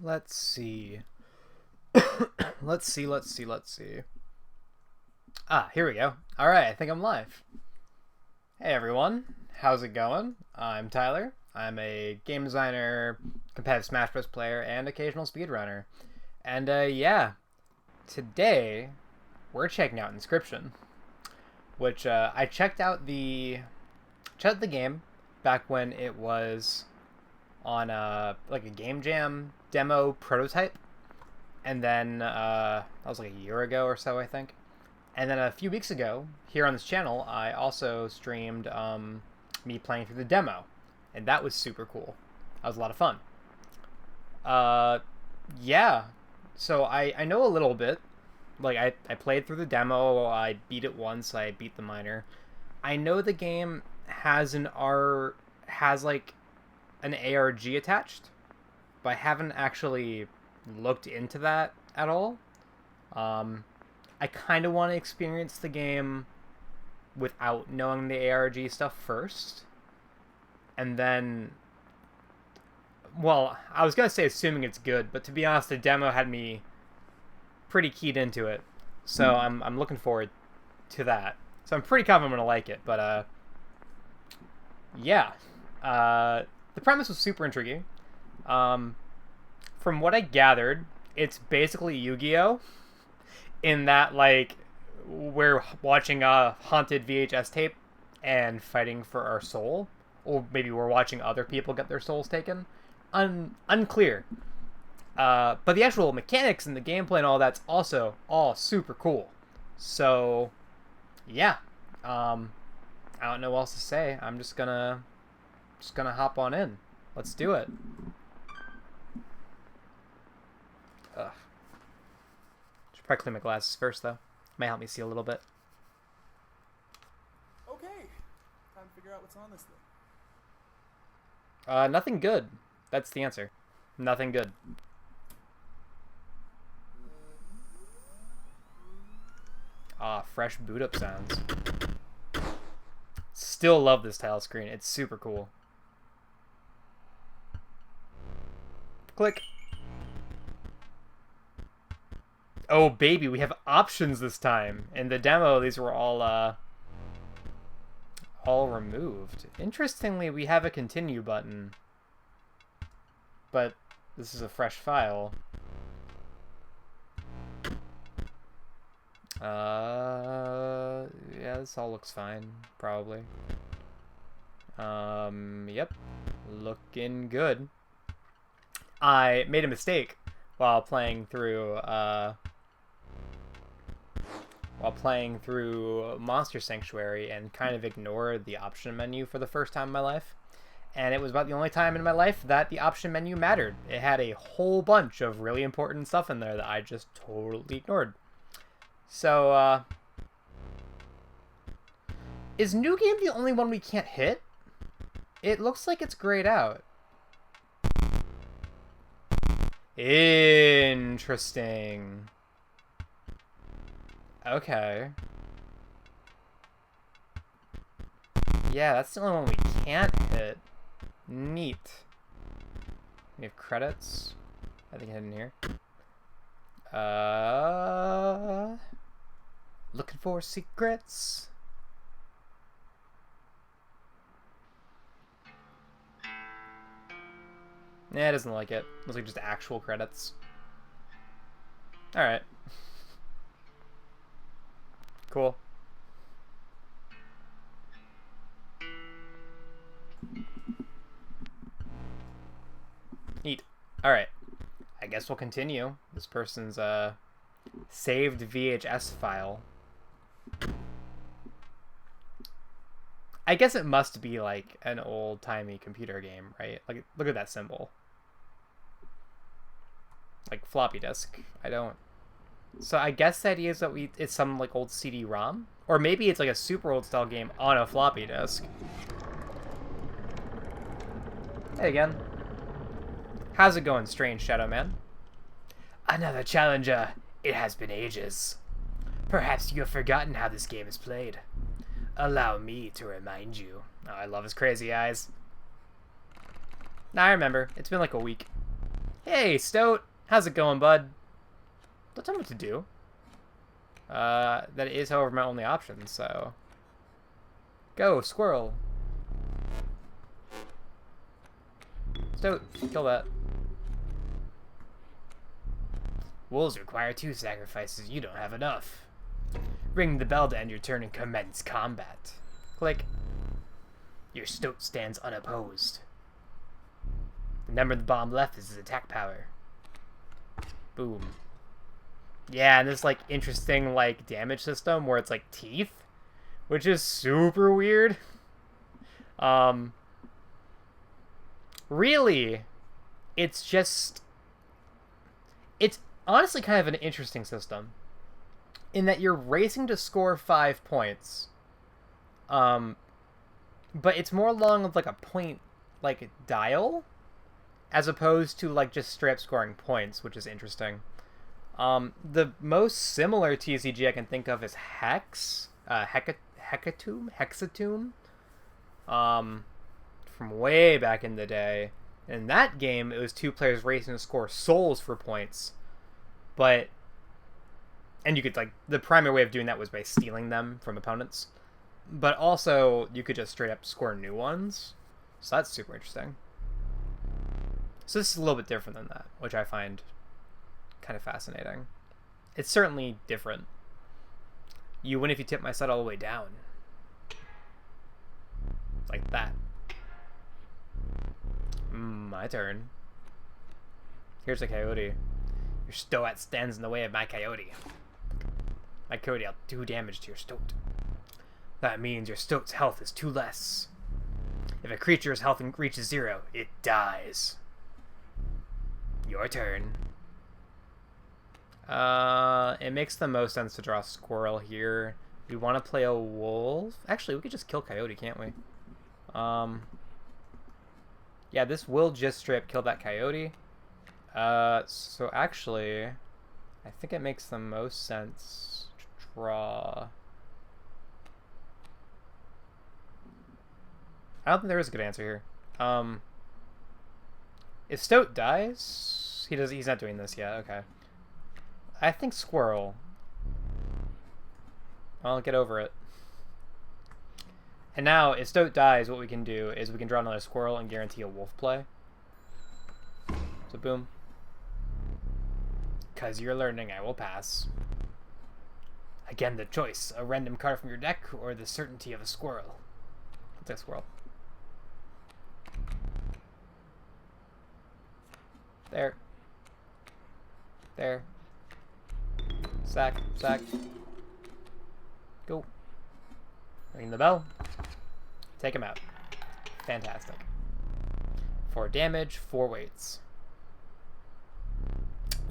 Let's see. let's see. Ah, here we go. Alright, I think I'm live. Hey everyone, how's it going? I'm Tyler. I'm a game designer, competitive Smash Bros. Player, and occasional speedrunner. And yeah, today we're checking out Inscryption, which I checked the game back when it was on like a game jam demo prototype, and then that was like a year ago or so, I think. And then a few weeks ago, here on this channel, I also streamed me playing through the demo, and that was super cool. That was a lot of fun. Uh, yeah. So I know a little bit. Like I played through the demo. I beat it once. I beat the minor. I know the game has like an ARG attached, but I haven't actually looked into that at all. Um, I kind of want to experience the game without knowing the ARG stuff first, and then, well, I was gonna say assuming it's good, but to be honest, the demo had me pretty keyed into it, so I'm looking forward to that. So I'm pretty confident I'm gonna like it, but yeah, the premise was super intriguing. Um, from what I gathered, it's basically Yu-Gi-Oh! In that, like, we're watching a haunted VHS tape and fighting for our soul, or maybe we're watching other people get their souls taken. Unclear. But the actual mechanics and the gameplay and all that's also all super cool. So, yeah. I don't know what else to say. I'm just gonna hop on in. Let's do it. Ugh. Should probably clean my glasses first, though. Might help me see a little bit. Okay, time to figure out what's on this thing. Nothing good. That's the answer. Nothing good. Ah, fresh boot up sounds. Still love this title screen. It's super cool. Click. Oh baby, we have options this time. In the demo, these were all removed. Interestingly, we have a continue button, but this is a fresh file. Yeah, this all looks fine, probably. Yep, looking good. I made a mistake while playing through Monster Sanctuary and kind of ignored the option menu for the first time in my life. And it was about the only time in my life that the option menu mattered. It had a whole bunch of really important stuff in there that I just totally ignored. So, is New Game the only one we can't hit? It looks like it's grayed out. Interesting. Okay. Yeah, that's the only one we can't hit. Neat. We have credits. I think hidden here. Looking for secrets. Nah, it doesn't like it. Looks like just actual credits. Alright. Cool. Neat. Alright. I guess we'll continue. This person's saved VHS file. I guess it must be like an old-timey computer game, right? Like, look at that symbol. Like floppy disk. I don't. So I guess the idea is that it's some like old CD-ROM, or maybe it's like a super old style game on a floppy disk. Hey again. How's it going, strange Shadow Man? Another challenger. It has been ages. Perhaps you have forgotten how this game is played. Allow me to remind you. Oh, I love his crazy eyes. Nah, I remember. It's been like a week. Hey, Stoat. How's it going, bud? Don't tell me what to do. That is, however, my only option, so... Go, squirrel. Stoat, kill that. Wolves require 2 sacrifices. You don't have enough. Ring the bell to end your turn and commence combat. Click. Your Stoat stands unopposed. The number of the bomb left is his attack power. Boom. Yeah, and this, like, interesting, like, damage system where it's, like, teeth, which is super weird. Really, it's just... It's honestly kind of an interesting system in that you're racing to score 5 points. But it's more along like a point, like, dial, as opposed to, like, just straight up scoring points, which is interesting. The most similar TCG I can think of is Hex, Hexatomb, from way back in the day. In that game, it was 2 players racing to score souls for points, and you could, like, the primary way of doing that was by stealing them from opponents, but also you could just straight up score new ones, so that's super interesting. So this is a little bit different than that, which I find kind of fascinating. It's certainly different. You win if you tip my set all the way down. Like that. My turn. Here's a coyote. Your Stoat stands in the way of my coyote. My coyote dealt 2 damage to your Stoat. That means your Stoat's health is 2 less. If a creature's health reaches 0, it dies. Your turn. It makes the most sense to draw a squirrel here. We want to play a wolf. Actually, we could just kill coyote, can't we? Yeah, this will just straight up kill that coyote. So actually, I think it makes the most sense to draw... I don't think there is a good answer here. If Stoat dies, he's not doing this yet. Okay. I think squirrel. I'll get over it. And now, if Stoat dies, what we can do is we can draw another squirrel and guarantee a wolf play. So boom. 'Cause you're learning, I will pass. Again, the choice: a random card from your deck or the certainty of a squirrel. Let's take a squirrel. There. There. Sack. Sack. Go. Ring the bell. Take him out. Fantastic. 4 damage, 4 weights.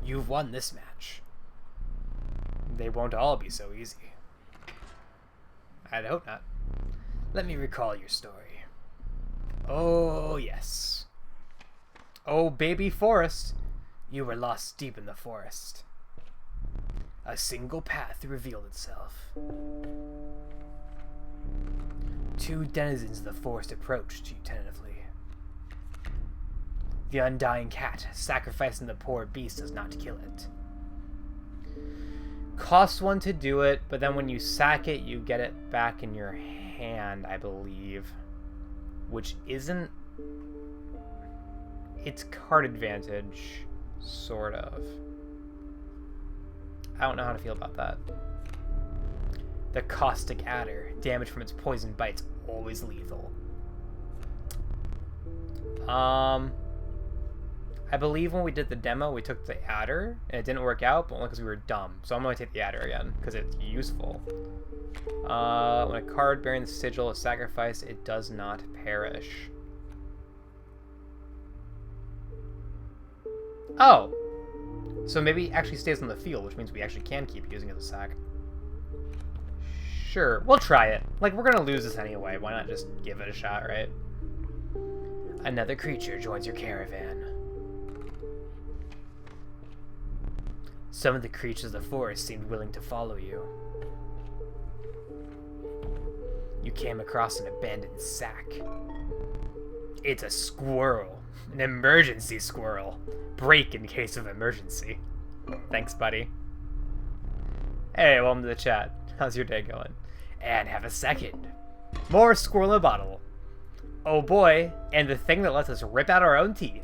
You've won this match. They won't all be so easy. I'd hope not. Let me recall your story. Oh, yes. Oh, baby forest. You were lost deep in the forest. A single path revealed itself. 2 denizens of the forest approached you tentatively. The undying cat, sacrificing the poor beast does not kill it. Costs 1 to do it, but then when you sack it, you get it back in your hand, I believe. Which isn't... It's card advantage, sort of. I don't know how to feel about that. The Caustic Adder. Damage from its poison bites, always lethal. I believe when we did the demo, we took the Adder, and it didn't work out, but only because we were dumb. So I'm going to take the Adder again, because it's useful. When a card bearing the sigil is sacrificed, it does not perish. Oh! So maybe it actually stays on the field, which means we actually can keep using it as a sack. Sure, we'll try it. Like, we're gonna lose this anyway. Why not just give it a shot, right? Another creature joins your caravan. Some of the creatures of the forest seemed willing to follow you. You came across an abandoned sack. It's a squirrel, An emergency squirrel. Break in case of emergency. Thanks, buddy. Hey, welcome to the chat. How's your day going? And have a second. More squirrel in a bottle. Oh boy, and the thing that lets us rip out our own teeth.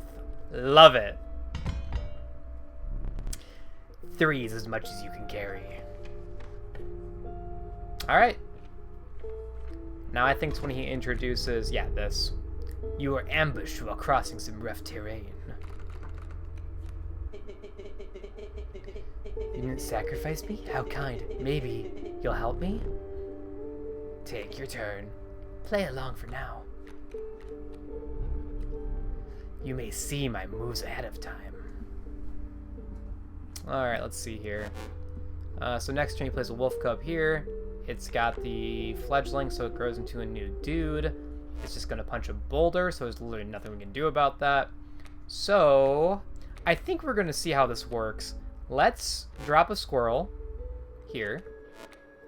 Love it. 3 is as much as you can carry. Alright. Now I think it's when he introduces, yeah, this. You were ambushed while crossing some rough terrain. You didn't sacrifice me? How kind. Maybe you'll help me? Take your turn. Play along for now. You may see my moves ahead of time. Alright, let's see here. So next turn he plays a wolf cub here. It's got the fledgling, so it grows into a new dude. It's just going to punch a boulder, so there's literally nothing we can do about that. So, I think we're going to see how this works. Let's drop a squirrel here.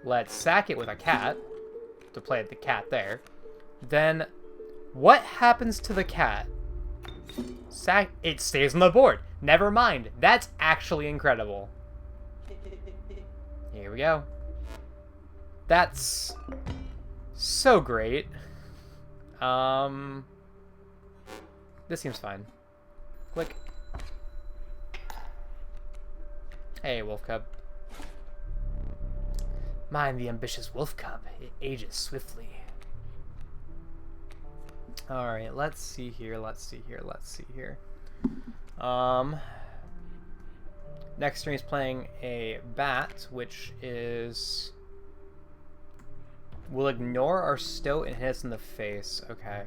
Let's sack it with a cat to play the cat there. Then, what happens to the cat? It stays on the board. Never mind. That's actually incredible. Here we go. That's so great. This seems fine. Click. Hey, wolf cub. Mind the ambitious wolf cub. It ages swiftly. Alright, let's see here, let's see here, let's see here. Next turn he's playing a bat, which is... We'll ignore our stoat and hit us in the face. Okay.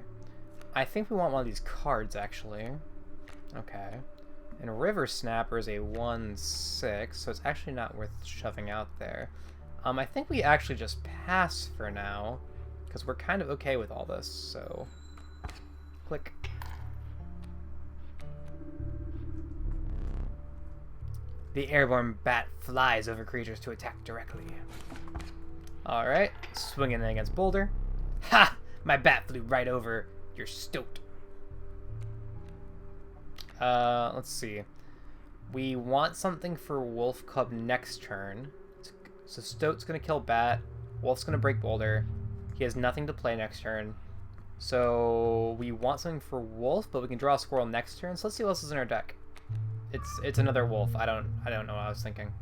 I think we want one of these cards, actually. Okay. And River Snapper is a 1/6, so it's actually not worth shoving out there. I think we actually just pass for now, because we're kind of okay with all this, so... Click. The airborne bat flies over creatures to attack directly. Alright, swinging in against Boulder. Ha! My bat flew right over your stoat. Let's see. We want something for Wolf Cub next turn. So Stoat's gonna kill Bat. Wolf's gonna break Boulder. He has nothing to play next turn. So we want something for Wolf, but we can draw a squirrel next turn. So let's see what else is in our deck. It's another wolf. I don't know what I was thinking.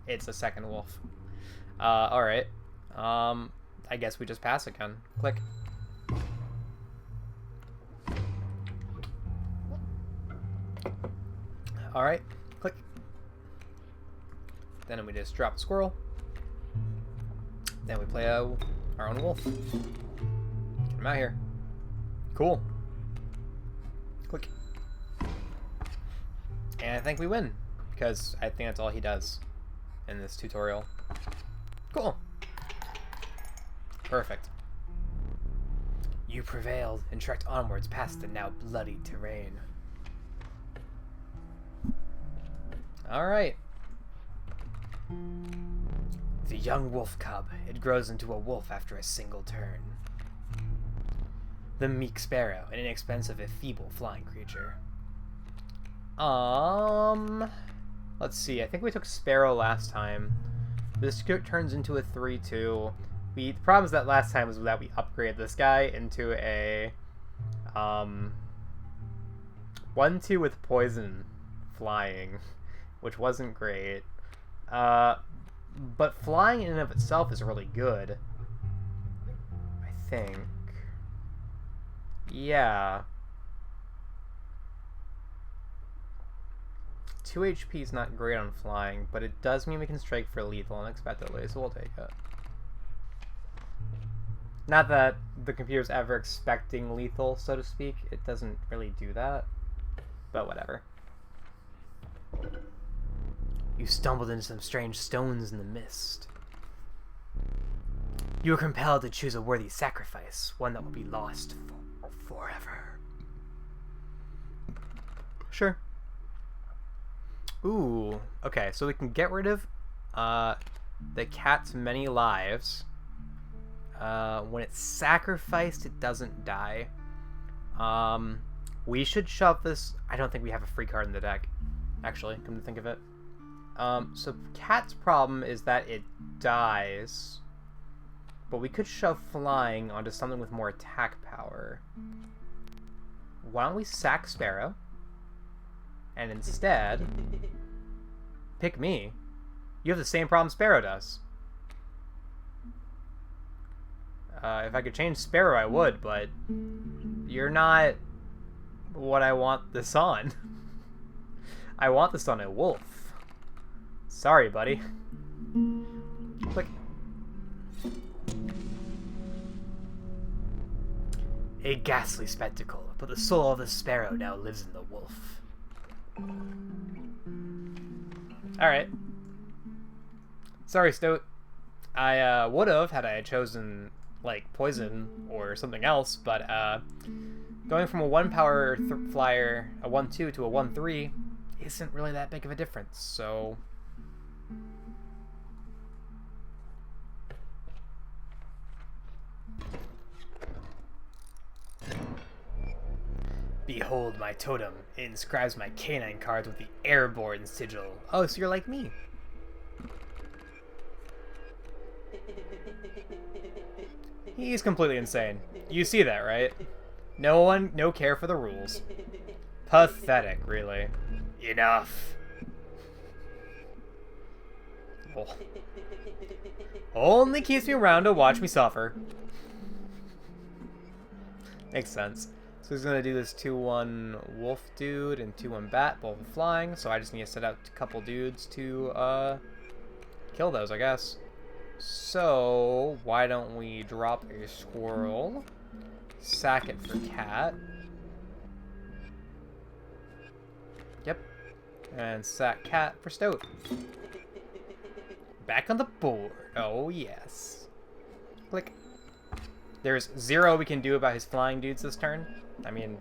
It's a second wolf. Alright. I guess we just pass again. Click. Alright, click. Then we just drop a squirrel. Then we play our own wolf. Get him out here. Cool. Click. And I think we win, because I think that's all he does in this tutorial. Cool. Perfect. You prevailed and trekked onwards past the now bloody terrain. Alright. The young wolf cub. It grows into a wolf after a single turn. The meek sparrow, an inexpensive if feeble flying creature. Let's see. I think we took sparrow last time. This turns into a 3/2. The problem is that last time was that we upgraded this guy into a 1/2 with poison flying, which wasn't great. But flying in and of itself is really good, I think. Yeah. 2 HP is not great on flying, but it does mean we can strike for lethal unexpectedly, so we'll take it. Not that the computer's ever expecting lethal, so to speak. It doesn't really do that, but whatever. You stumbled into some strange stones in the mist. You were compelled to choose a worthy sacrifice, one that will be lost forever. Sure. Ooh, okay, so we can get rid of the cat's many lives. When it's sacrificed, it doesn't die. We should shove this... I don't think we have a free card in the deck, actually, come to think of it. So Cat's problem is that it dies, but we could shove flying onto something with more attack power. Why don't we sack Sparrow, and instead pick me? You have the same problem Sparrow does. If I could change Sparrow, I would, but you're not what I want this on. I want this on a wolf. Sorry, buddy. Click. A ghastly spectacle, but the soul of the sparrow now lives in the wolf. Alright. Sorry, Stoat. I would have had I chosen, like, poison or something else, but going from a 1-power flyer, a 1-2 to a 1-3, isn't really that big of a difference, so... Behold my totem. It inscribes my canine cards with the airborne sigil. Oh, so you're like me. He's completely insane. You see that, right? No care for the rules. Pathetic, really. Enough. Oh. Only keeps me around to watch me suffer. Makes sense. So he's gonna do this 2-1 wolf dude and 2-1 bat, both flying. So I just need to set out a couple dudes to kill those, I guess. So why don't we drop a squirrel, sack it for cat. Yep, and sack cat for Stoat. Back on the board. Oh yes. Click. There's 0 we can do about his flying dudes this turn. I mean,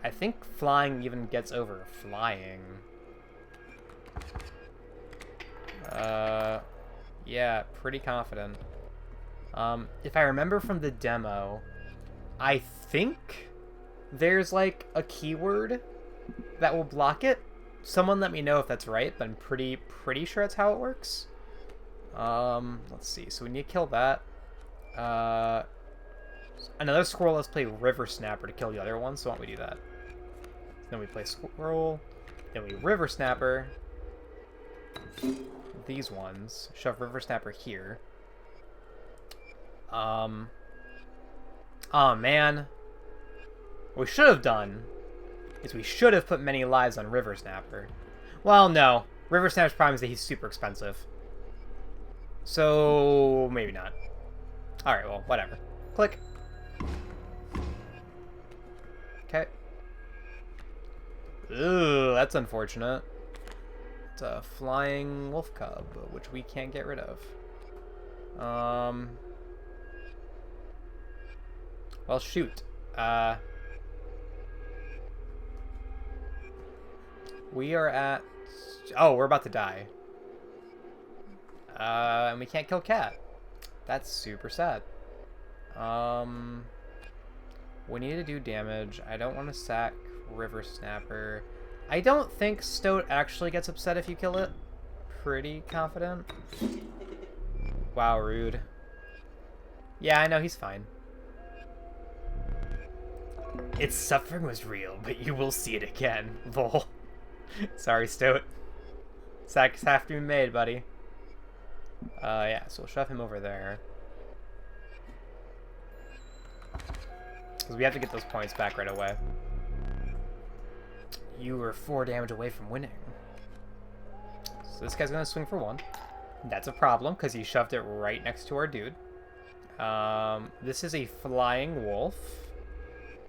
I think flying even gets over flying. Yeah, pretty confident. If I remember from the demo, I think there's like a keyword that will block it. Someone let me know if that's right, but I'm pretty sure that's how it works. Let's see. So we need to kill that. Another squirrel, let's play River Snapper to kill the other one, so why don't we do that? Then we play Squirrel, then we River Snapper. These ones. Shove River Snapper here. Oh man. What we should have done is we should have put many lives on River Snapper. Well, no. River Snapper's problem is that he's super expensive. So, maybe not. Alright, well, whatever. Click. Okay. Ooh, that's unfortunate. It's a flying wolf cub, which we can't get rid of. Well, shoot. We are at... Oh, we're about to die. And we can't kill cat. That's super sad. We need to do damage. I don't want to sack River Snapper. I don't think Stoat actually gets upset if you kill it. Pretty confident. Wow, rude. Yeah, I know, he's fine. Its suffering was real, but you will see it again. Lol. Sorry, Stoat. Sacks have to be made, buddy. Yeah, so we'll shove him over there. Because we have to get those points back right away. You were 4 damage away from winning. So this guy's going to swing for 1. That's a problem, because he shoved it right next to our dude. This is a flying wolf.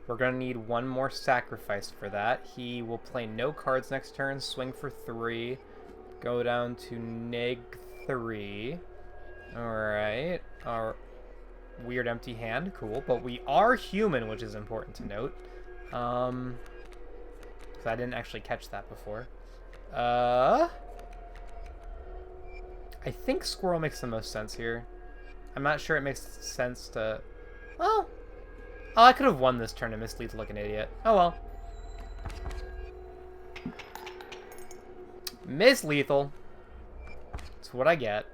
We're going to need 1 more sacrifice for that. He will play no cards next turn, swing for 3, go down to -3. Alright. Our weird empty hand, cool. But we are human, which is important to note. Because I didn't actually catch that before. I think squirrel makes the most sense here. I'm not sure it makes sense to... Well, Oh, I could have won this turn and missed lethal like an idiot. Oh well. Miss lethal. That's what I get.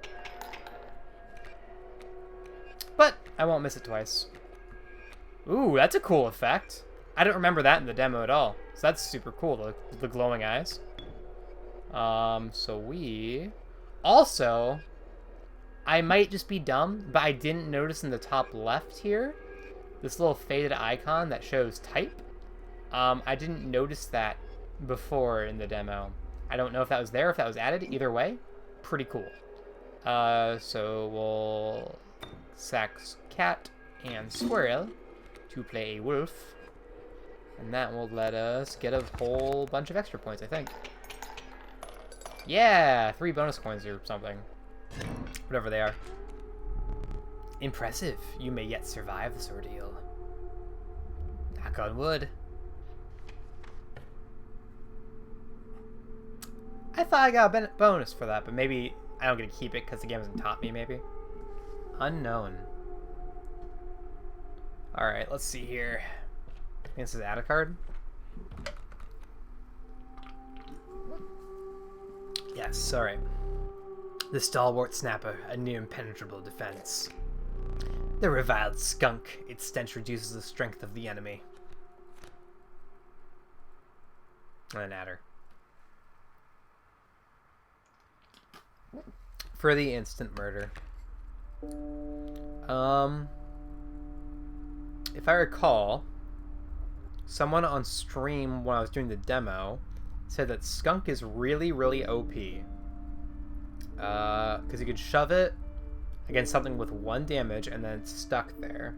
But I won't miss it twice. Ooh, that's a cool effect. I don't remember that in the demo at all. So that's super cool, the glowing eyes. So we... Also, I might just be dumb, but I didn't notice in the top left here, this little faded icon that shows type. I didn't notice that before in the demo. I don't know if that was there, if that was added. Either way, pretty cool. So we'll sack cat and squirrel to play a wolf. And that will let us get a whole bunch of extra points, I think. Yeah, 3 bonus coins or something. Whatever they are. Impressive. You may yet survive this ordeal. Knock on wood. I thought I got a bonus for that, but maybe I don't get to keep it because the game hasn't taught me, maybe. Unknown. Alright, let's see here. I think this is add a card. Yes, alright. The stalwart snapper, a near impenetrable defense. The reviled skunk, its stench reduces the strength of the enemy. And an adder. For the instant murder. If I recall, someone on stream when I was doing the demo said that skunk is really, really OP. Because you could shove it against something with 1 damage and then it's stuck there.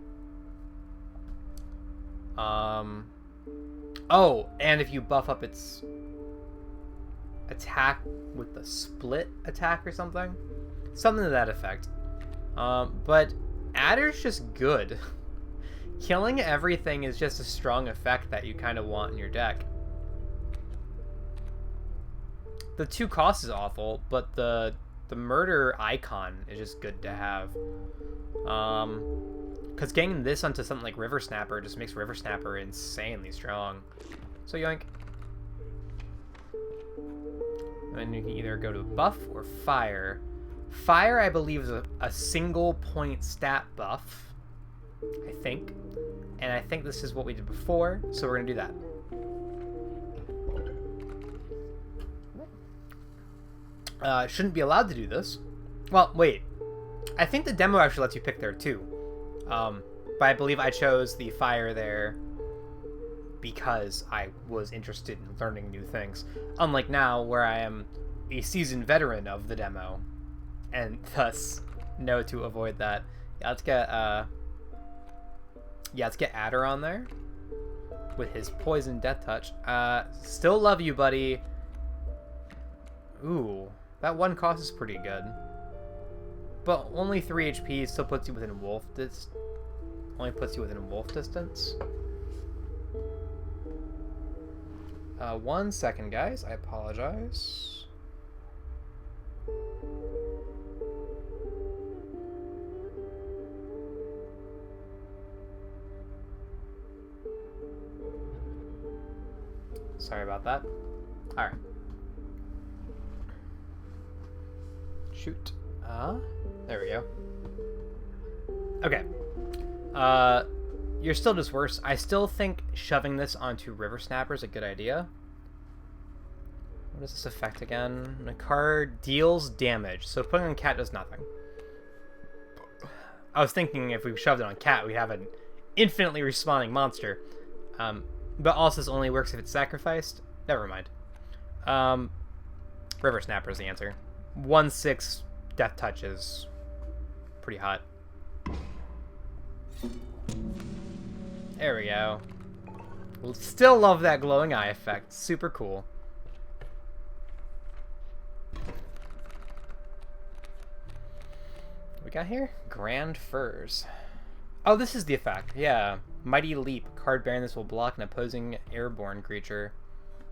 Oh, and if you buff up its attack with the split attack or something. Something to that effect. But adder's just good. Killing everything is just a strong effect that you kind of want in your deck. The 2 cost is awful, but the murder icon is just good to have. Because getting this onto something like River Snapper just makes River Snapper insanely strong. So yoink. And you can either go to buff or fire. Fire, I believe, is a single point stat buff. I think. And I think this is what we did before, so we're going to do that. Shouldn't be allowed to do this. Well, wait. I think the demo actually lets you pick there too. But I believe I chose the fire there because I was interested in learning new things. Unlike now, where I am a seasoned veteran of the demo, and thus know to avoid that. Yeah, let's get Adder on there with his poison death touch. Still love you, buddy. Ooh, that 1 cost is pretty good. But only 3 HP still puts you within wolf distance. Only puts you within wolf distance. 1 second, guys. I apologize. Sorry about that. Alright. Shoot. There we go. Okay. You're still just worse. I still think shoving this onto River Snapper is a good idea. What does this affect again? The card deals damage, so putting on Cat does nothing. I was thinking if we shoved it on Cat, we'd have an infinitely respawning monster. But also this only works if it's sacrificed. Never mind. River Snapper is the answer. 1/6 death touch is pretty hot. There we go. Still love that glowing eye effect. Super cool. What we got here? Grand Furs. Oh, this is the effect. Yeah. Mighty Leap. Card bearing this will block an opposing airborne creature.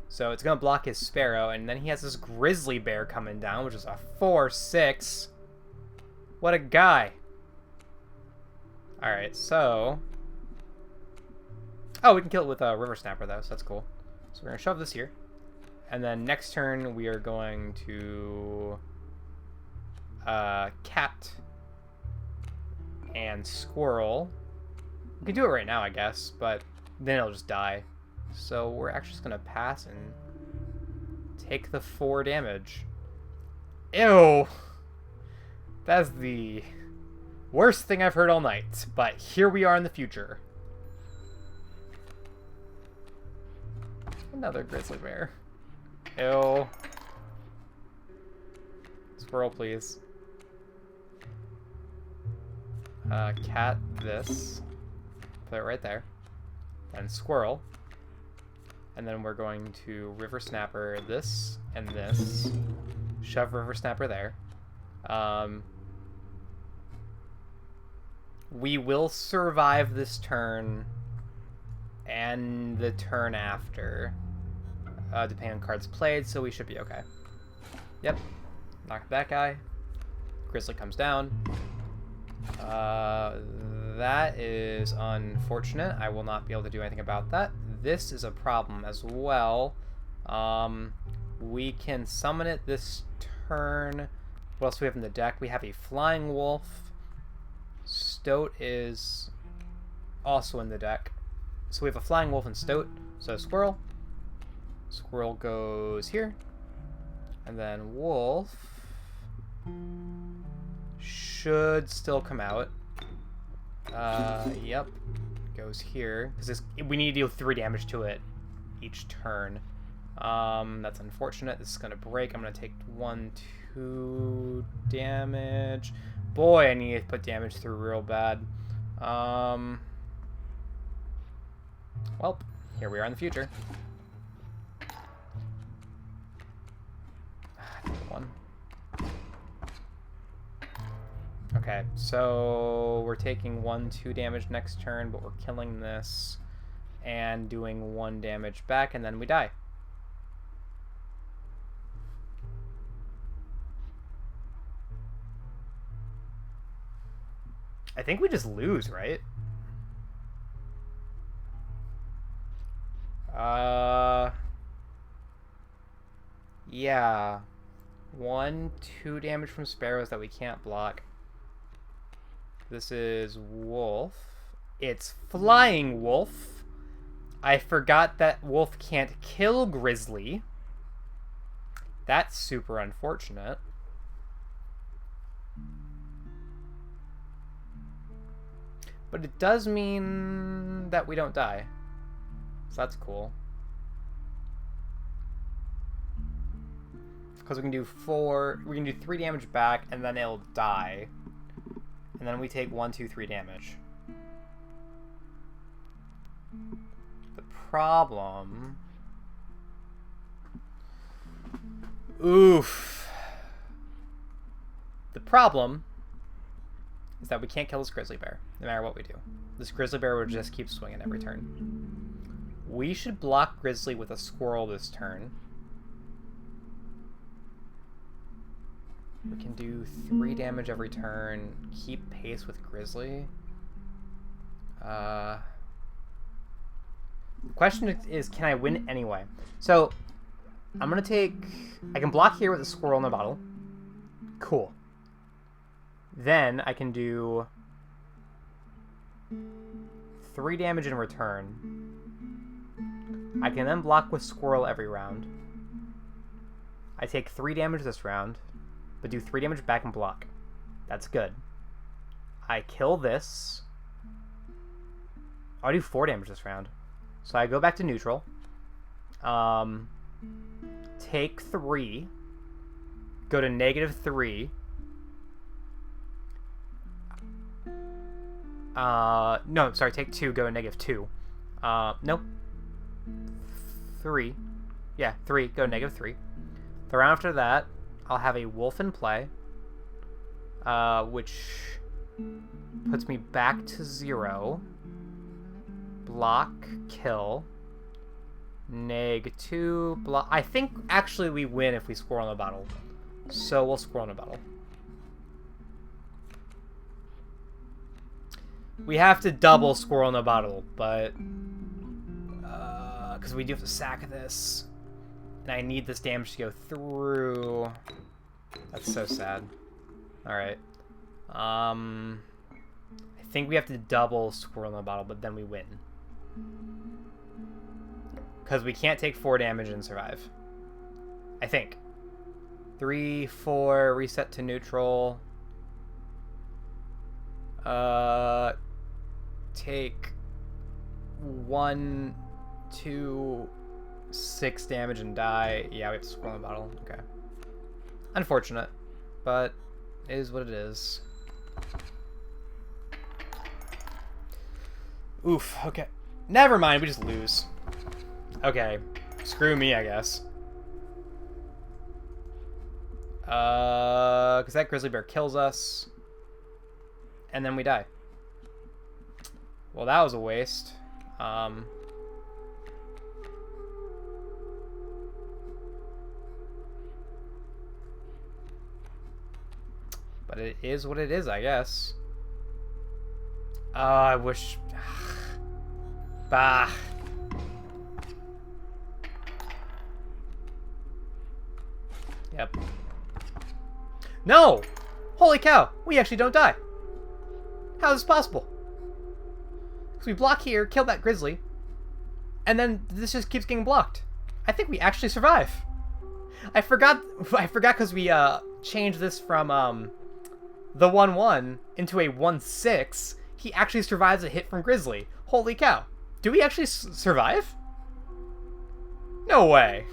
So it's going to block his Sparrow, and then he has this Grizzly Bear coming down, which is a 4/6. What a guy. Alright, so... Oh, we can kill it with a River Snapper, though, so that's cool. So we're going to shove this here. And then next turn, we are going to... cat and squirrel. We can do it right now, I guess, but then it'll just die. So we're actually just going to pass and take the 4 damage. Ew! That's the worst thing I've heard all night, but here we are in the future. Another grizzly bear. Ew. Squirrel, please. Cat this. Put it right there. And squirrel. And then we're going to River Snapper this and this. Shove River Snapper there. We will survive this turn and the turn after, depending on cards played, so we should be okay. Yep. Knock that guy. Grizzly comes down. That is unfortunate. I will not be able to do anything about that. This is a problem as well. We can summon it this turn. What else do we have in the deck? We have a Flying Wolf. Stoat is also in the deck. So we have a Flying Wolf and Stoat. So Squirrel. Squirrel goes here. And then Wolf should still come out. Yep. Goes here. Because we need to deal 3 damage to it each turn. That's unfortunate. This is going to break. I'm going to take 1, 2 damage. Boy, I need to put damage through real bad. Well, here we are in the future. One. Okay, so we're taking 1, 2 damage next turn, but we're killing this and doing 1 damage back, and then we die. I think we just lose, right? Yeah. 1, 2 damage from sparrows that we can't block. This is Wolf. It's Flying Wolf. I forgot that Wolf can't kill Grizzly. That's super unfortunate. But it does mean that we don't die. So that's cool. Because we can do 3 damage back, and then it'll die. And then we take 1, 2, 3 damage. The problem... Oof. The problem is that we can't kill this grizzly bear, no matter what we do. This grizzly bear will just keep swinging every turn. We should block grizzly with a squirrel this turn. We can do 3 damage every turn, keep pace with grizzly. The question is, can I win anyway? So, I'm going to take... I can block here with a squirrel in the bottle. Cool. Then I can do 3 damage in return. I can then block with squirrel every round. I take 3 damage this round, but do 3 damage back and block. That's good. I kill this. I'll do 4 damage this round. So I go back to neutral. Take 3. Go to -3. No, sorry, take 2, go to -2. Nope. 3. Yeah, 3, go to -3. The round after that, I'll have a wolf in play, which puts me back to 0. Block, kill. -2, block. I think actually we win if we score on the bottle. So we'll score on the bottle. We have to double score on the bottle, but Because we do have to sack this. And I need this damage to go through. That's so sad. Alright. I think we have to double Squirrel in the Bottle, but then we win. Because we can't take 4 damage and survive. I think. 3, 4, reset to neutral. Take 1, 2, 6 damage and die. Yeah, we have to Squirrel in the Bottle. Okay. Unfortunate, but it is what it is. Oof, okay. Never mind, we just lose. Okay, screw me, I guess. Because that grizzly bear kills us. And then we die. Well, that was a waste. But it is what it is, I guess. I wish... Bah. Yep. No! Holy cow! We actually don't die. How is this possible? Because we block here, kill that grizzly, and then this just keeps getting blocked. I think we actually survive. I forgot because we changed this from the 1-1 into a 1-6. He actually survives a hit from grizzly. Holy cow. Do we actually survive? No way.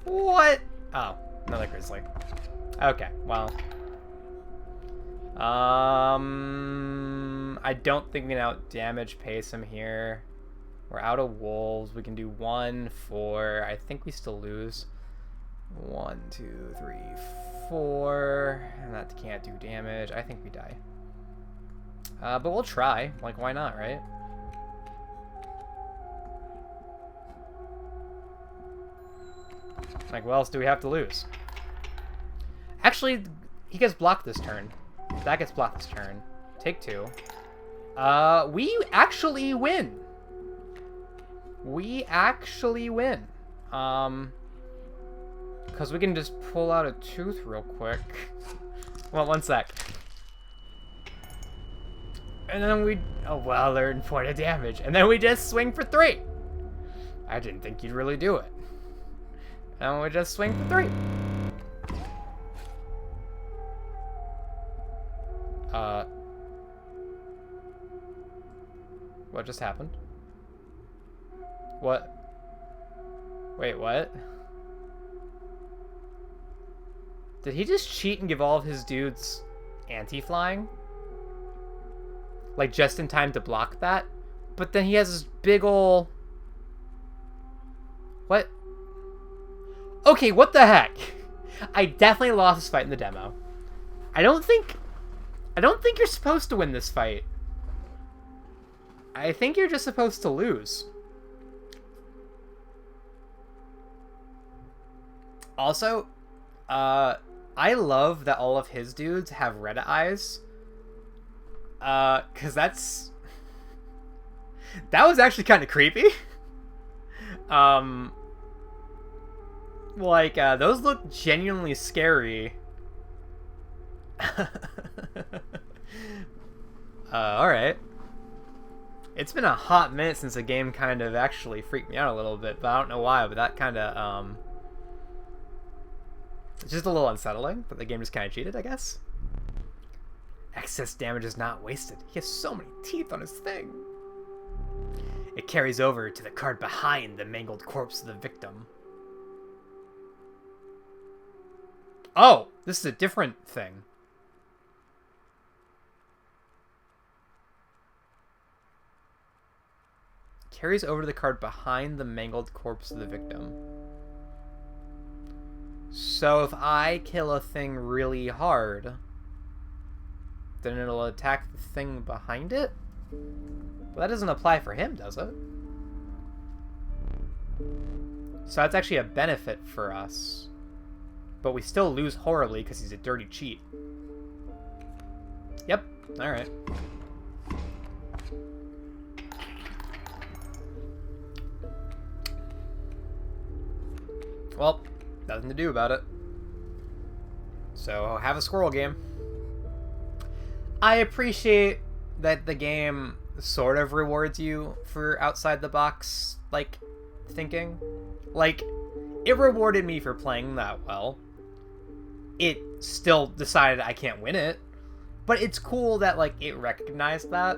What? Oh, another grizzly. Okay, well. I don't think we can out damage pace him here. We're out of wolves. We can do 1, 4. I think we still lose. 1, 2, 3, 4. And that can't do damage. I think we die. But we'll try. Like, why not, right? Like, what else do we have to lose? Actually, he gets blocked this turn. That gets blocked this turn. Take 2. We actually win. We actually win. Because we can just pull out a tooth real quick. Well, 1 sec. And then we... Oh, well, they're in point of damage. And then we just swing for 3. I didn't think you'd really do it. And we just swing for 3. What just happened? What? Wait, what? Did he just cheat and give all of his dudes anti-flying? Like, just in time to block that? But then he has this big ol'... What? Okay, what the heck? I definitely lost this fight in the demo. I don't think you're supposed to win this fight. I think you're just supposed to lose. Also, I love that all of his dudes have red eyes. 'Cause that's... That was actually kind of creepy. Like, those look genuinely scary. Alright. It's been a hot minute since the game kind of actually freaked me out a little bit, but I don't know why, but that kind of, it's just a little unsettling that the game just kind of cheated, I guess. Excess damage is not wasted. He has so many teeth on his thing. It carries over to the card behind the mangled corpse of the victim. Oh, this is a different thing. Carries over to the card behind the mangled corpse of the victim. So if I kill a thing really hard, then it'll attack the thing behind it? Well, that doesn't apply for him, does it? So that's actually a benefit for us. But we still lose horribly because he's a dirty cheat. Yep. Alright. Well, nothing to do about it. So, have a squirrel game. I appreciate that the game sort of rewards you for outside the box, like, thinking. Like, it rewarded me for playing that well. It still decided I can't win it. But it's cool that, like, it recognized that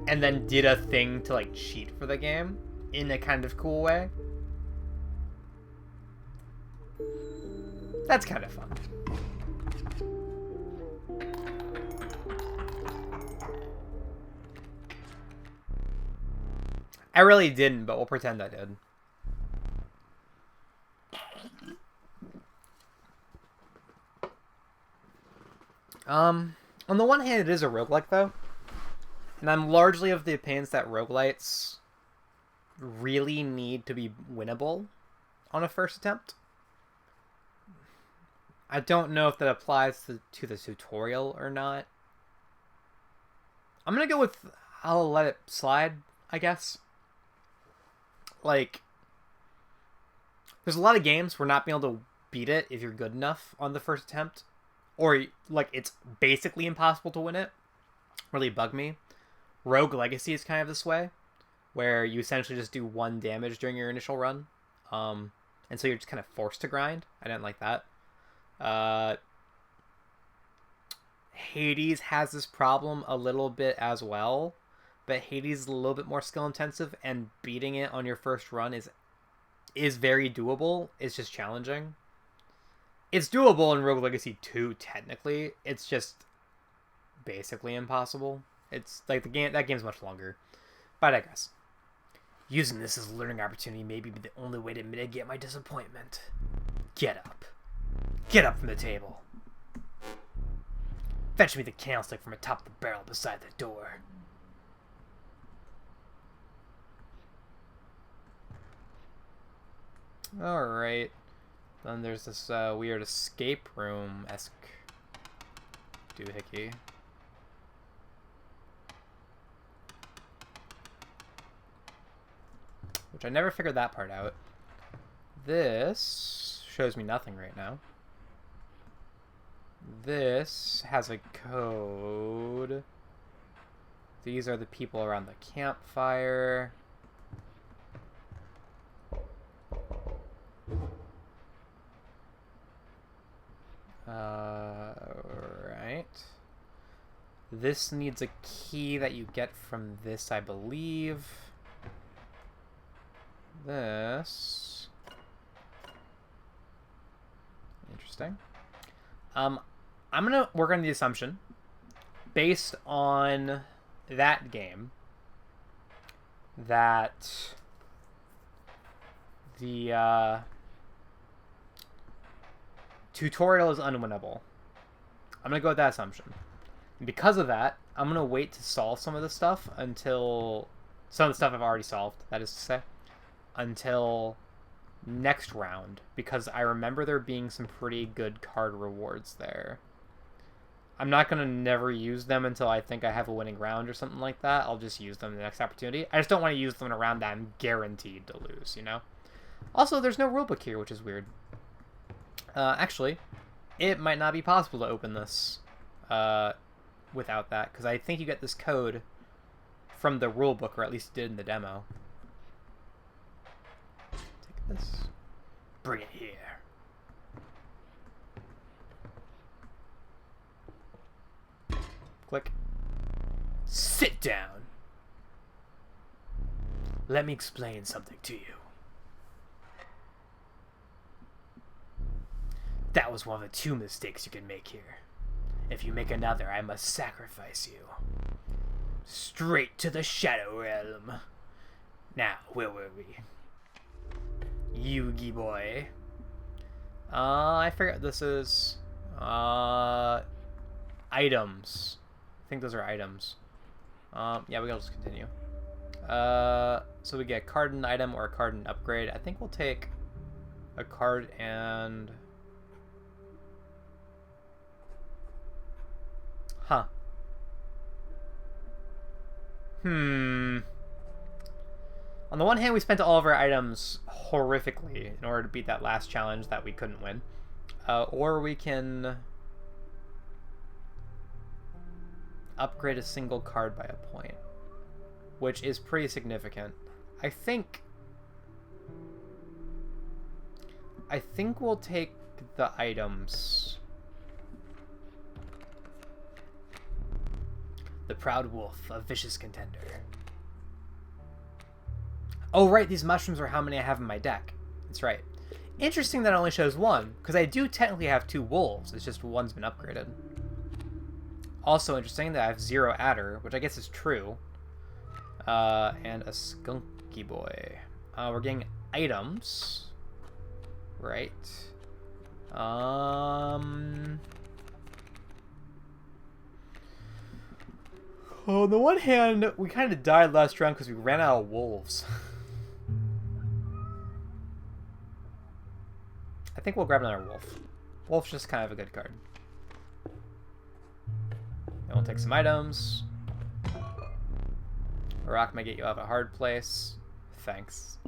and then did a thing to, like, cheat for the game in a kind of cool way. That's kind of fun. I really didn't, but we'll pretend I did. On the one hand, it is a roguelike, though. And I'm largely of the opinion that roguelites really need to be winnable on a first attempt. I don't know if that applies to the tutorial or not. I'm gonna go with I'll let it slide, I guess. Like, there's a lot of games where not being able to beat it if you're good enough on the first attempt, or like it's basically impossible to win it, really bug me. Rogue Legacy is kind of this way, where you essentially just do 1 damage during your initial run, and so you're just kind of forced to grind. I didn't like that. Hades has this problem a little bit as well, but Hades is a little bit more skill intensive, and beating it on your first run is very doable. It's just challenging. It's doable in Rogue Legacy 2, technically. It's just basically impossible. It's like that game's much longer. But I digress. Using this as a learning opportunity may be the only way to mitigate my disappointment. Get up. Get up from the table. Fetch me the candlestick from atop the barrel beside the door. Alright. Then there's this weird escape room-esque doohickey. Which I never figured that part out. This shows me nothing right now. This has a code. These are the people around the campfire. Right. This needs a key that you get from this, I believe. This. Interesting. I'm gonna work on the assumption, based on that game, that the tutorial is unwinnable. I'm gonna go with that assumption. And because of that, I'm gonna wait to solve some of the stuff until some of the stuff I've already solved, that is to say, until next round, because I remember there being some pretty good card rewards there. I'm not going to never use them until I think I have a winning round or something like that. I'll just use them the next opportunity. I just don't want to use them in a round that I'm guaranteed to lose, you know? Also, there's no rulebook here, which is weird. Actually, it might not be possible to open this without that, because I think you get this code from the rulebook, or at least did in the demo. Take this. Bring it here. Click. Sit down. Let me explain something to you. That was one of the 2 mistakes you can make here. If you make another, I must sacrifice you. Straight to the Shadowrealm. Now, where were we? Yugi boy. I forget this is items. I think those are items. Yeah, we'll just continue. So we get card and item or a card and upgrade. I think we'll take a card and Huh. On the one hand, we spent all of our items horrifically in order to beat that last challenge that we couldn't win. Or we can upgrade a single card by a point, which is pretty significant. I think we'll take the items. The Proud Wolf, a vicious contender. Oh, right, these mushrooms are how many I have in my deck. That's right. Interesting that it only shows one, because I do technically have 2 wolves. It's just one's been upgraded. Also interesting that I have 0 adder, which I guess is true. And a skunky boy. We're getting items. Right. On the one hand, we kind of died last round because we ran out of wolves. I think we'll grab another wolf. Wolf's just kind of a good card. And we'll take some items. A rock may get you out of a hard place. Thanks.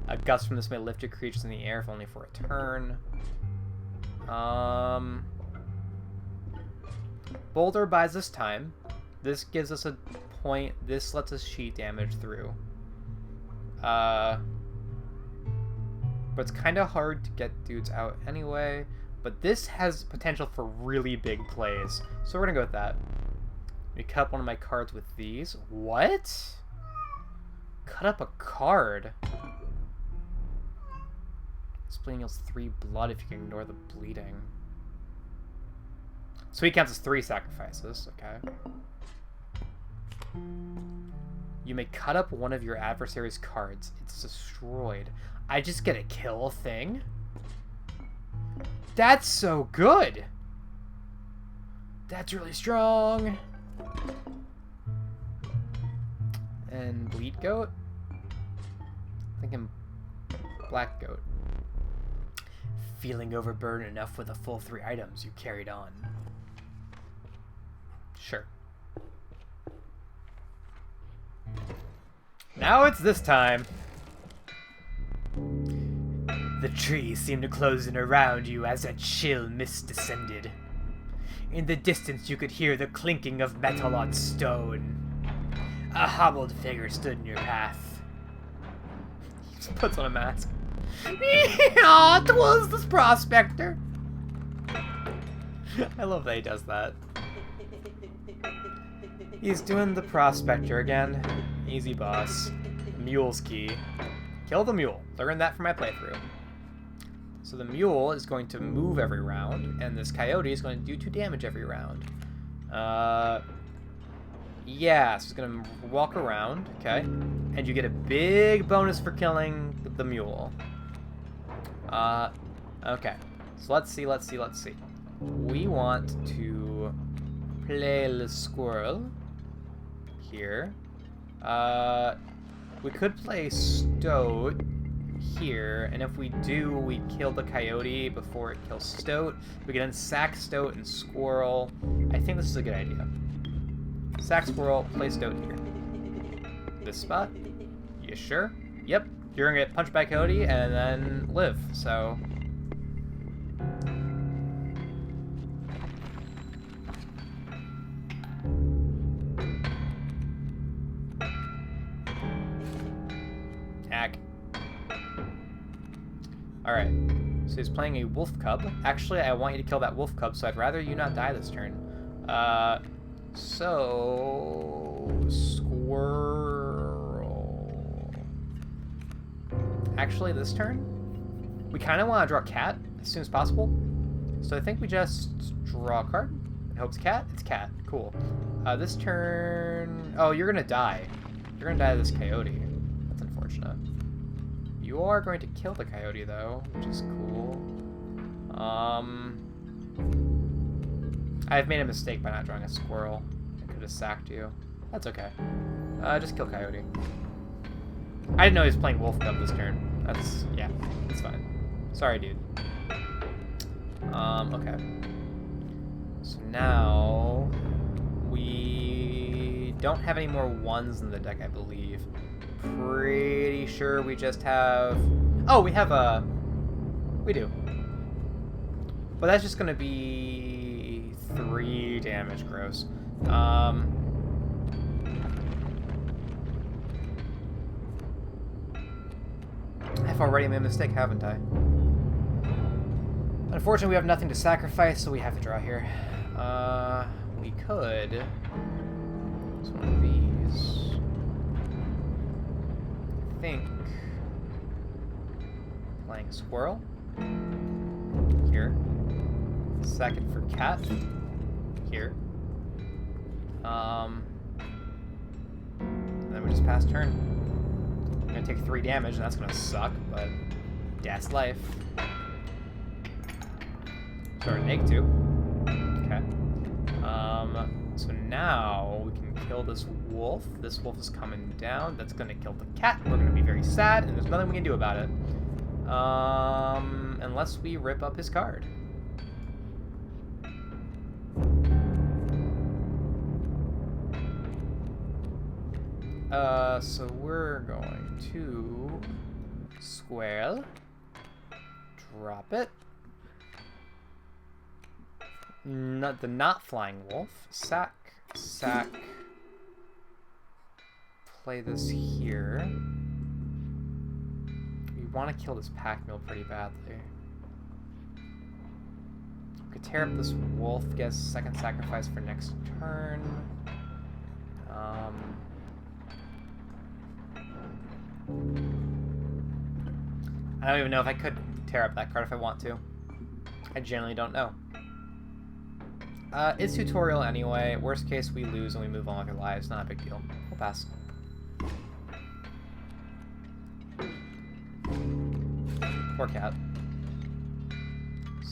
A gust from this may lift your creatures in the air if only for a turn. Boulder buys us time. This gives us a point. This lets us sheet damage through. But it's kind of hard to get dudes out anyway. But this has potential for really big plays. So we're going to go with that. We cut up one of my cards with these. What? Cut up a card. Spleen heals 3 blood if you can ignore the bleeding. So he counts as 3 sacrifices. Okay. You may cut up one of your adversary's cards. It's destroyed. I just get to kill a thing? That's so good! That's really strong! And bleed goat? Thinking black goat. Feeling overburdened enough with the full 3 items, you carried on. Sure. Now it's this time. The trees seemed to close in around you as a chill mist descended. In the distance you could hear the clinking of metal on stone. A hobbled figure stood in your path. He just puts on a mask. Aw, 'twas this prospector. I love that he does that. He's doing the prospector again. Easy boss. Mule's key. Kill the mule. Learned that from my playthrough. So the mule is going to move every round, and this coyote is going to do 2 damage every round. Yeah, so it's going to walk around, okay? And you get a big bonus for killing the mule. Okay. So let's see. We want to play the squirrel here. We could play Stoat here, and if we do, we kill the coyote before it kills Stoat. We can then sack Stoat and Squirrel. I think this is a good idea. Sack Squirrel, play Stoat here. This spot? You sure? Yep. You're gonna get punched by a coyote and then live, so... Hack. Alright, so he's playing a wolf cub. Actually, I want you to kill that wolf cub, so I'd rather you not die this turn. Squirrel. Actually, this turn, we kind of want to draw a cat as soon as possible. So I think we just draw a card and hope it's cat. It's cat. Cool. This turn... Oh, you're going to die. You're going to die to this coyote. That's unfortunate. You are going to kill the coyote, though, which is cool. I've made a mistake by not drawing a squirrel. I could have sacked you. That's okay. Just kill coyote. I didn't know he was playing wolf cub this turn. That's... yeah, it's fine. Sorry, dude. Okay. So now we don't have any more ones in the deck, I believe. Pretty sure we just have... Oh, we have a... We do. But that's just going to be 3 damage, gross. I've already made a mistake, haven't I? Unfortunately, we have nothing to sacrifice, so we have to draw here. We could... It's one of these. I think... Playing squirrel. Here. Second for cat. Here. And then we just pass turn. I'm gonna take 3 damage, and that's gonna suck, but that's life. Sorry, take 2. Okay. So now we can kill this wolf. This wolf is coming down. That's gonna kill the cat. We're gonna be very sad, and there's nothing we can do about it. Unless we rip up his card. So we're going to square, drop it. The not flying wolf. Sack. Play this here. We want to kill this pack mule pretty badly. We could tear up this wolf, get a second sacrifice for next turn. I don't even know if I could tear up that card if I want to. I generally don't know. It's tutorial anyway. Worst case, we lose and we move on with our lives. Not a big deal. We'll pass. Poor cat.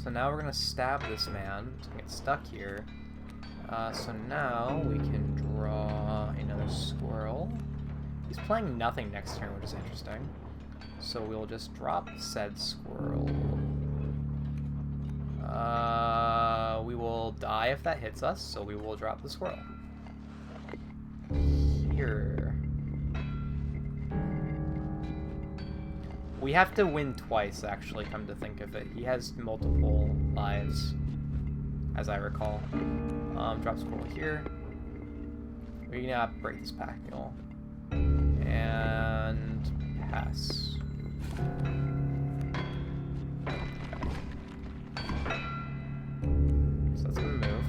So now we're gonna stab this man. He's gonna get stuck here. So now we can draw another squirrel. He's playing nothing next turn, which is interesting. So we'll just drop said squirrel. We will die if that hits us, so we will drop the squirrel. Here. We have to win twice, actually, come to think of it. He has multiple lives, as I recall. Drop squirrel here. We're gonna break this pack mule. And pass. So that's gonna move.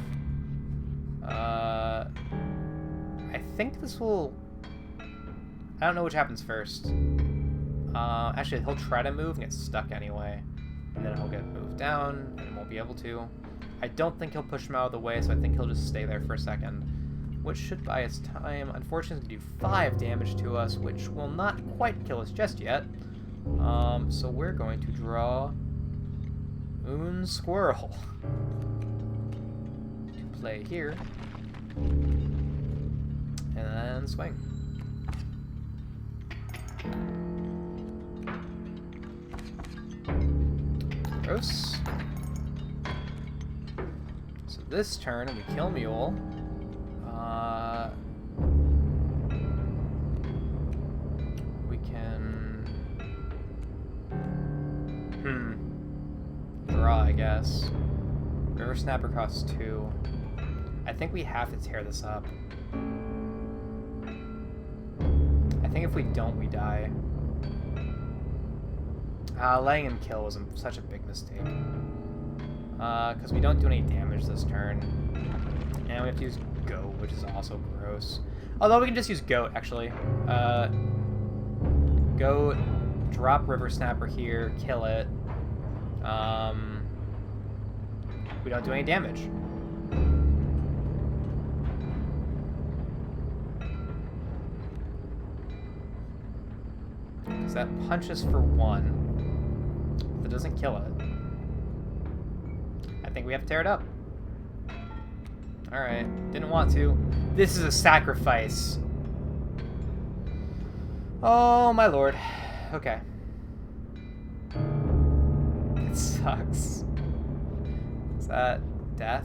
I think this will... I don't know which happens first. Actually, he'll try to move and get stuck anyway. And then he'll get moved down and won't be able to. I don't think he'll push him out of the way, so I think he'll just stay there for a second. Which should buy us time. Unfortunately, it's going to do 5 damage to us, which will not quite kill us just yet. So we're going to draw Moon Squirrel to play here. And then swing. Gross. So this turn, we kill Mule. We can... Draw, I guess. River Snapper costs 2. I think we have to tear this up. I think if we don't, we die. Letting him kill was such a big mistake. Because we don't do any damage this turn. And we have to use Goat, which is also gross. Although we can just use Goat, actually. Goat, drop River Snapper here, kill it. We don't do any damage. Because that punches for 1. If it doesn't kill it, I think we have to tear it up. Alright, didn't want to. This is a sacrifice. Oh my lord. Okay. It sucks. Is that death?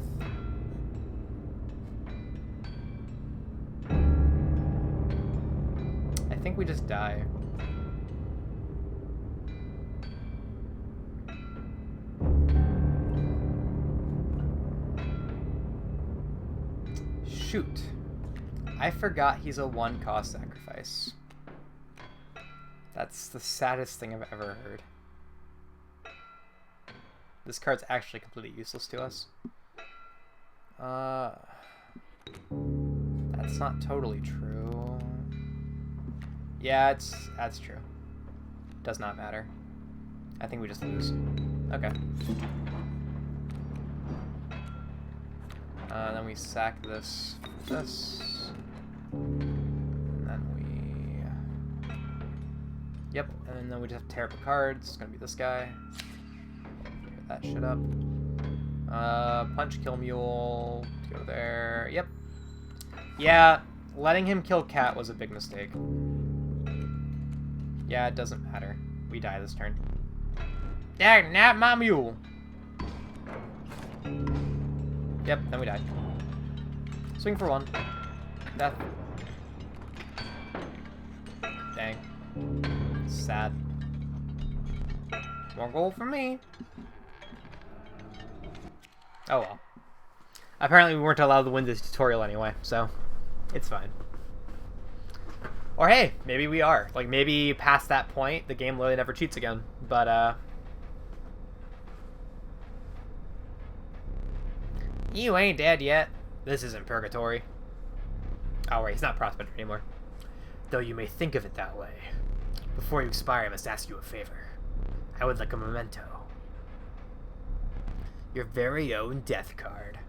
think we just die. Shoot. I forgot he's a 1-cost sacrifice. That's the saddest thing I've ever heard. This card's actually completely useless to us. That's not totally true. Yeah, that's true. Does not matter. I think we just lose. Okay. Then we sack this for this. And then we... Yep, and then we just have to tear up the cards. It's gonna be this guy. Get that shit up. Punch, kill mule. Go there. Yep. Yeah, letting him kill Cat was a big mistake. Yeah, it doesn't matter. We die this turn. Yeah, not my mule. Yep, then we die. Swing for 1. Death. Dang. Sad. More gold for me. Oh well. Apparently we weren't allowed to win this tutorial anyway, so it's fine. Or hey, maybe we are. Like, maybe past that point, the game literally never cheats again. But, you ain't dead yet. This isn't purgatory. Oh, right, he's not Prospector anymore. Though you may think of it that way. Before you expire, I must ask you a favor. I would like a memento. Your very own death card.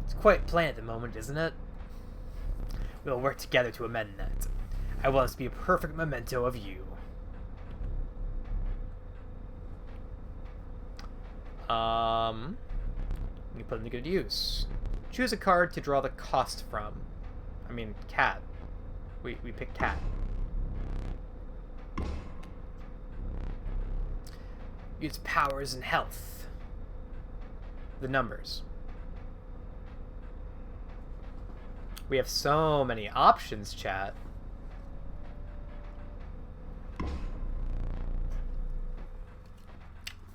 It's quite plain at the moment, isn't it? We'll work together to amend that. I want this to be a perfect memento of you. We put it to good use. Choose a card to draw the cost from. I mean, Cat. We pick Cat. Use powers and health. The numbers. We have so many options, chat.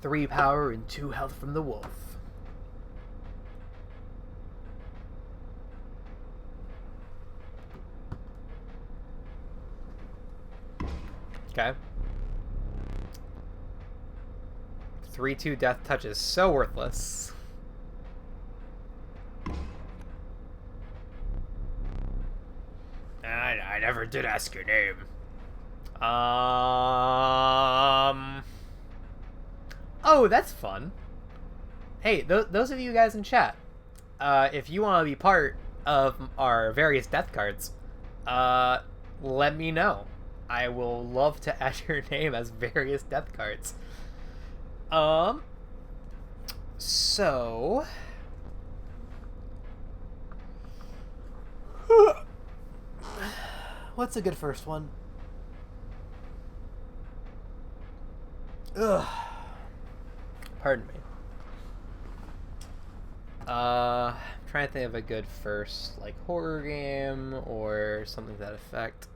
Three power and 2 health from the wolf. Okay. 3/2 death touch is so worthless. I never did ask your name. Oh, that's fun. Hey, those of you guys in chat, if you want to be part of our various death cards, let me know. I will love to add your name as various death cards. So... What's a good first one? Ugh. Pardon me. I'm trying to think of a good first, like, horror game or something to that effect.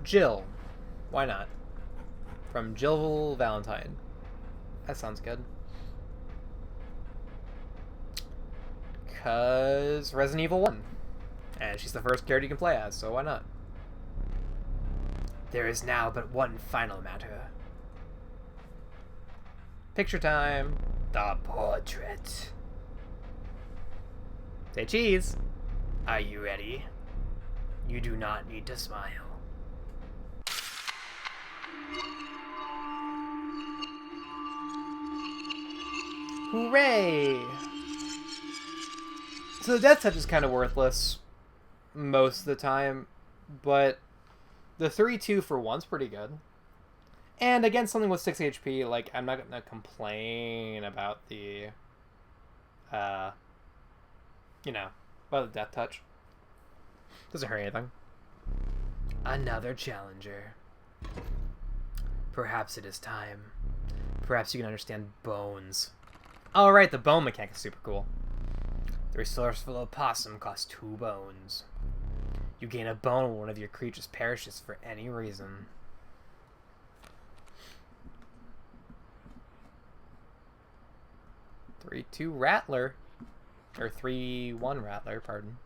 Jill. Why not? From Jill Valentine. That sounds good. Because Resident Evil 1. And she's the first character you can play as, so why not? There is now but one final matter. Picture time. The portrait. Say cheese. Are you ready? You do not need to smile. Hooray! So the death touch is kind of worthless most of the time, but the 3/2 for 1's pretty good. And against something with 6 HP, like, I'm not gonna complain about the, you know, about the death touch. Doesn't hurt anything. Another challenger. Perhaps it is time. Perhaps you can understand bones. Oh, right, the bone mechanic is super cool. The resourceful opossum costs 2 bones. You gain a bone when one of your creatures perishes for any reason. Three, 2 Rattler. Or 3-1 Rattler, pardon.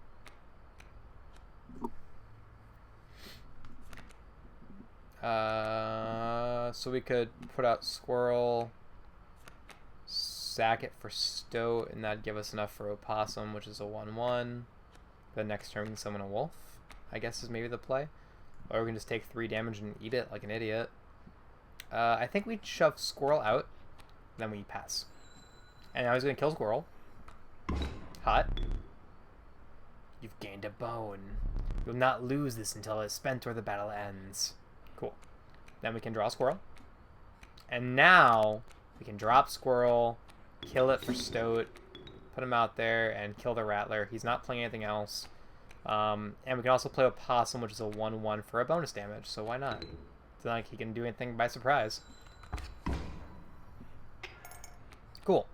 So we could put out Squirrel, sack it for Stoat, and that'd give us enough for Opossum, which is a 1-1. The next turn we can summon a wolf, I guess is maybe the play. Or we can just take 3 damage and eat it like an idiot. I think we'd shove Squirrel out, then we pass. And now he's going to kill Squirrel. Hot. You've gained a bone. You'll not lose this until it's spent or the battle ends. Cool. Then we can draw Squirrel. And now we can drop Squirrel, kill it for Stoat, put him out there, and kill the Rattler. He's not playing anything else. And we can also play Opossum, which is a 1-1 for a bonus damage, so why not? It's not like he can do anything by surprise. Cool.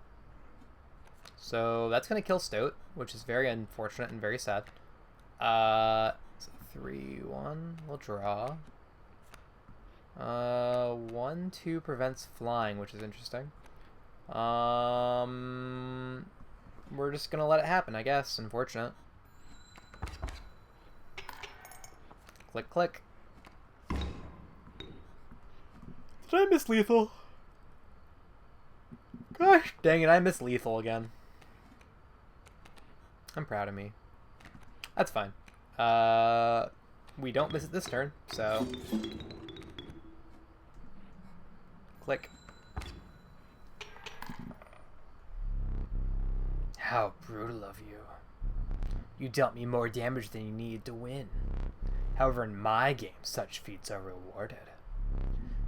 So that's going to kill Stoat, which is very unfortunate and very sad. So 3-1, we'll draw. 1-2 prevents flying, which is interesting. We're just gonna let it happen, I guess. Unfortunate. Click, click. Did I miss lethal? Gosh dang it, I miss lethal again. I'm proud of me. That's fine. We don't miss it this turn, so... Click. How brutal of you. You dealt me more damage than you needed to win. However, in my game, such feats are rewarded.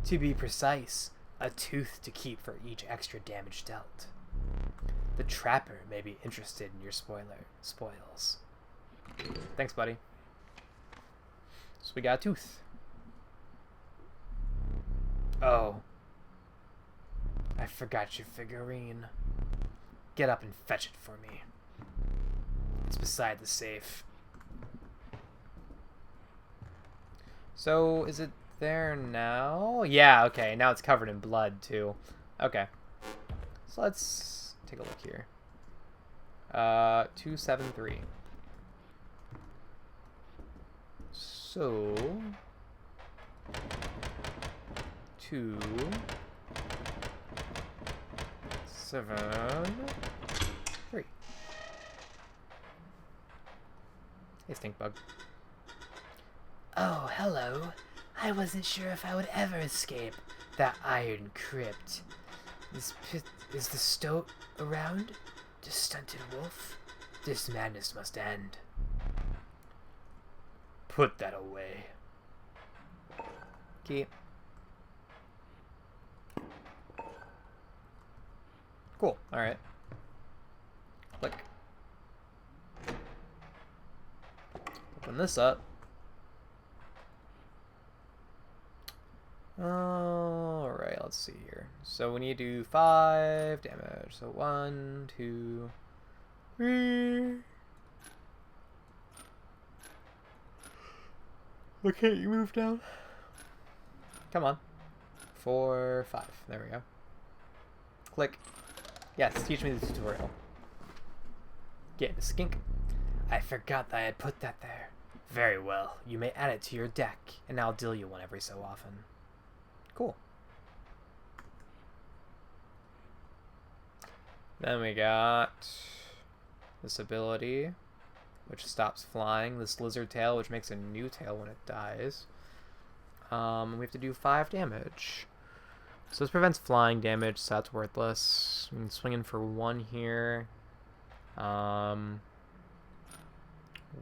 To be precise, a tooth to keep for each extra damage dealt. The trapper may be interested in your spoils. Thanks, buddy. So we got a tooth. Oh. I forgot your figurine. Get up and fetch it for me. It's beside the safe. So, is it there now? Yeah, okay. Now it's covered in blood, too. Okay. So let's take a look here. 273. So... 2... 7... 3. Hey, stink bug. Oh, hello. I wasn't sure if I would ever escape that iron crypt. Is the Stoat around? The stunted wolf? This madness must end. Put that away. Keep. Cool. Alright. Click. Open this up. Alright, let's see here. So we need to do 5 damage. So 1, 2, 3. Okay, you move down. Come on. 4, 5. There we go. Click. Yes, teach me the tutorial. Get the skink. I forgot that I had put that there. Very well. You may add it to your deck, and I'll deal you one every so often. Cool. Then we got this ability, which stops flying. This lizard tail, which makes a new tail when it dies. We have to do 5 damage. So this prevents flying damage, so that's worthless. We can swing in for 1 here.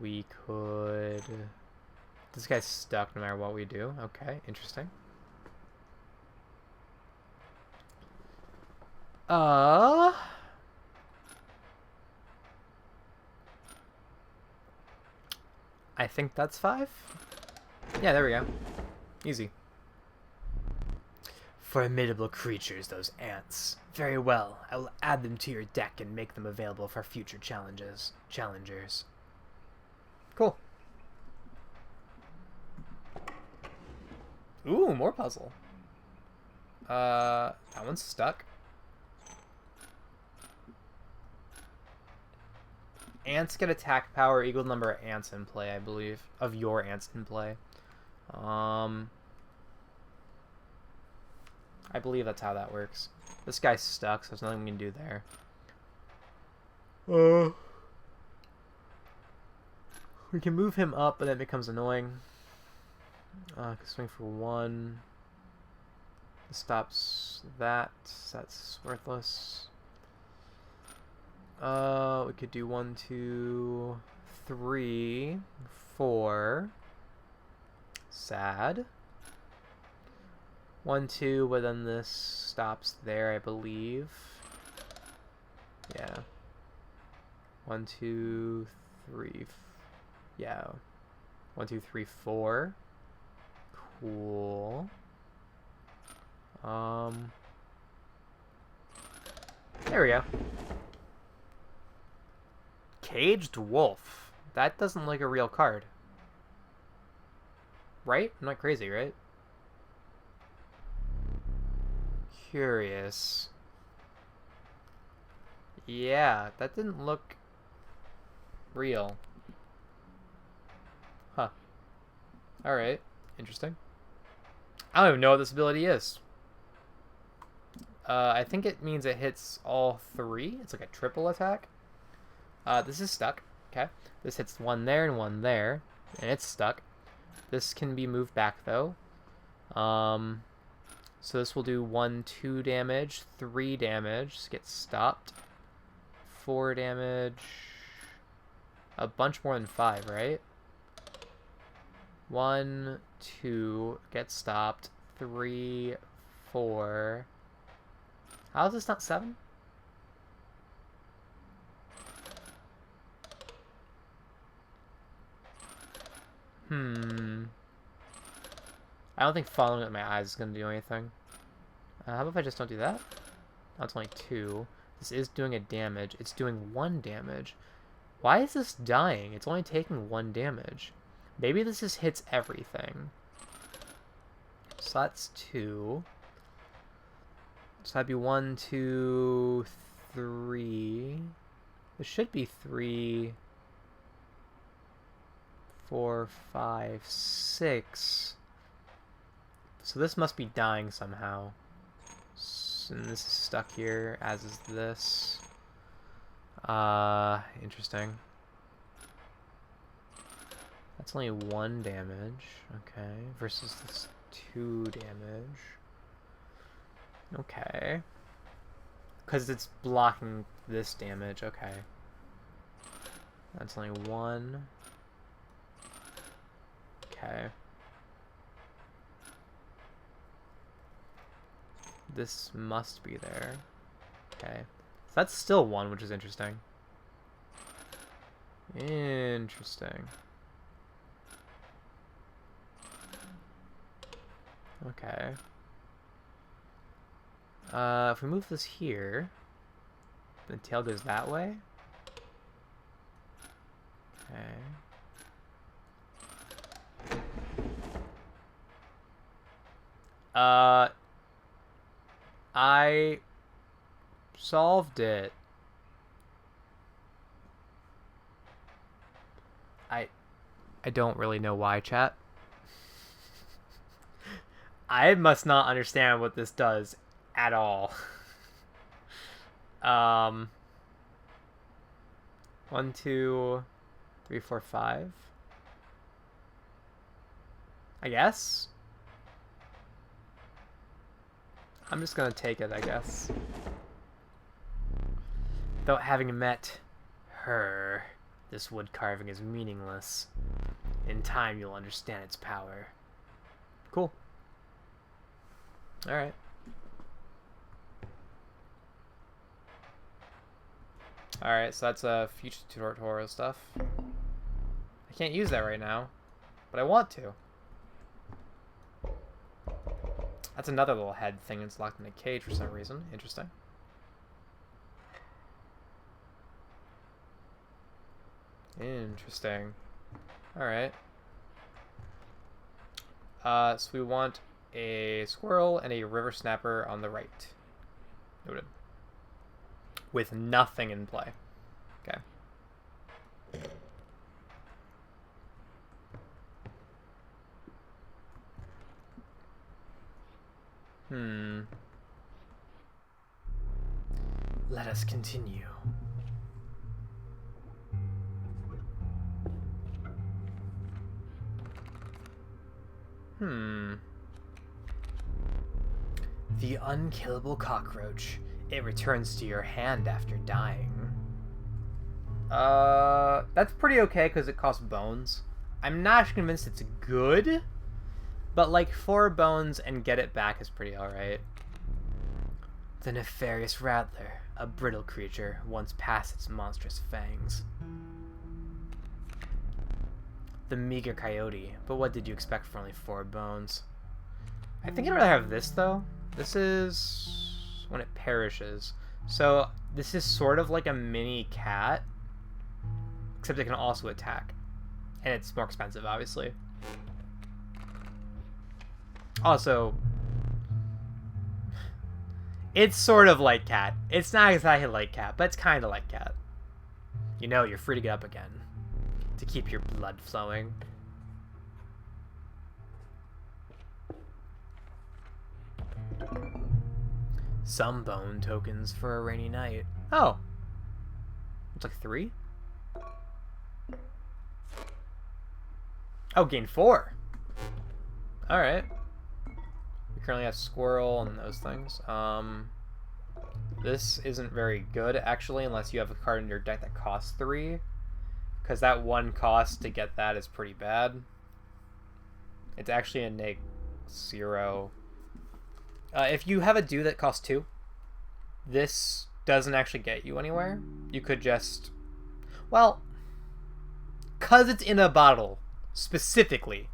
We could... This guy's stuck no matter what we do. Okay, interesting. I think that's 5. Yeah, there we go. Easy. Formidable creatures, those ants. Very well, I will add them to your deck and make them available for future challengers. Cool. Ooh, more puzzle. That one's stuck. Ants get attack power equal to number of ants in play, I believe. Of your ants in play. I believe that's how that works. This guy's stuck, so there's nothing we can do there. We can move him up, but that becomes annoying. Swing for 1. Stops that. That's worthless. We could do 1, 2, 3, 4. Sad. 1, 2, but then this stops there, I believe. Yeah. 1, 2, 3. Yeah. 1, 2, 3, 4. Cool. There we go. Caged Wolf. That doesn't look like a real card. Right? I'm not crazy, right? Curious. Yeah, that didn't look real. Huh. Alright. Interesting. I don't even know what this ability is. I think it means it hits all 3. It's like a triple attack. This is stuck. Okay. This hits 1 there and 1 there. And it's stuck. This can be moved back, though. So this will do 1, 2 damage, 3 damage. Just get stopped. 4 damage. A bunch more than 5, right? 1, 2, get stopped. 3, 4. How is this not 7? I don't think following it with my eyes is going to do anything. How about if I just don't do that? That's only 2. This is doing a damage. It's doing 1 damage. Why is this dying? It's only taking 1 damage. Maybe this just hits everything. So that's 2. So that'd be 1, 2, 3. This should be 3, 4, 5, 6. So this must be dying somehow. And this is stuck here, as is this. Interesting. That's only 1 damage. Okay. Versus this 2 damage. Okay. Because it's blocking this damage. Okay. That's only 1. Okay. This must be there. Okay. So that's still 1, which is interesting. Interesting. Okay. If we move this here, the tail goes that way. Okay. I solved it. I don't really know why, chat. I must not understand what this does at all. 1, 2, 3, 4, 5. I guess. I'm just gonna take it, I guess. Without having met her, this wood carving is meaningless. In time, you'll understand its power. Cool. Alright. Alright, so that's future tutorial stuff. I can't use that right now, but I want to. That's another little head thing that's locked in a cage for some reason. Interesting. Interesting. Alright. So we want a squirrel and a river snapper on the right. Noted. With nothing in play. Okay. Let us continue. The unkillable cockroach. It returns to your hand after dying. That's pretty okay because it costs bones. I'm not convinced it's good, but like 4 bones and get it back is pretty alright. The nefarious rattler, a brittle creature, once past its monstrous fangs. The meager coyote, but what did you expect for only 4 bones? I think I'd rather have this though. This is when it perishes. So this is sort of like a mini cat, except it can also attack. And it's more expensive, obviously. Also, it's sort of like cat. It's not exactly like cat, but it's kind of like cat. You know, you're free to get up again to keep your blood flowing. Some bone tokens for a rainy night. Oh. It's like 3? Oh, gain 4. Alright. We currently have squirrel and those things. This isn't very good, actually, unless you have a card in your deck that costs 3. Because that 1 cost to get that is pretty bad. It's actually a -0. If you have a do that costs 2, this doesn't actually get you anywhere. You could just... Well, because it's in a bottle, specifically,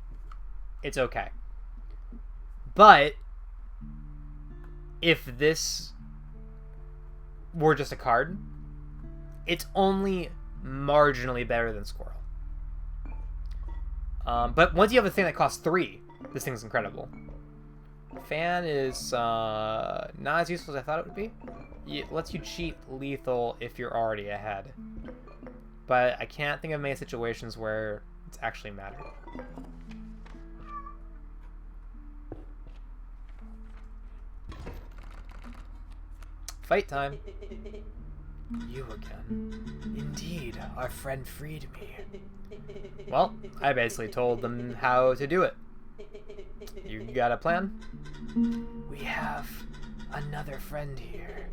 it's okay. But if this were just a card, it's only marginally better than Squirrel. But once you have a thing that costs 3, this thing's incredible. Fan is not as useful as I thought it would be. It lets you cheat lethal if you're already ahead. But I can't think of many situations where it's actually mattered. Fight time. You again. Indeed, our friend freed me. Well, I basically told them how to do it. You got a plan? We have another friend here.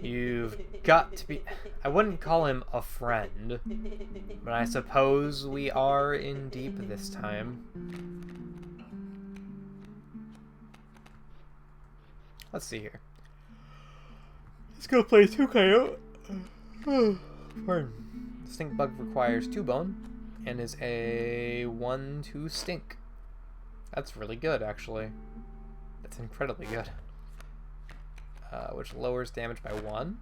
You've got to be... I wouldn't call him a friend, but I suppose we are in deep this time. Let's see here. Let's go play 2 coyote. Pardon. Stink bug requires 2 bone and is a 1/2 stink. That's really good, actually. That's incredibly good. Which lowers damage by 1.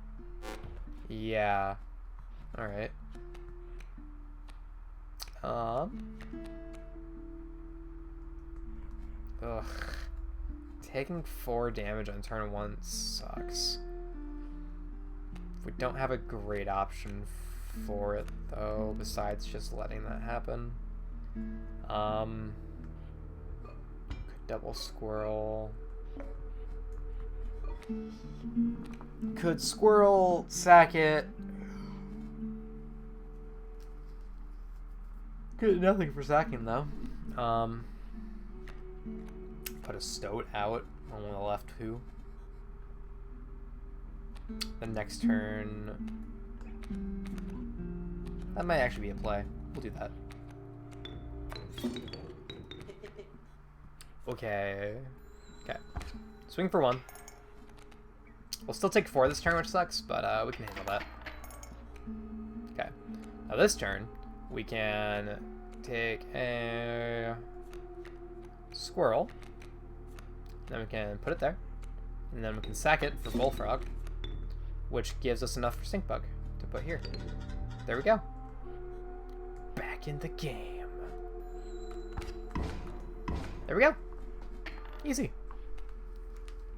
Yeah. Alright. Ugh. Taking 4 damage on turn 1 sucks. We don't have a great option for it, though, besides just letting that happen. Could double squirrel. Could squirrel sack it. Good, nothing for sacking, though. Put a stoat out on the left 2. The next turn... That might actually be a play. We'll do that. Okay. Okay. Swing for 1. We'll still take 4 this turn, which sucks, but we can handle that. Okay. Now this turn, we can take a squirrel. Then we can put it there. And then we can sack it for Bullfrog, which gives us enough for Stink Bug to put here. There we go. Back in the game. There we go. Easy.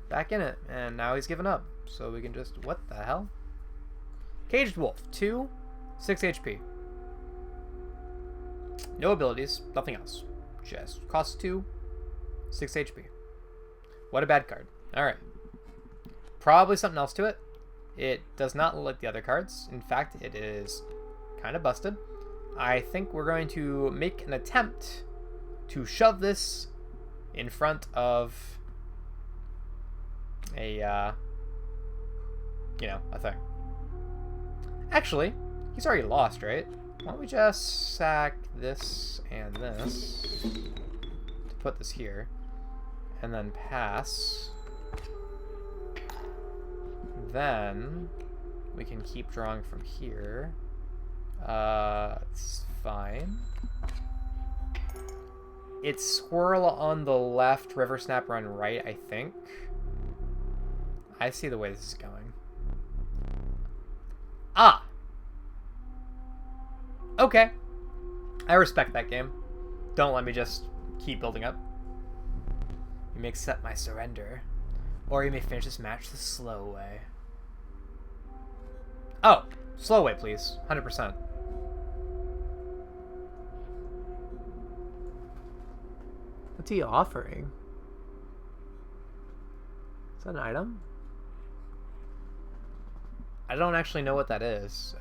Back in it. And now he's given up. So we can just... What the hell? Caged Wolf. 2, 6 HP. No abilities. Nothing else. Just costs 2, 6 HP. What a bad card. Alright. Probably something else to it. It does not look like the other cards. In fact, it is kind of busted. I think we're going to make an attempt to shove this in front of a, you know, a thing. Actually, he's already lost, right? Why don't we just sack this and this to put this here, and then pass. Then we can keep drawing from here. It's fine. It's Squirrel on the left, River Snapper on right, I think. I see the way this is going. Ah! Okay. I respect that game. Don't let me just keep building up. You may accept my surrender, or you may finish this match the slow way. Oh, slow way, please. 100%. What's he offering? Is that an item? I don't actually know what that is.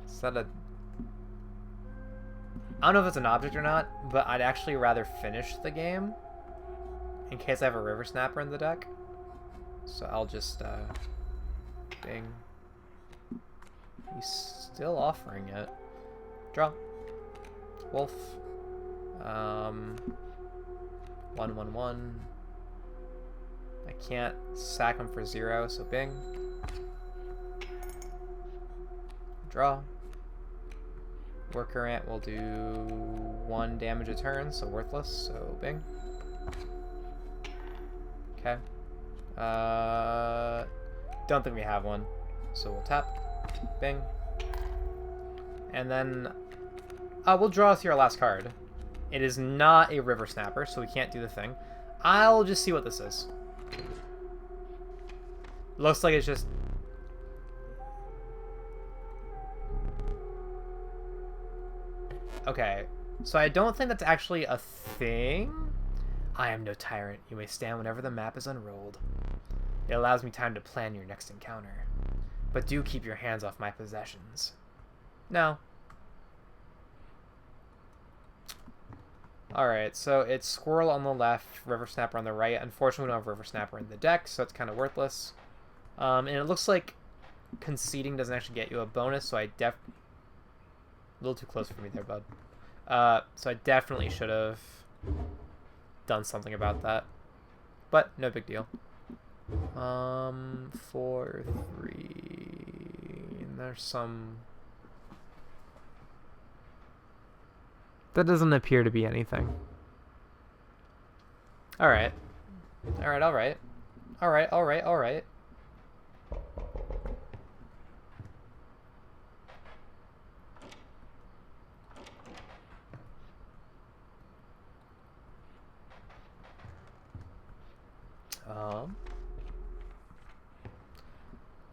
Is that a... I don't know if it's an object or not, but I'd actually rather finish the game in case I have a River Snapper in the deck. So I'll just, bing. He's still offering it. Draw. Wolf. 1/1/1. I can't sack him for 0, so bing. Draw. Worker Ant will do 1 damage a turn, so worthless, so bing. Okay. Don't think we have one, so we'll tap. Bing. And then we'll draw us here our last card. It is not a River Snapper, so we can't do the thing. I'll just see what this is. Looks like it's just... Okay, so I don't think that's actually a thing. I am no tyrant. You may stand whenever the map is unrolled. It allows me time to plan your next encounter. But do keep your hands off my possessions. No. Alright, so it's Squirrel on the left, River Snapper on the right. Unfortunately, we don't have River Snapper in the deck, so it's kind of worthless. And it looks like conceding doesn't actually get you a bonus, so a little too close for me there, bud. So I definitely should have done something about that. But no big deal. 4, 3... And there's some... That doesn't appear to be anything. Alright. Alright, alright. Alright, alright, alright.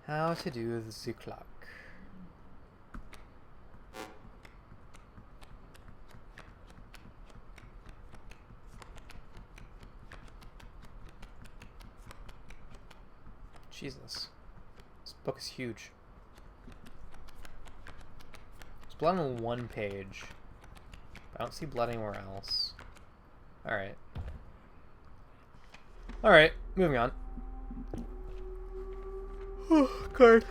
How to do the clock. Jesus. This book is huge. There's blood on 1 page. I don't see blood anywhere else. Alright. Alright, moving on. Card.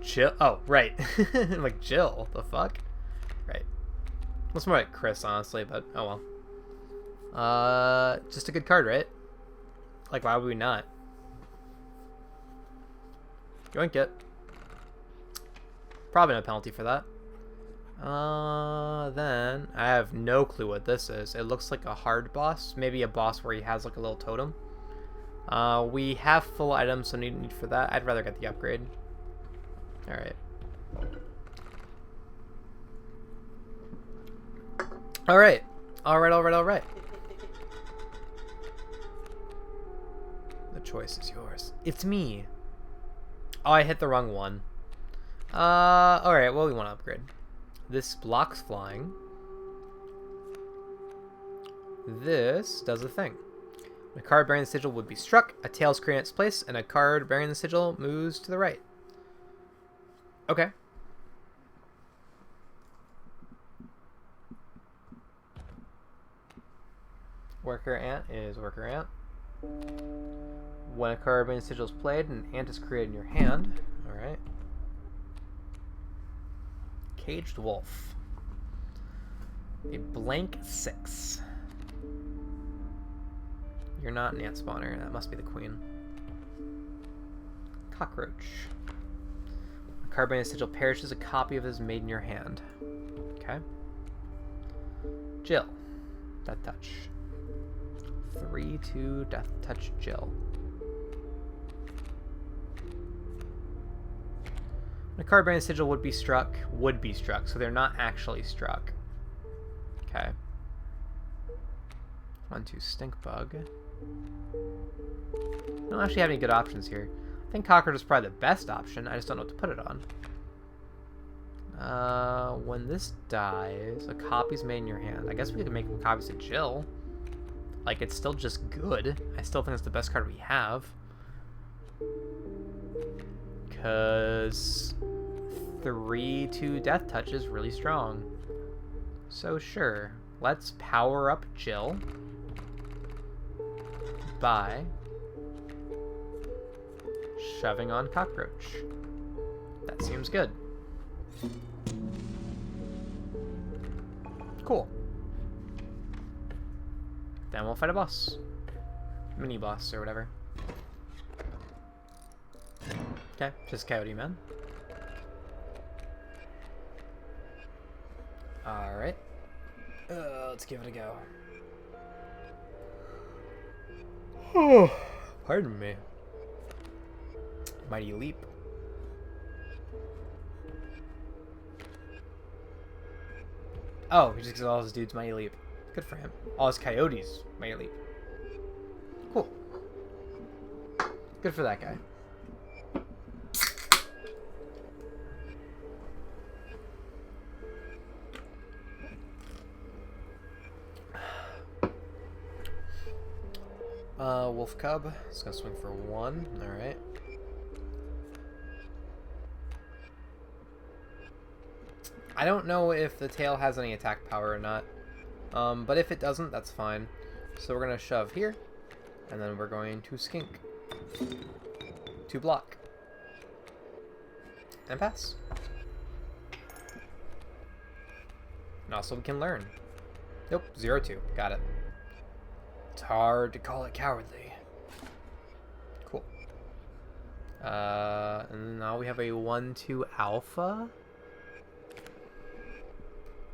Jill. Oh, right. I'm like, Jill. The fuck? Right. Looks more like Chris, honestly, but oh well. Just a good card, right? Like, why would we not? Yoink it. Probably no penalty for that. Then I have no clue what this is. It looks like a hard boss, maybe a boss where he has like a little totem. We have full items, so no need for that. I'd rather get the upgrade. All right. All right. All right. All right. All right. The choice is yours. It's me. Oh, I hit the wrong one. All right. Well, we want to upgrade. This blocks flying. This does a thing. A card bearing the sigil would be struck, a tail is created in its place, and a card bearing the sigil moves to the right. Okay. Worker ant is worker ant. When a card bearing the sigil is played, an ant is created in your hand. Alright. Caged wolf. A blank 6. You're not an ant spawner. That must be the queen. Cockroach. A card bearing the sigil perishes, a copy of it is made in your hand. Okay. Jill. Death touch. 3/2 death touch Jill. A card bearing the sigil would be struck, so they're not actually struck. Okay. 1/2 stink bug. I don't actually have any good options here. I think cockroach is probably the best option. I just don't know what to put it on. When this dies, a copy's made in your hand. I guess we could make copies of Jill. Like, it's still just good. I still think it's the best card we have. Because 3/2 death touch is really strong. So sure. Let's power up Jill by shoving on cockroach. That seems good. Cool. Then we'll fight a boss. Mini boss or whatever. Okay, just Coyote Man. Alright. Let's give it a go. Oh, pardon me. Mighty Leap. Oh, he just gives all his dudes Mighty Leap. Good for him. All his coyotes Mighty Leap. Cool. Good for that guy. Wolf Cub. It's gonna swing for 1. Alright. I don't know if the tail has any attack power or not. But if it doesn't, that's fine. So we're gonna shove here. And then we're going to skink. To block. And pass. And also we can learn. Nope, 0/2. Got it. It's hard to call it cowardly. Cool. And now we have a 1/2 alpha.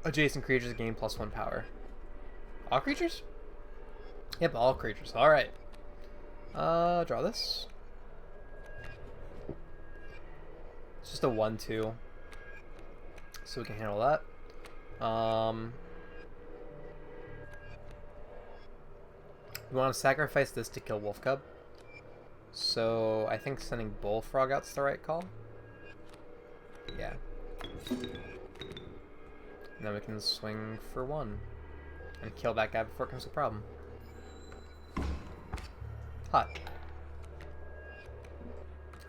Adjacent creatures gain +1 power. All creatures? Yep, all creatures. Alright. Draw this. It's just a 1/2. So we can handle that. We want to sacrifice this to kill Wolf Cub. So I think sending Bullfrog out's the right call. Yeah. And then we can swing for 1 and kill that guy before it becomes a problem. Hot.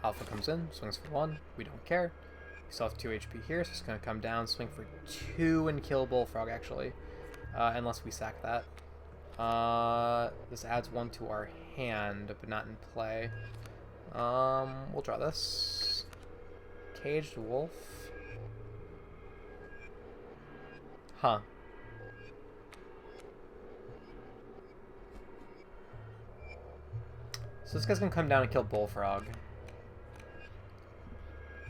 Alpha comes in, swings for 1. We don't care. We still have 2 HP here, so it's going to come down, swing for 2, and kill Bullfrog, actually. Unless we sack that. This adds 1 to our hand, but not in play. We'll draw this. Caged Wolf. Huh. So this guy's gonna come down and kill Bullfrog.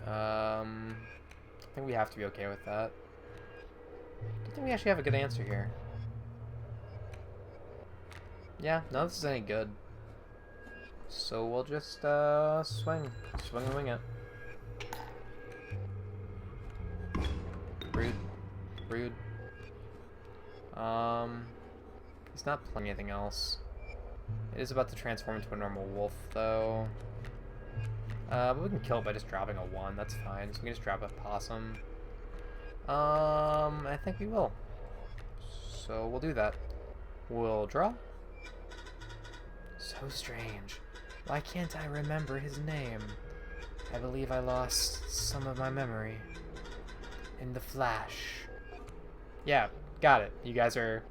I think we have to be okay with that. don't think we actually have a good answer here. Yeah, none of this is any good. So we'll just swing and wing it. Rude. Rude. He's not playing anything else. It is about to transform into a normal wolf, though. But we can kill it by just dropping a 1. That's fine. So we can just drop a possum. I think we will. So we'll do that. We'll draw. So strange. Why can't I remember his name? I believe I lost some of my memory. In the flash. Yeah, got it. You guys are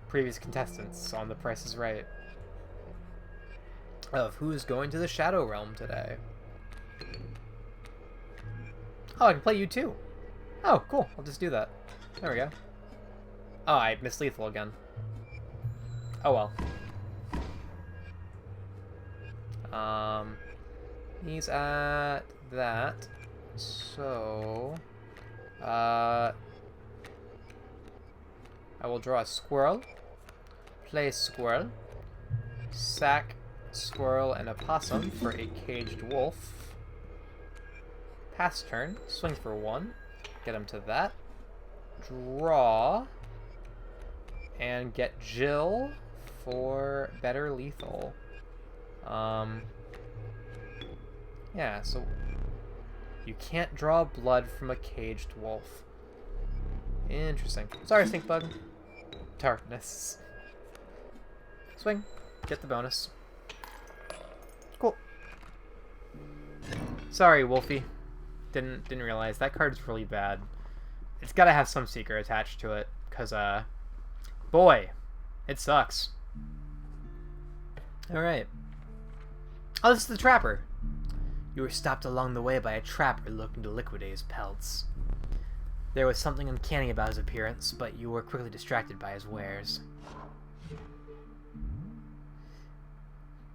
previous contestants on The Price is Right. Of who is going to the Shadowrealm today. Oh, I can play you too. Oh, cool. I'll just do that. There we go. Oh, I missed lethal again. Oh well. He's at that. So, I will draw a squirrel, play squirrel, sack squirrel and a possum for a caged wolf. Pass turn, swing for 1, get him to that, draw, and get Jill for better lethal. Yeah, so you can't draw blood from a caged wolf. Interesting. Sorry, stink bug. Darkness. Swing. Get the bonus. Cool. Sorry, Wolfie. Didn't realize that card's really bad. It's gotta have some secret attached to it, cause boy, it sucks. All right. Oh, this is the trapper. You were stopped along the way by a trapper looking to liquidate his pelts. There was something uncanny about his appearance, but you were quickly distracted by his wares.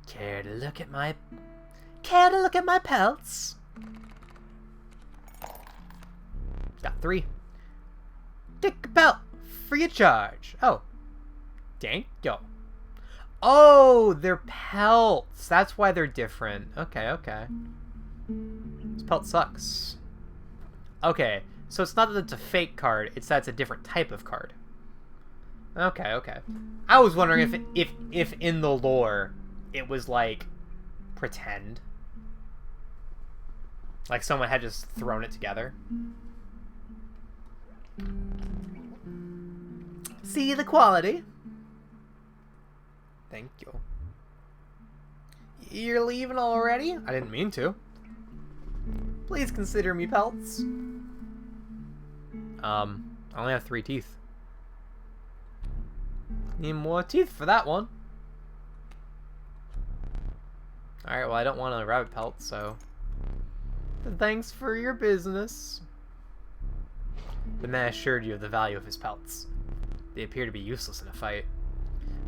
Care to look at my pelts? Got 3. Take a pelt, free of charge. Oh, thank you. Oh, they're pelts. That's why they're different. Okay, okay. This pelt sucks. Okay, so it's not that it's a fake card, it's that it's a different type of card. Okay, okay. I was wondering if in the lore it was like pretend. Like someone had just thrown it together. See the quality? Thank you. You're leaving already? I didn't mean to. Please consider me pelts. I only have 3 teeth. Need more teeth for that one. Alright, well I don't want a rabbit pelt, so... Thanks for your business. The man assured you of the value of his pelts. They appear to be useless in a fight.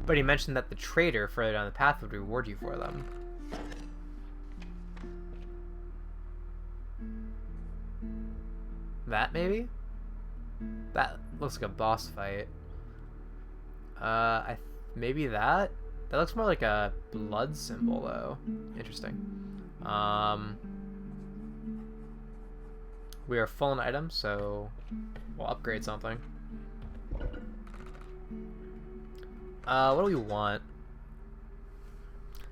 But he mentioned that the trader further down the path would reward you for them. That, maybe? That looks like a boss fight. Maybe that? That looks more like a blood symbol, though. Interesting. We are full on items, so we'll upgrade something. What do we want?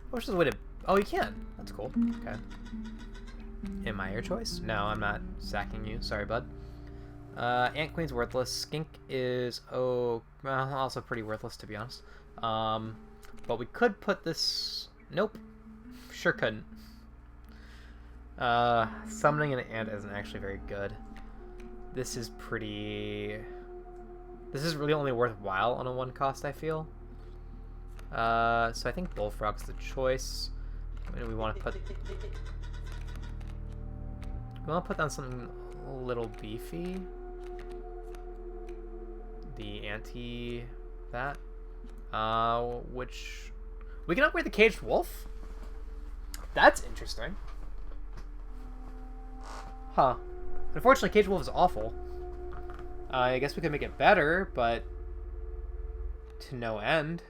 What's the way to... Oh, you can. That's cool. Okay. Am I your choice? No, I'm not sacking you. Sorry, bud. Ant Queen's worthless. Skink is, also pretty worthless, to be honest. But we could put this... Nope. Sure couldn't. Summoning an ant isn't actually very good. This is pretty... This is really only worthwhile on a 1 cost, I feel. So I think Bullfrog's the choice. Maybe we want to put... We want to put down something a little beefy. The anti... that. Which... We can upgrade the Caged Wolf? That's interesting. Huh. Unfortunately, Caged Wolf is awful. I guess we could make it better, but to no end.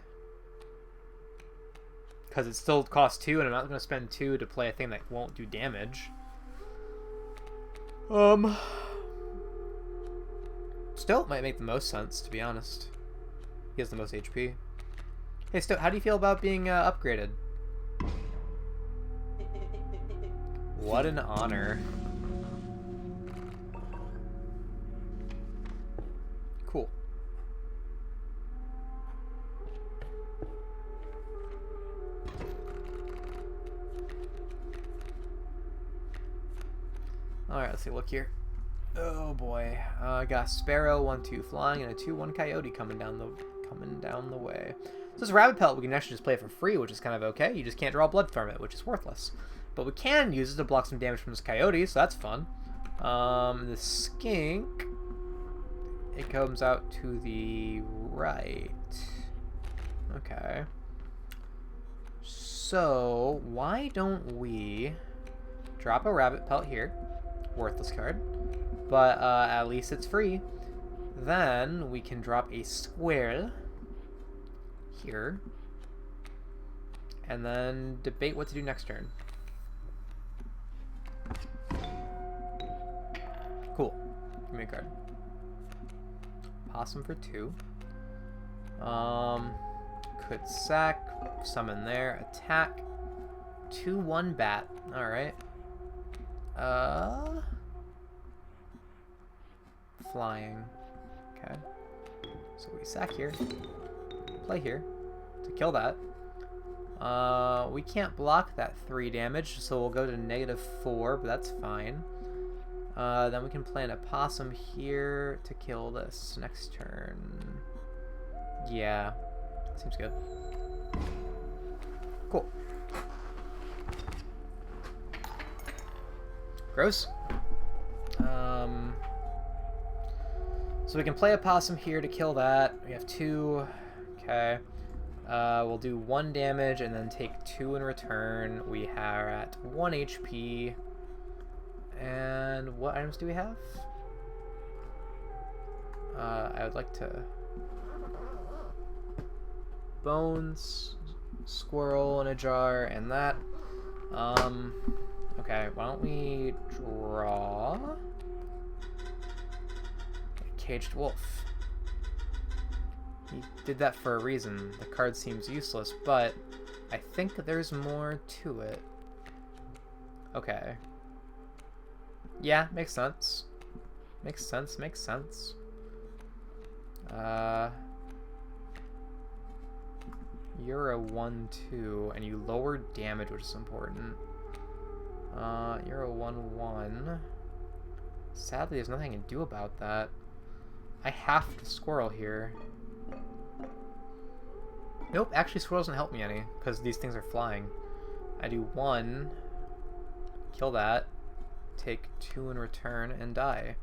Because it still costs 2, and I'm not going to spend 2 to play a thing that won't do damage. Still, might make the most sense, to be honest. He has the most HP. Hey, Stoat, how do you feel about being upgraded? What an honor. Cool. Alright, let's see, look here. Oh boy. I got a Sparrow, 1/2 flying, and a 2/1 Coyote coming down the way. So this rabbit pelt, we can actually just play it for free, which is kind of okay. You just can't draw blood from it, which is worthless. But we can use it to block some damage from this Coyote, so that's fun. The Skink, it comes out to the right. Okay. So, why don't we drop a rabbit pelt here? Worthless card. But at least it's free. Then we can drop a squirrel here. And then debate what to do next turn. Cool. Give me a card. Possum for 2. Could sack. Summon there. Attack. 2/1 bat. Alright. Flying. Okay. So we sack here. Play here. To kill that. We can't block that 3 damage, so we'll go to -4, but that's fine. Then we can plant a possum here to kill this next turn. Yeah. Seems good. Cool. Gross. So we can play a possum here to kill that. We have 2. Okay. We'll do 1 damage and then take 2 in return. We are at 1 HP. And what items do we have? I would like to... Bones, squirrel in a jar, and that. Okay, why don't we draw a caged wolf? He did that for a reason. The card seems useless, but I think there's more to it. Okay. Yeah, makes sense. Makes sense, makes sense. You're a 1/2, and you lower damage, which is important. You're a 1/1. Sadly, there's nothing I can do about that. I have to squirrel here. Nope, actually squirrel doesn't help me any, because these things are flying. I do 1, kill that, take 2 in return, and die.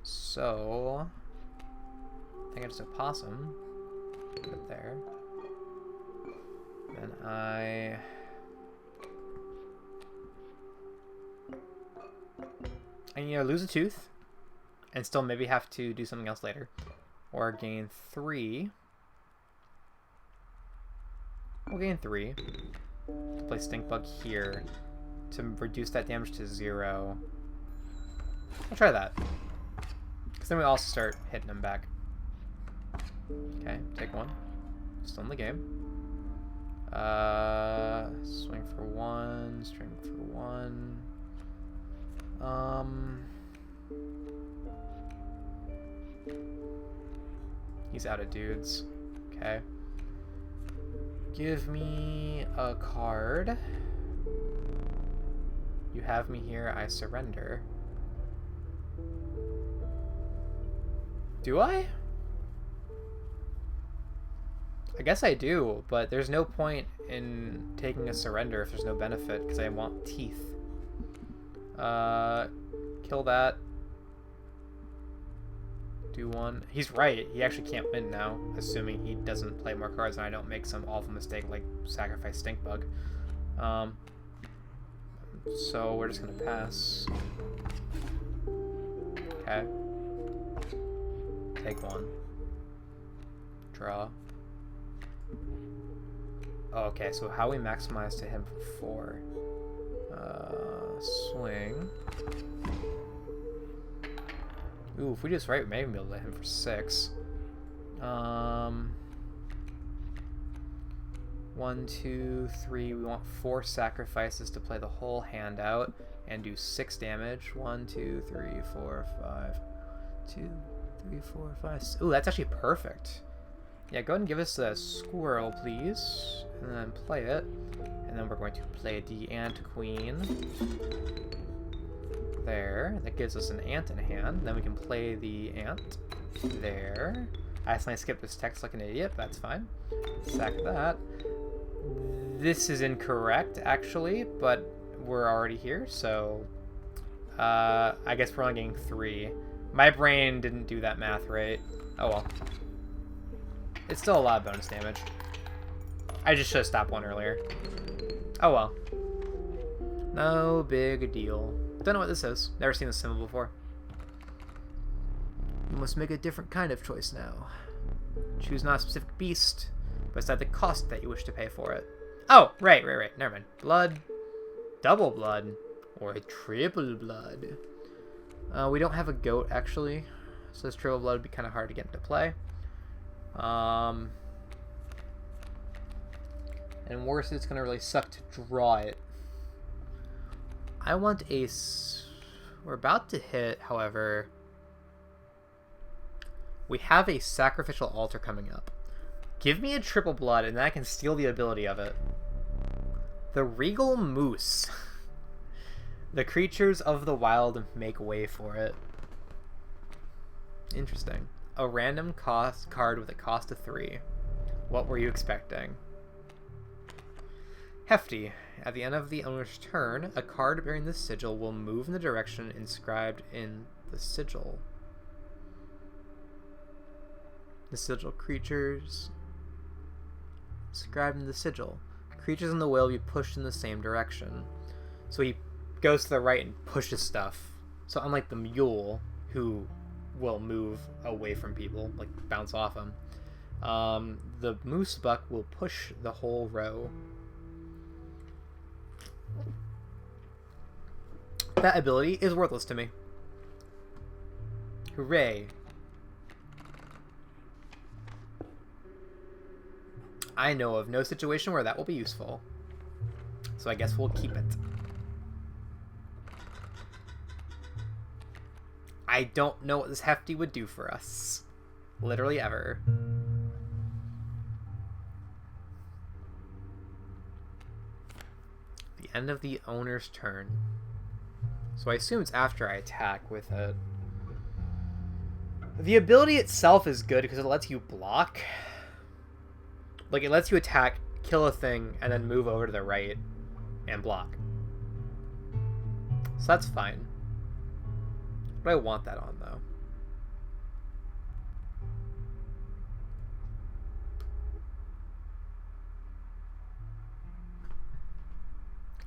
So, I think I just have possum. Put it there. Then I either lose a tooth and still maybe have to do something else later, or gain 3. We'll gain 3 to play stink bug here to reduce that damage to 0. I'll try that, because then we also start hitting him back. Okay, take 1. Still in the game. Swing for 1, string for 1. He's out of dudes. Okay. Give me a card. You have me here, I surrender. Do I? I guess I do, but there's no point in taking a surrender if there's no benefit, because I want teeth. Kill that. Do 1. He's right, he actually can't win now, assuming he doesn't play more cards and I don't make some awful mistake like sacrifice stink bug. So we're just gonna pass. Okay. Take one. Draw. Oh, okay, so how we maximize to him for 4? Swing. Ooh, if we do this right, we may even be able to hit him for 6. 1, 2, 3. We want 4 sacrifices to play the whole hand out and do 6 damage. 1, 2, 3, 4, 5. 2, 3, 4, 5. Ooh, that's actually perfect. Yeah, go ahead and give us a squirrel, please. And then play it. And then we're going to play the ant queen. There. That gives us an ant in hand. Then we can play the ant. There. I accidentally skipped this text like an idiot, but that's fine. Sack that. This is incorrect, actually, but we're already here, so I guess we're only getting 3. My brain didn't do that math right. Oh well. It's still a lot of bonus damage. I just should have stopped one earlier. Oh well. No big deal. Don't know what this is. Never seen this symbol before. You must make a different kind of choice now. Choose not a specific beast, but decide the cost that you wish to pay for it. Oh, right. Never mind. Blood, double blood, or a triple blood. We don't have a goat, actually, so this triple blood would be kind of hard to get into play. And worse, it's going to really suck to draw it. I want a... We're about to hit, however... We have a sacrificial altar coming up. Give me a triple blood, and then I can steal the ability of it. The Regal Moose. The creatures of the wild make way for it. Interesting. A random cost card with a cost of 3. What were you expecting? Hefty. At the end of the owner's turn, a card bearing the sigil will move in the direction inscribed in the sigil. The sigil creatures inscribed in the sigil. Creatures in the will be pushed in the same direction. So he goes to the right and pushes stuff. So unlike the mule, who will move away from people, like bounce off them, the moose buck will push the whole row. That ability is worthless to me. Hooray. I know of no situation where that will be useful. So I guess we'll keep it. I don't know what this hefty would do for us. Literally ever. The end of the owner's turn. So I assume it's after I attack with it. The ability itself is good because it lets you block. Like, it lets you attack, kill a thing, and then move over to the right and block. So that's fine. But I want that on, though.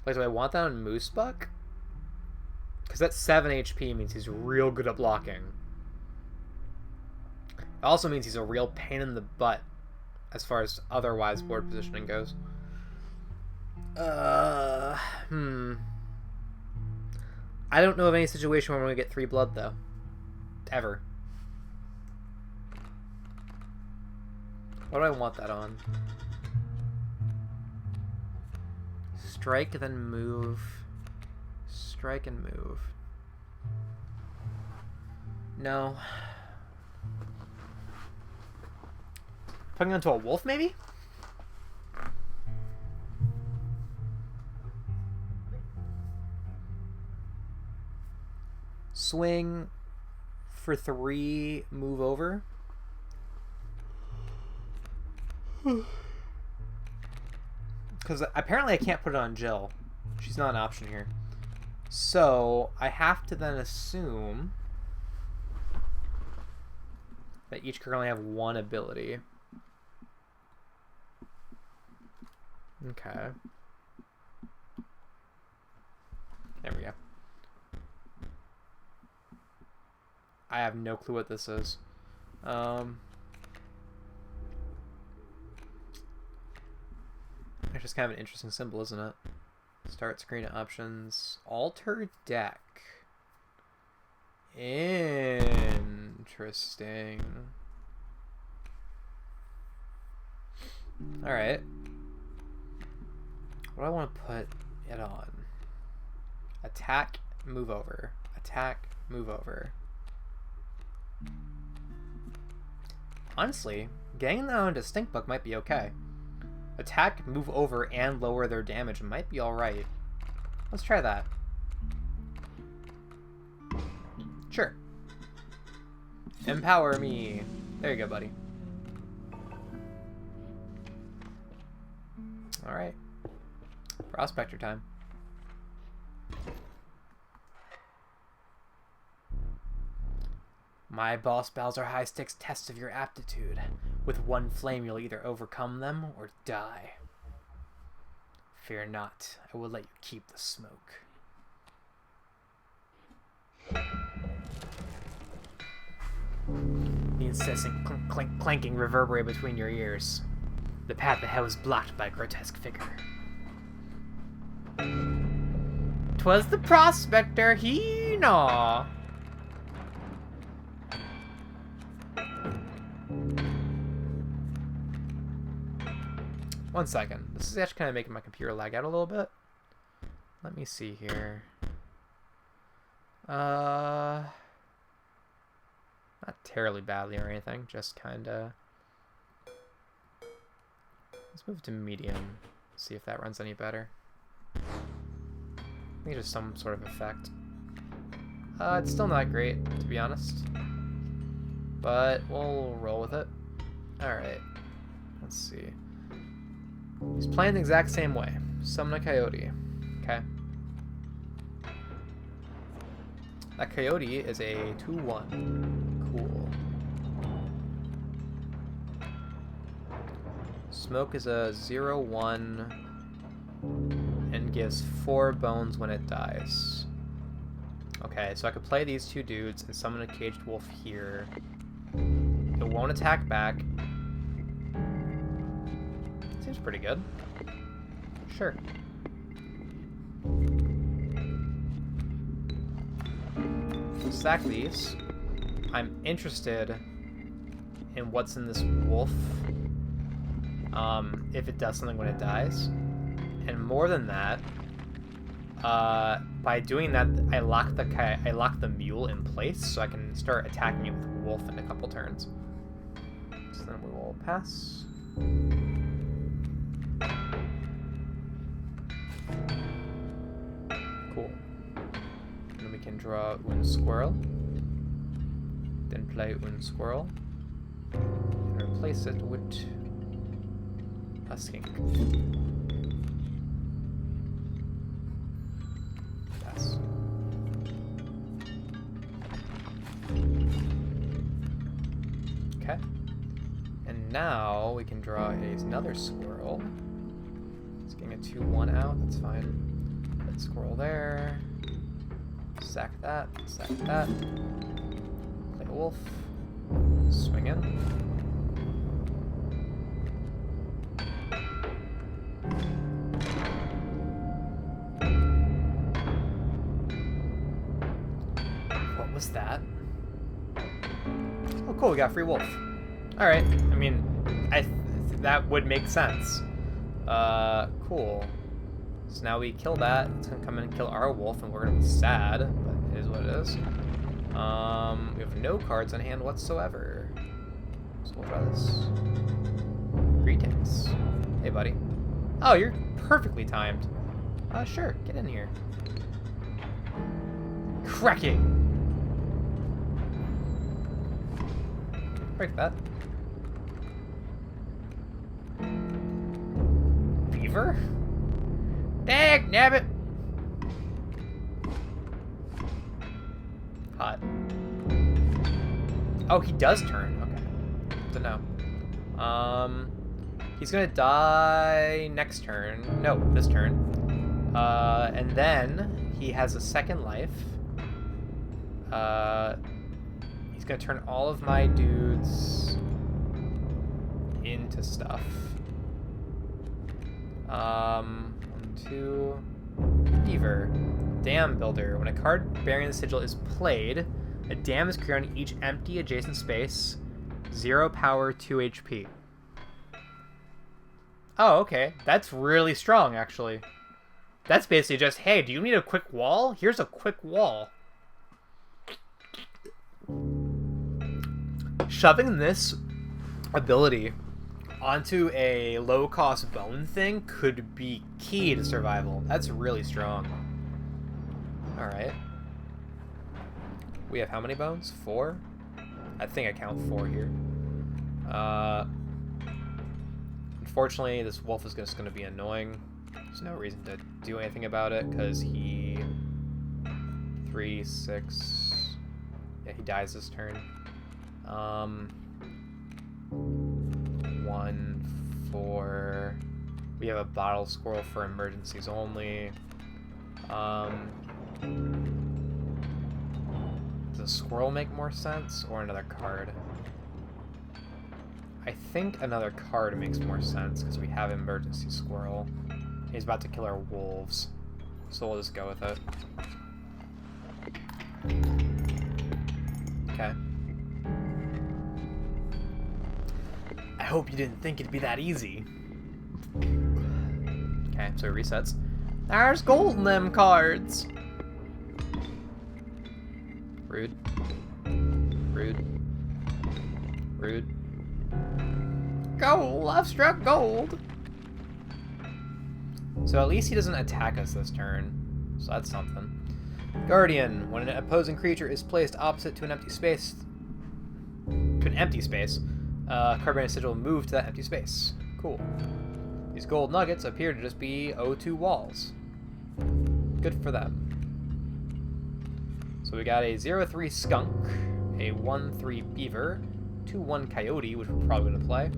Like, do I want that on Moosebuck? Because that 7 HP means he's real good at blocking. It also means he's a real pain in the butt as far as otherwise board positioning goes. I don't know of any situation where I'm going to get 3 blood, though. Ever. What do I want that on? Strike, then move. Strike and move. No. Putting it onto a wolf, maybe? Swing for 3, move over. Because apparently I can't put it on Jill. She's not an option here. So I have to then assume that each can only have 1 ability. Okay. There we go. I have no clue what this is. It's just kind of an interesting symbol, isn't it? Start screen options. Alter deck. Interesting. Alright. What do I want to put it on? Attack, move over. Attack, move over. Honestly, getting that on Distinct Book might be okay. Attack, move over, and lower their damage might be alright. Let's try that. Sure. Empower me. There you go, buddy. Alright. Prospector time. My boss battles are high-stakes tests of your aptitude. With one flame, you'll either overcome them or die. Fear not. I will let you keep the smoke. The incessant clanking reverberate between your ears. The path ahead was blocked by a grotesque figure. 'Twas the prospector, he naw. One second. This is actually kind of making my computer lag out a little bit. Let me see here. Not terribly badly or anything, just kind of. Let's move to medium, see if that runs any better. I think just some sort of effect. It's still not great, to be honest. But we'll roll with it. Alright. Let's see. He's playing the exact same way. Summon a coyote. Okay. That coyote is a 2/1. Cool. Smoke is a 0/1 and gives 4 bones when it dies. Okay, so I could play these two dudes and summon a caged wolf here. It won't attack back. Seems pretty good. Sure. Sack these. I'm interested in what's in this wolf. If it does something when it dies. And more than that, by doing that, I lock the mule in place, so I can start attacking it with wolf in a couple turns. So then we will pass. Cool. And then we can draw un squirrel. Then play un squirrel. And replace it with a skink. Pass. Okay. And now we can draw another squirrel. It's getting a 2/1 out, that's fine. Put squirrel there. Sack that, sack that. Play a wolf. Swing in. What was that? Oh cool, we got free wolf. Alright, I mean, that would make sense. Cool. So now we kill that, it's gonna come in and kill our wolf, and we're gonna be sad, but it is what it is. We have no cards on hand whatsoever. So we'll try this. Greetings. Hey, buddy. Oh, you're perfectly timed. Sure, get in here. Cracking! Break that. Beaver? Dag nabbit! Hot. Oh, he does turn. Okay. Good to know. He's gonna die next turn. No, this turn. And then he has a second life. He's He's gonna turn all of my dudes into stuff. 1, 2. Beaver. Dam Builder. When a card bearing the sigil is played, a dam is created on each empty adjacent space. 0 power, 2 HP. Oh, okay. That's really strong, actually. That's basically just, hey, do you need a quick wall? Here's a quick wall. Shoving this ability onto a low-cost bone thing could be key to survival. That's really strong. Alright. We have how many bones? 4? I think I count 4 here. Unfortunately, this wolf is just going to be annoying. There's no reason to do anything about it, because he... 3, 6... Yeah, he dies this turn. 1, 4... We have a bottle squirrel for emergencies only. Does a squirrel make more sense, or another card? I think another card makes more sense, because we have emergency squirrel. He's about to kill our wolves, so we'll just go with it. Okay. I hope you didn't think it'd be that easy. Okay, so it resets. There's gold in them cards! Rude. Rude. Rude. Gold! I've struck gold! So at least he doesn't attack us this turn. So that's something. Guardian. When an opposing creature is placed opposite to an empty space... card-bearing sigil will move to that empty space. Cool. These gold nuggets appear to just be O2 walls. Good for them. So we got a 0-3 skunk, a 1-3 beaver, 2-1 coyote, which we're probably going to play,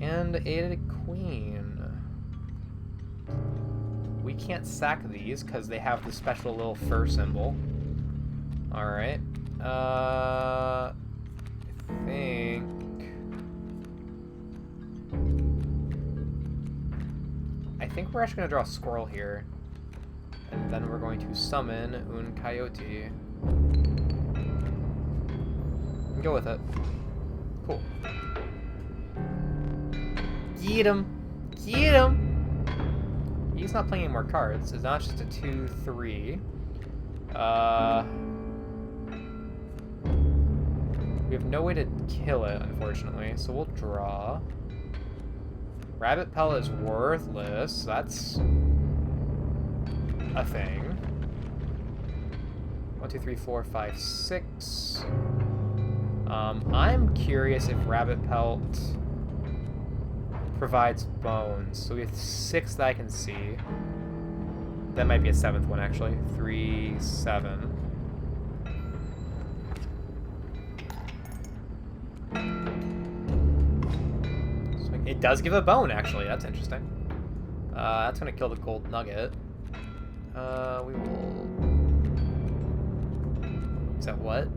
and a queen. We can't sack these because they have the special little fur symbol. Alright. I think we're actually going to draw a squirrel here. And then we're going to summon un coyote. And go with it. Cool. Get him! Get him! He's not playing any more cards. It's not just a 2-3. We have no way to kill it, unfortunately, so we'll draw. Rabbit Pelt is worthless. That's a thing. 1, 2, 3, 4, 5, 6. I'm curious if Rabbit Pelt provides bones. So we have 6 that I can see. That might be a 7th one, actually. 3, 7. So it does give a bone, actually. That's interesting. That's going to kill the gold nugget. We will... Is that what?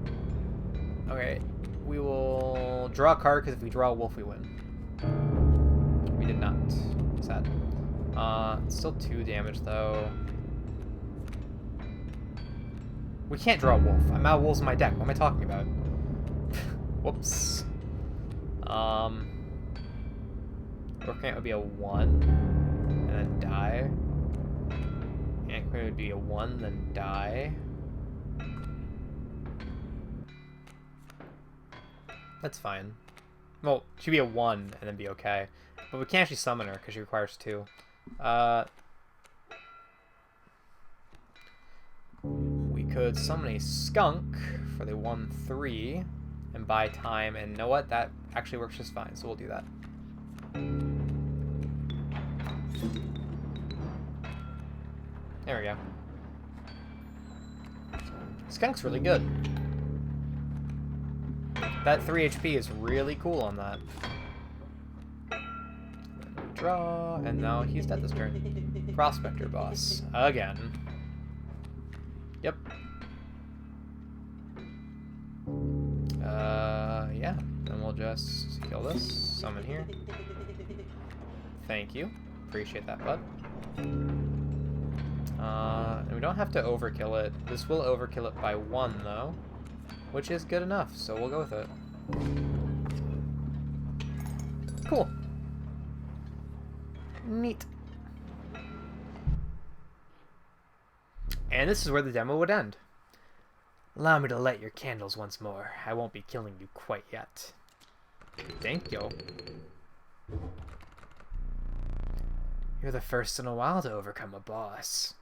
Okay. We will draw a card, because if we draw a wolf, we win. We did not. Sad. It's still 2 damage, though. We can't draw a wolf. I'm out of wolves in my deck. What am I talking about? Whoops. Working would be a 1, and then die. Anchor would be a 1, then die. That's fine. Well, she'd be a 1 and then be okay. But we can't actually summon her because she requires 2. We could summon a skunk for the 1-3 and buy time. And you know what? That actually works just fine, so we'll do that. There we go. Skunk's really good. That 3 HP is really cool on that. Draw, and now he's dead this turn. Prospector boss. Again. Yep. just kill this. Summon here. Thank you. Appreciate that, bud. And we don't have to overkill it. This will overkill it by 1, though. Which is good enough, so we'll go with it. Cool. Neat. And this is where the demo would end. Allow me to light your candles once more. I won't be killing you quite yet. Thank you. You're the first in a while to overcome a boss.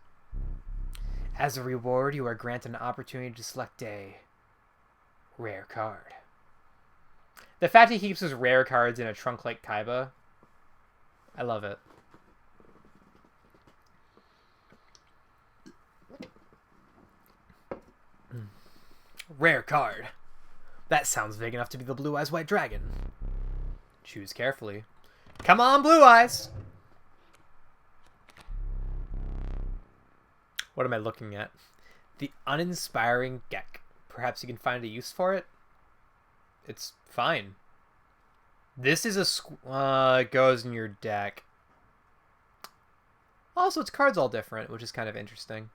As a reward, you are granted an opportunity to select a rare card. The fact he keeps his rare cards in a trunk like Kaiba, I love it. Rare card. That sounds big enough to be the Blue Eyes White Dragon. Choose carefully. Come on, Blue Eyes! What am I looking at? The uninspiring Gek. Perhaps you can find a use for it? It's fine. This is a goes in your deck. Also, its cards all different, which is kind of interesting.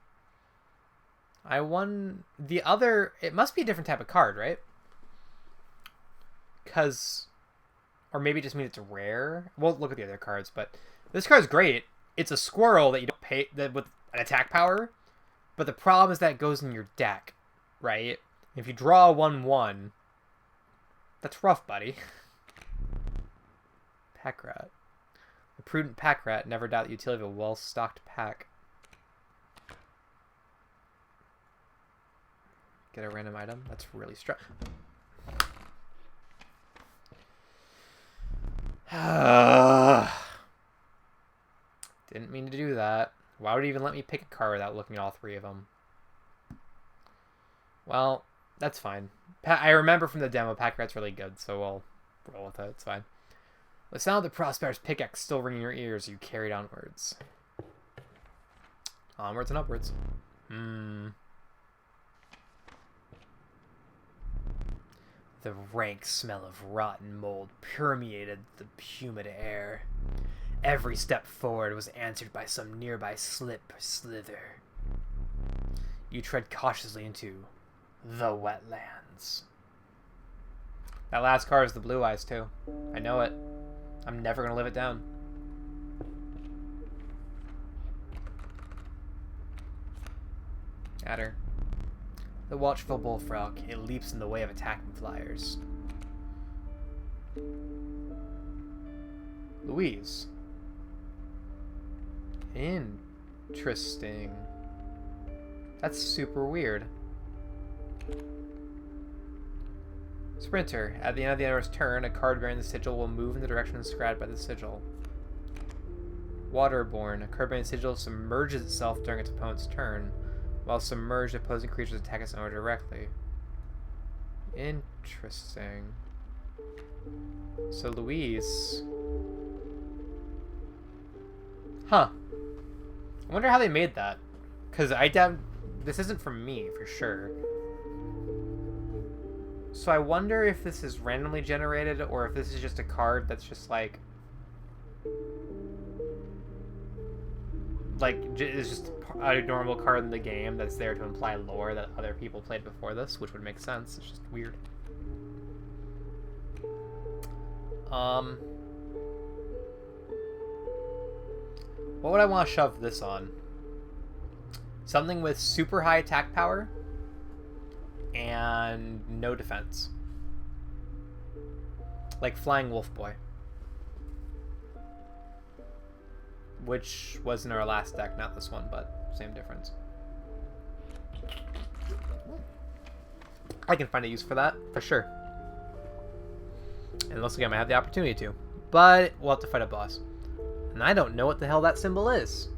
It must be a different type of card, right? Or maybe it just means it's rare. We'll look at the other cards, but this card's great. It's a squirrel that you don't pay with an attack power, but the problem is that it goes in your deck, right? If you draw a 1/1, that's rough, buddy. Pack rat. The prudent pack rat never doubt the utility of a well-stocked pack. Get a random item. That's really strong. Didn't mean to do that. Why would it even let me pick a card without looking at all 3 of them? Well, that's fine. I remember from the demo, Pack Rat's really good, so we'll roll with it. It's fine. The sound of the Prosperous pickaxe still ringing in your ears, you carried onwards. Onwards and upwards. The rank smell of rotten mold permeated the humid air. Every step forward was answered by some nearby slip or slither. You tread cautiously into the wetlands. That last card is the Blue Eyes, too. I know it. I'm never going to live it down. Adder. The watchful bullfrog, it leaps in the way of attacking flyers. Louise. Interesting. That's super weird. Sprinter. At the end of the ender's turn, a card bearing the sigil will move in the direction described by the sigil. Waterborne. A card bearing the sigil submerges itself during its opponent's turn. While submerged, opposing creatures attack its owner directly. Interesting. So Louise... Huh. I wonder how they made that. Because I doubt... This isn't from me, for sure. So I wonder if this is randomly generated, or if this is just a card that's just like... It's just a normal card in the game that's there to imply lore that other people played before this, which would make sense. It's just weird. What would I want to shove this on? Something with super high attack power and no defense. Like Flying Wolf Boy. Which was in our last deck, not this one, but same difference. I can find a use for that, for sure. And looks like I might have the opportunity to. But we'll have to fight a boss. And I don't know what the hell that symbol is.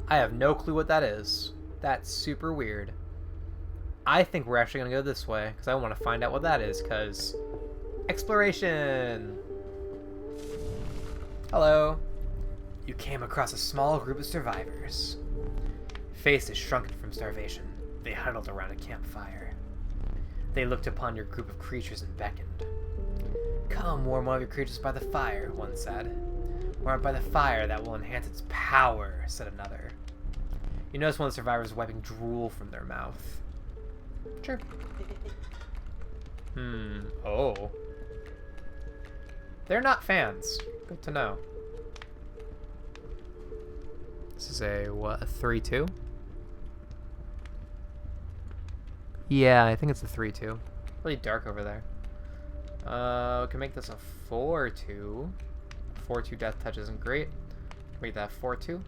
I have no clue what that is. That's super weird. I think we're actually going to go this way, because I want to find out what that is, because... Exploration! Hello. You came across a small group of survivors. Faces shrunken from starvation, they huddled around a campfire. They looked upon your group of creatures and beckoned. Come warm one of your creatures by the fire, one said. Warm it by the fire, that will enhance its power, said another. You notice one of the survivors wiping drool from their mouth. Sure. Oh. They're not fans. Good to know. This is a, what, a 3-2? Yeah, I think it's a 3-2. Really dark over there. We can make this a 4-2. 4-2 death touch isn't great. Make that 4-2.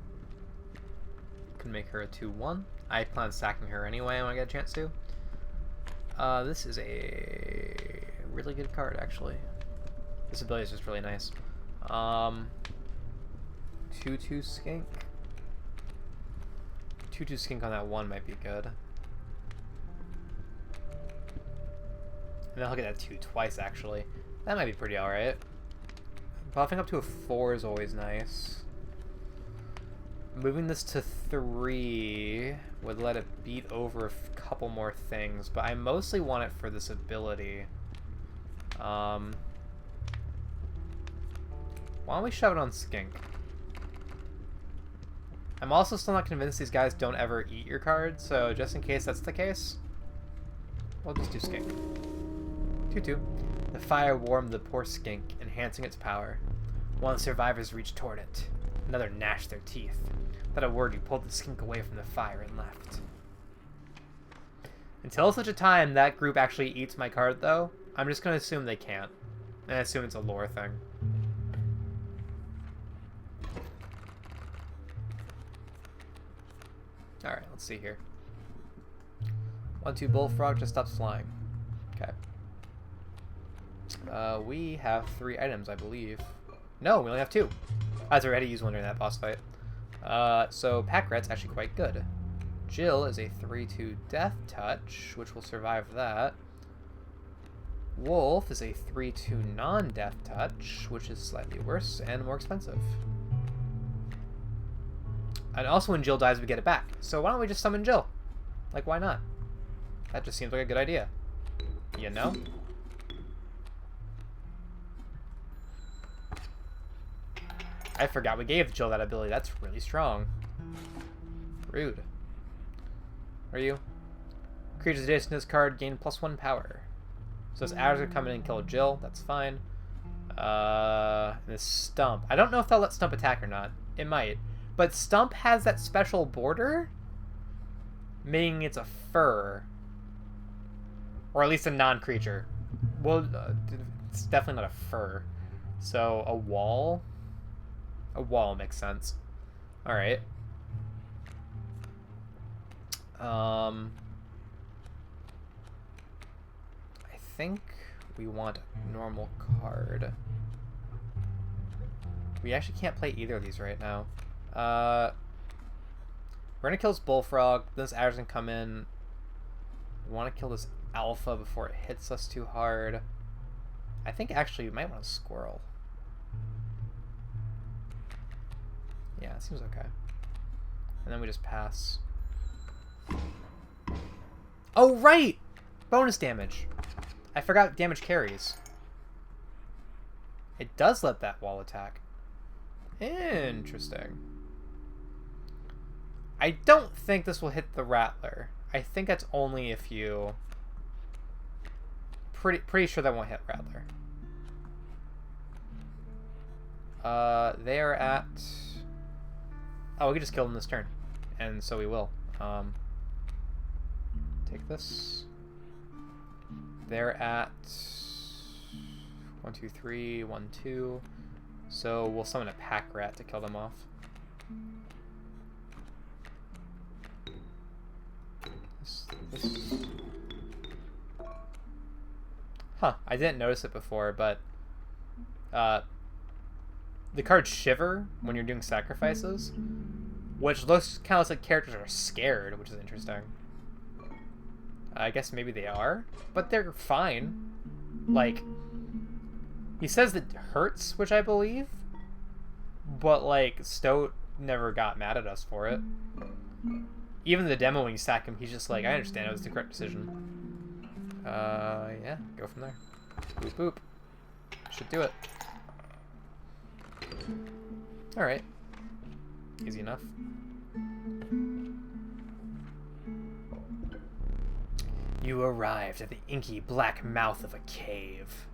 Can make her a 2-1. I plan on sacking her anyway when I get a chance to. This is a really good card, actually. This ability is just really nice. 2-2 skink. 2-2 skink on that one might be good. And then I'll get that 2 twice, actually. That might be pretty alright. Buffing up to a 4 is always nice. Moving this to 3 would let it beat over a couple more things, but I mostly want it for this ability. Why don't we shove it on Skink? I'm also still not convinced these guys don't ever eat your card, so just in case that's the case, we'll just do Skink. 2-2. The fire warmed the poor Skink, enhancing its power. One of the survivors reached toward it. Another gnashed their teeth. Without a word, he pulled the Skink away from the fire and left. Until such a time that group actually eats my card, though, I'm just going to assume they can't. And I assume it's a lore thing. Alright, let's see here. 1-2 Bullfrog just stops flying. Okay. We have 3 items, I believe. No, we only have 2. I was already used one during that boss fight. So Pack Rat's actually quite good. Jill is a 3-2 Death Touch, which will survive that. Wolf is a 3-2 non-Death Touch, which is slightly worse and more expensive. And also when Jill dies, we get it back. So why don't we just summon Jill? Like, why not? That just seems like a good idea. You know? I forgot we gave Jill that ability. That's really strong. Rude. Are you? Creatures adjacent to this card gain +1 power. So this Adder's gonna come in and kill Jill. That's fine. And this Stump. I don't know if they'll let Stump attack or not. It might. But Stump has that special border, meaning it's a fur. Or at least a non-creature. Well, it's definitely not a fur. So, a wall? A wall makes sense. Alright. I think we want a normal card. We actually can't play either of these right now. We're gonna kill this Bullfrog. This Adder's gonna come in. We want to kill this Alpha before it hits us too hard. I think actually we might want a Squirrel. Yeah, it seems okay. And then we just pass. Oh, right! Bonus damage. I forgot damage carries. It does let that wall attack. Interesting. I don't think this will hit the Rattler. I think that's only if you... Pretty sure that won't hit Rattler. They are at... Oh, we could just kill them this turn. And so we will. Take this. They're at 1, 2, 3, 1, 2. So we'll summon a Pack Rat to kill them off. This. Huh, I didn't notice it before, but the card Shiver when you're doing sacrifices, which looks kind of like characters are scared, which is interesting. I guess maybe they are, but they're fine. Like, he says it hurts, which I believe, but like Stoat never got mad at us for it. Even the demo when you sack him, he's just like, I understand, it was the correct decision. Yeah, go from there. Boop boop. Should do it. Alright. Easy enough. You arrived at the inky black mouth of a cave.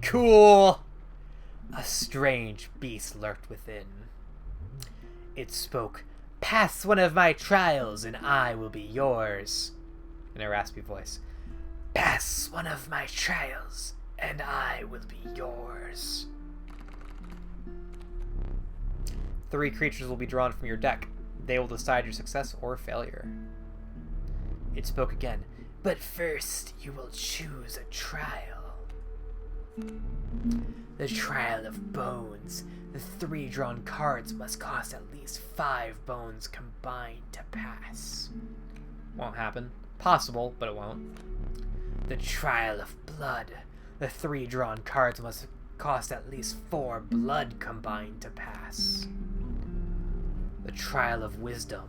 Cool! A strange beast lurked within. It spoke, "Pass one of my trials and I will be yours." In a raspy voice. "Pass one of my trials and I will be yours." 3 creatures will be drawn from your deck. They will decide your success or failure. It spoke again. "But first, you will choose a trial. The trial of bones. The 3 drawn cards must cost at least 5 bones combined to pass." Won't happen. Possible, but it won't. The trial of blood. The 3 drawn cards must cost at least 4 blood combined to pass. The trial of wisdom.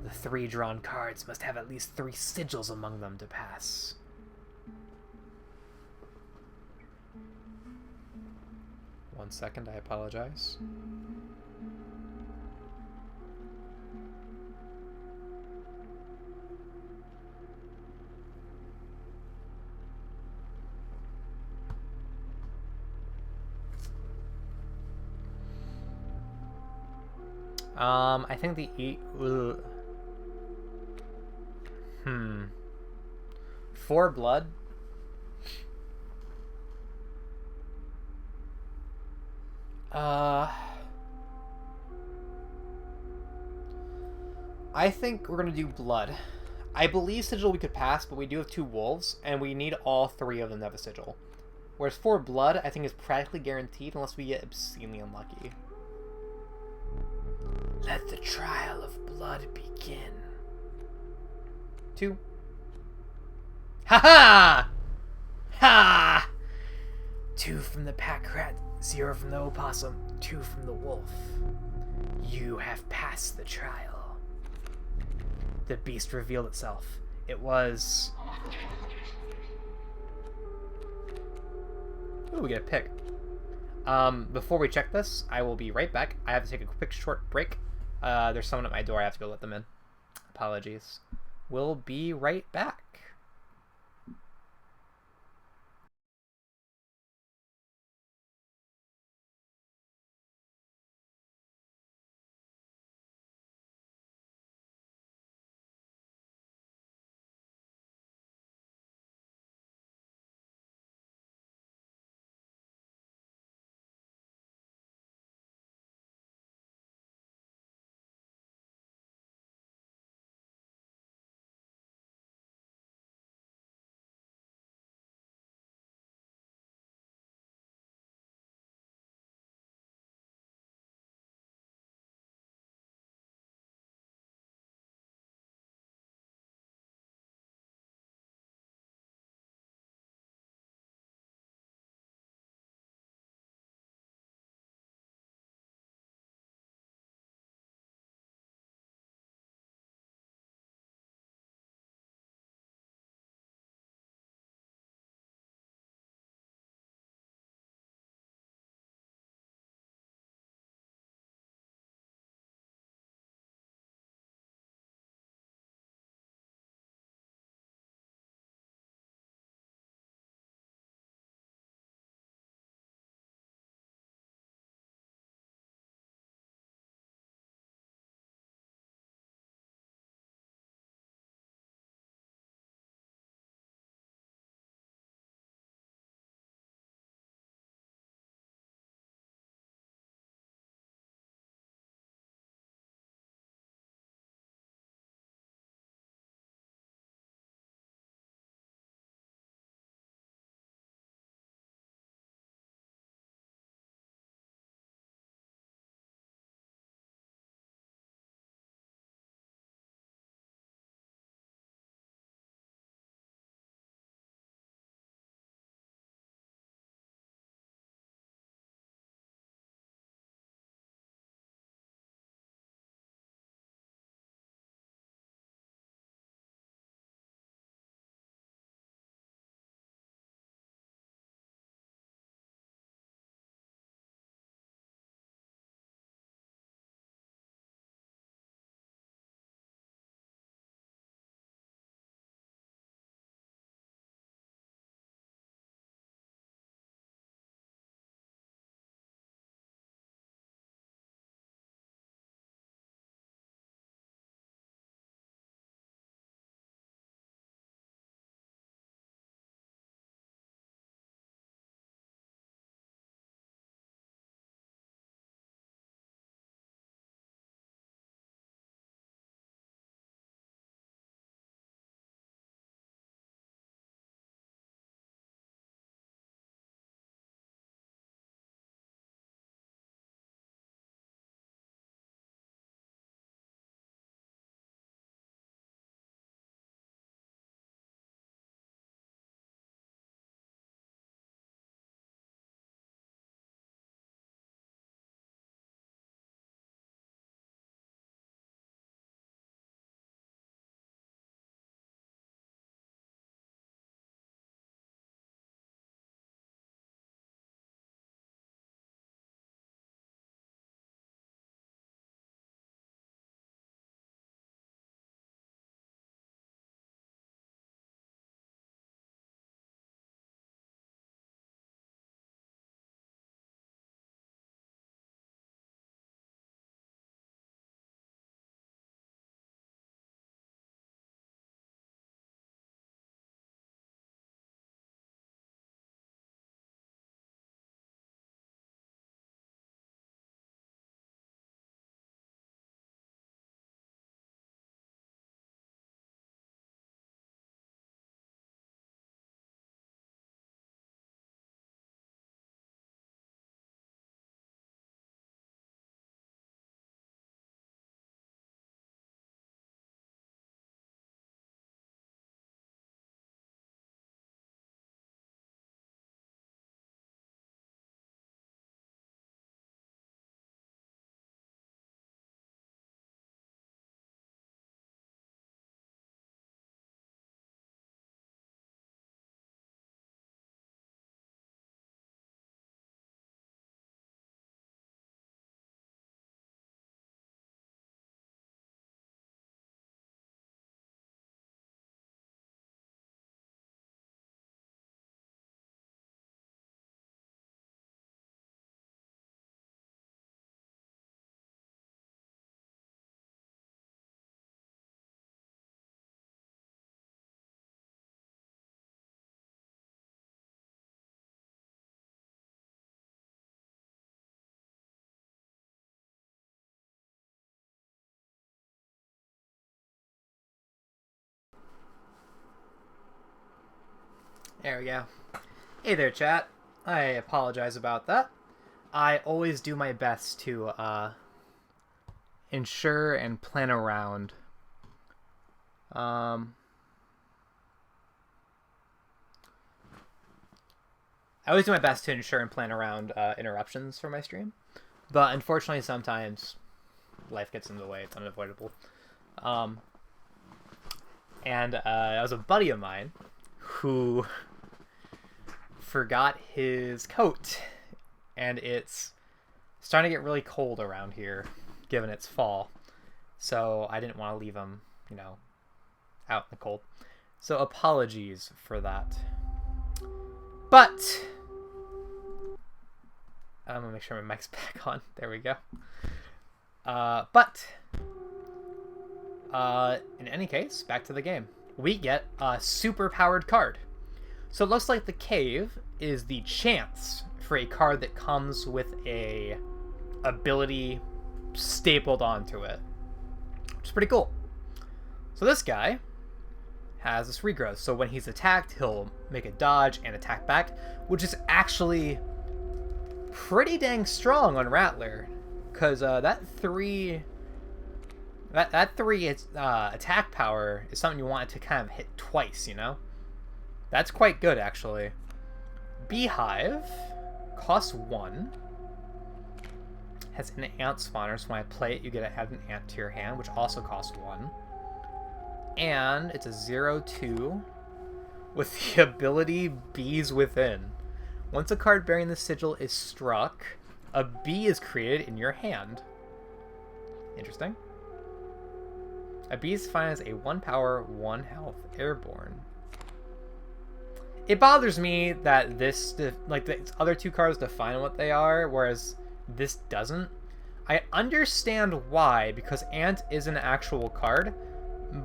The 3 drawn cards must have at least 3 sigils among them to pass. One second, I apologize. I think the 4 blood. I think we're gonna do blood. I believe sigil we could pass, but we do have 2 wolves, and we need all 3 of them to have a sigil. Whereas 4 blood, I think is practically guaranteed unless we get obscenely unlucky. Let the trial of blood begin. 2. Ha-ha! Ha! 2 from the pack rat, 0 from the opossum, 2 from the wolf. You have passed the trial. The beast revealed itself. It was... Ooh, we get a pick. Before we check this, I will be right back. I have to take a quick short break. There's someone at my door. I have to go let them in. Apologies. We'll be right back. There we go. Hey there, chat. I apologize about that. I always do my best to ensure and plan around. I always do my best to ensure and plan around interruptions for my stream, but unfortunately sometimes life gets in the way. It's unavoidable. And it was a buddy of mine who forgot his coat, and it's starting to get really cold around here given it's fall, so I didn't want to leave him, you know, out in the cold. So apologies for that. But I'm gonna make sure my mic's back on. There we go. In any case, back to the game. We get a super powered card. So it looks like the cave is the chance for a card that comes with a ability stapled onto it, which is pretty cool. So this guy has this regrowth. So when he's attacked, he'll make a dodge and attack back, which is actually pretty dang strong on Rattler, because that 3 attack power is something you want it to kind of hit twice, you know? That's quite good, actually. Beehive costs 1. Has an ant spawner, so when I play it, you get to add an ant to your hand, which also costs 1. And it's a 0/2 with the ability Bees Within. Once a card bearing the sigil is struck, a bee is created in your hand. Interesting. A bee is defined as a 1 power, 1 health airborne. It bothers me that this, like the other 2 cards define what they are, whereas this doesn't. I understand why, because Ant is an actual card,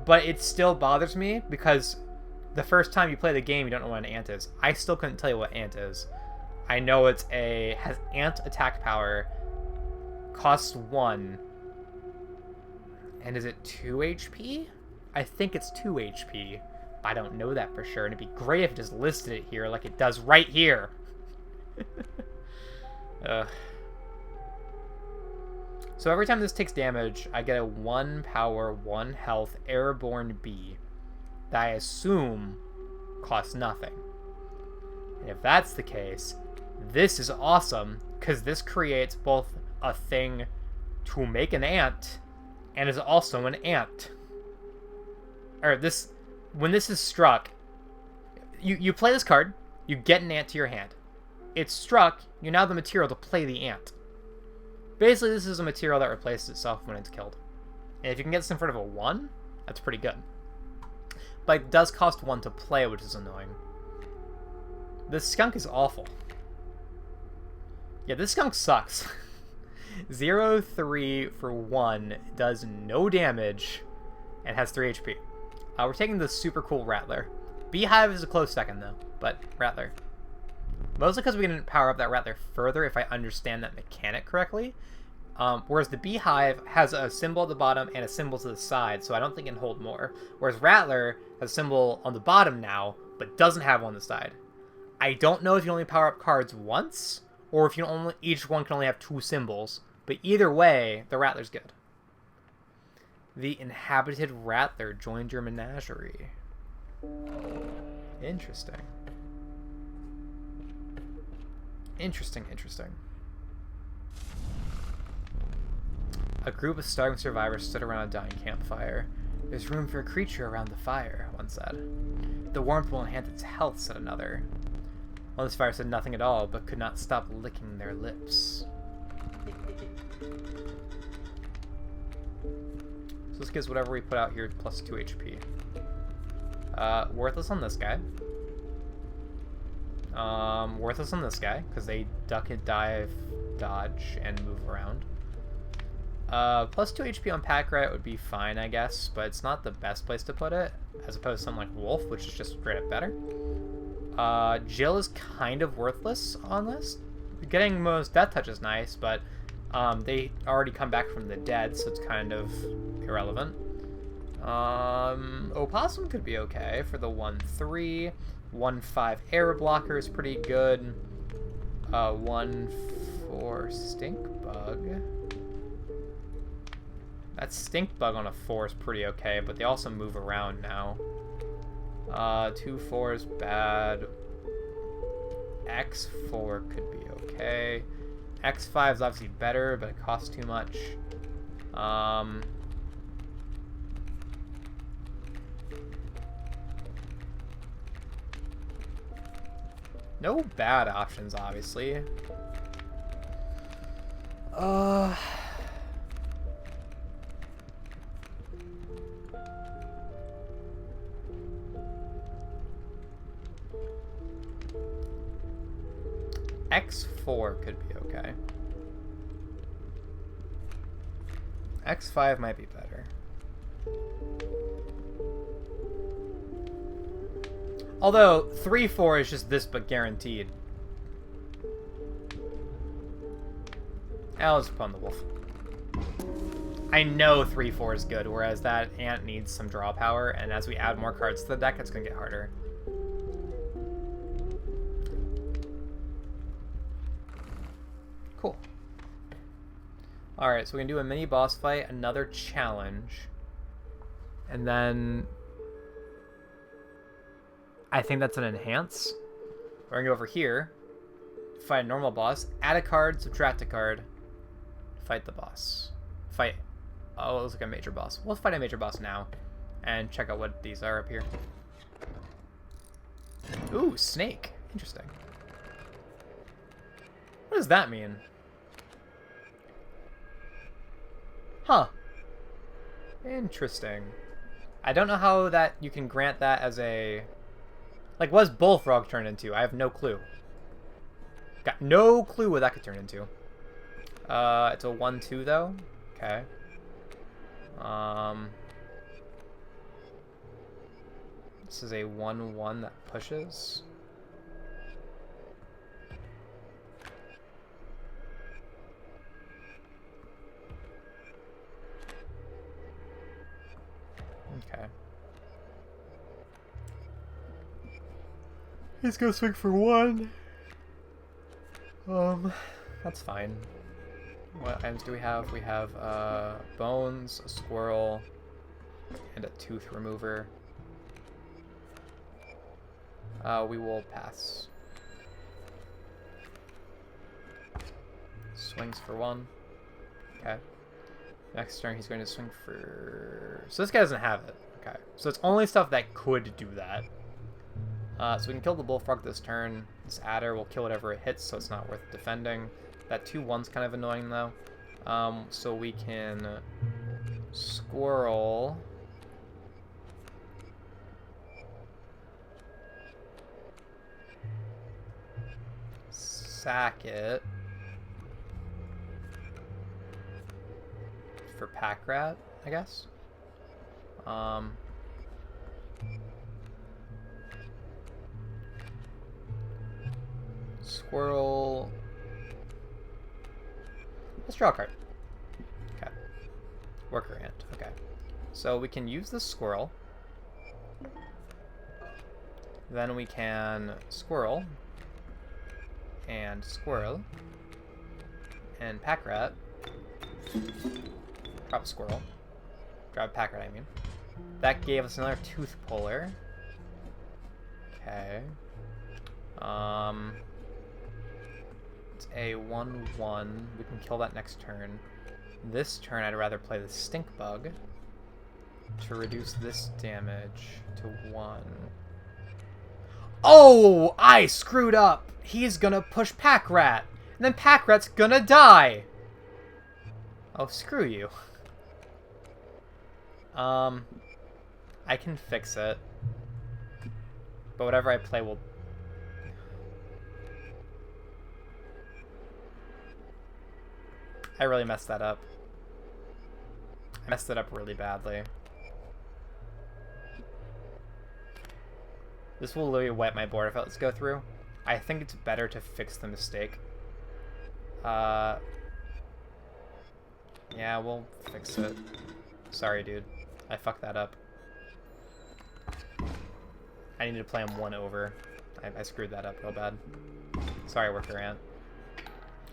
but it still bothers me because the first time you play the game, you don't know what an Ant is. I still couldn't tell you what Ant is. I know has Ant attack power, costs 1, and is it 2 HP? I think it's 2 HP. I don't know that for sure, and it'd be great if it just listed it here like it does right here. So every time this takes damage, I get a 1 power, 1 health airborne bee that I assume costs nothing. And if that's the case, this is awesome, because this creates both a thing to make an ant and is also an ant. Or this, when this is struck, you play this card, you get an ant to your hand. It's struck, you now have the material to play the ant. Basically, this is a material that replaces itself when it's killed. And if you can get this in front of a 1, that's pretty good. But it does cost 1 to play, which is annoying. This skunk is awful. Yeah, this skunk sucks. 0/3 for 1, does no damage, and has 3 HP. We're taking the super cool Rattler. Beehive is a close second, though, but Rattler. Mostly because we can power up that Rattler further if I understand that mechanic correctly. Whereas the Beehive has a symbol at the bottom and a symbol to the side, so I don't think it can hold more. Whereas Rattler has a symbol on the bottom now, but doesn't have one on the side. I don't know if you only power up cards once, or if each one can only have 2 symbols. But either way, the Rattler's good. The inhabited Rattler joined your menagerie. Interesting. Interesting. A group of starving survivors stood around a dying campfire. There's room for a creature around the fire, one said. The warmth will enhance its health, said another. One of the survivors said nothing at all, but could not stop licking their lips. So this gives whatever we put out here plus 2 HP. Worthless on this guy. Worthless on this guy, because they duck and dive, dodge, and move around. Plus 2 HP on Pack Rat would be fine, I guess, but it's not the best place to put it, as opposed to something like Wolf, which is just straight up better. Jill is kind of worthless on this. Getting most Death Touch is nice, but they already come back from the dead, so it's kind of irrelevant. Opossum could be okay for the 1/3. 1/5 error blocker is pretty good. 1/4 stink bug. That stink bug on a 4 is pretty okay, but they also move around now. 2/4 is bad. X4 could be okay. X5 is obviously better, but it costs too much. No bad options, obviously. X4 could be okay. X5 might be better. Although 3/4 is just this but guaranteed. I'll just put on the wolf. I know 3/4 is good, whereas that ant needs some draw power, and as we add more cards to the deck, it's gonna get harder. Cool. Alright, so we can do a mini boss fight, another challenge, and then I think that's an enhance. We're gonna go over here, fight a normal boss, add a card, subtract a card, fight the boss. Fight. Oh, it looks like a major boss. We'll fight a major boss now, and check out what these are up here. Ooh, snake. Interesting. What does that mean? Huh. Interesting. I don't know how that you can grant that as a... Like, what does Bullfrog turn into? I have no clue. Got no clue what that could turn into. It's a 1/2 though. Okay. This is a 1/1 that pushes. Okay. He's gonna swing for 1. That's fine. What items do we have? We have bones, a squirrel, and a tooth remover. We will pass. Swings for 1. Okay. Next turn he's going to swing for... So this guy doesn't have it. Okay. So it's only stuff that could do that. So we can kill the bullfrog this turn. This adder will kill whatever it hits, so it's not worth defending. That 2/1's kind of annoying though. So we can squirrel. Sack it for pack rat, I guess. Squirrel. Let's draw a card. Okay. Worker ant. Okay. So we can use the squirrel. Then we can squirrel. And squirrel. And pack rat. Drop squirrel. Drop pack rat, I mean. That gave us another tooth puller. Okay. It's a 1/1. We can kill that next turn. This turn, I'd rather play the stink bug to reduce this damage to 1. Oh, I screwed up. He's gonna push pack rat, and then pack rat's gonna die. Oh, screw you. I can fix it, but whatever I play will... I really messed that up. I messed it up really badly. This will literally wipe my board if it lets go through. I think it's better to fix the mistake. Yeah, we'll fix it. Sorry, dude. I fucked that up. I needed to play him 1 over. I screwed that up real bad. Sorry, Worker Ant.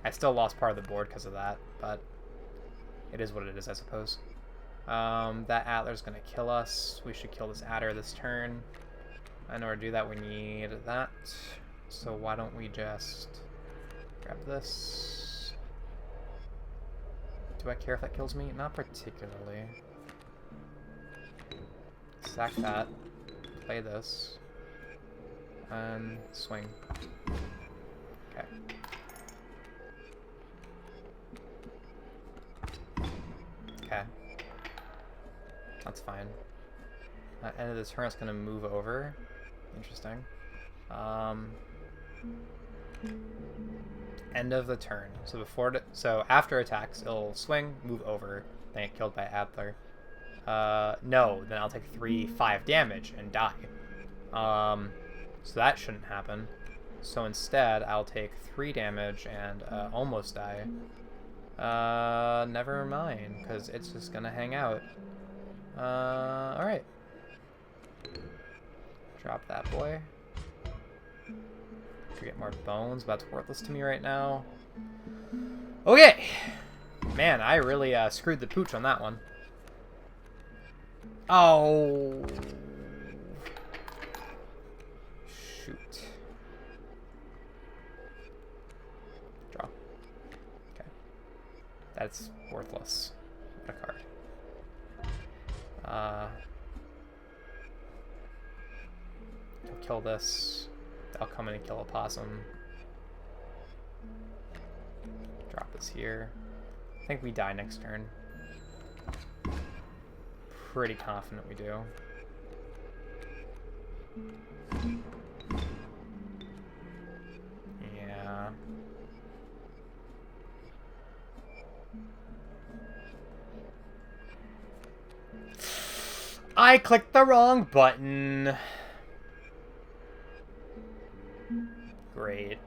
I still lost part of the board because of that, but it is what it is, I suppose. That Adler's going to kill us. We should kill this Adder this turn. In order to do that, we need that. So why don't we just grab this? Do I care if that kills me? Not particularly. Sack that. Play this. And swing. Okay. Okay. That's fine. End of the turn, it's going to move over. Interesting. End of the turn. So after attacks, it'll swing, move over, then get killed by Adler. No, then I'll take 5 damage and die. So that shouldn't happen. So instead, I'll take 3 damage and almost die. Never mind, because it's just gonna hang out. Alright. Drop that boy. To get more bones, but that's worthless to me right now. Okay! Man, I really screwed the pooch on that one. Oh! Shoot. Draw. Okay. That's worthless. What a card. I'll kill this. I'll come in and kill a possum. Drop this here. I think we die next turn. Pretty confident we do. Yeah. I clicked the wrong button. Great.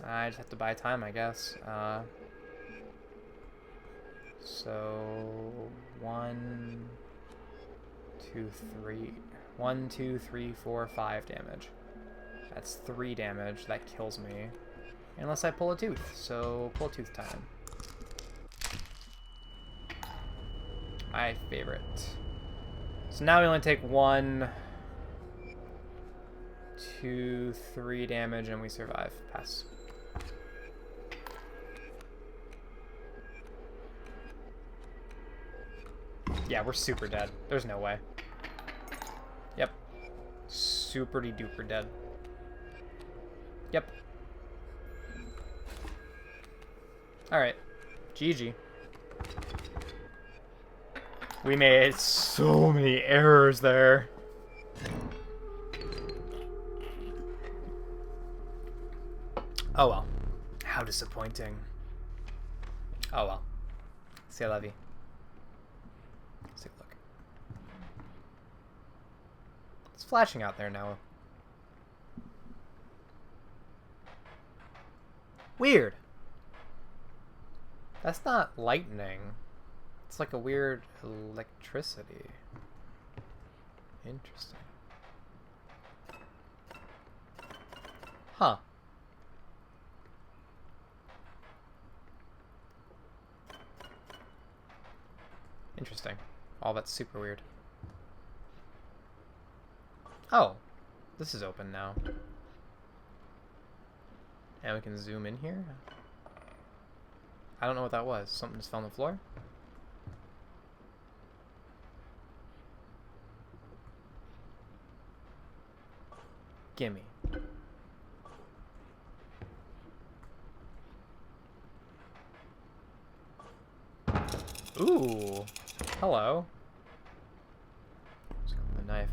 I just have to buy time, I guess. So 1, 2, 3. 1, 2, 3, 4, 5 damage. That's 3 damage. That kills me. Unless I pull a tooth. So pull a tooth time. My favorite. So now we only take 1, 2, 3 damage and we survive. Pass. Yeah, we're super dead. There's no way. Yep. Super-de-duper dead. Yep. Alright. GG. We made so many errors there. Oh well. How disappointing. Oh well. C'est la vie. Let's take a look. It's flashing out there now. Weird. That's not lightning. It's like a weird electricity. Interesting. Huh. Interesting. Oh, that's super weird. Oh. This is open now. And we can zoom in here. I don't know what that was. Something just fell on the floor? Gimme. Ooh. Hello. Let's go with the knife.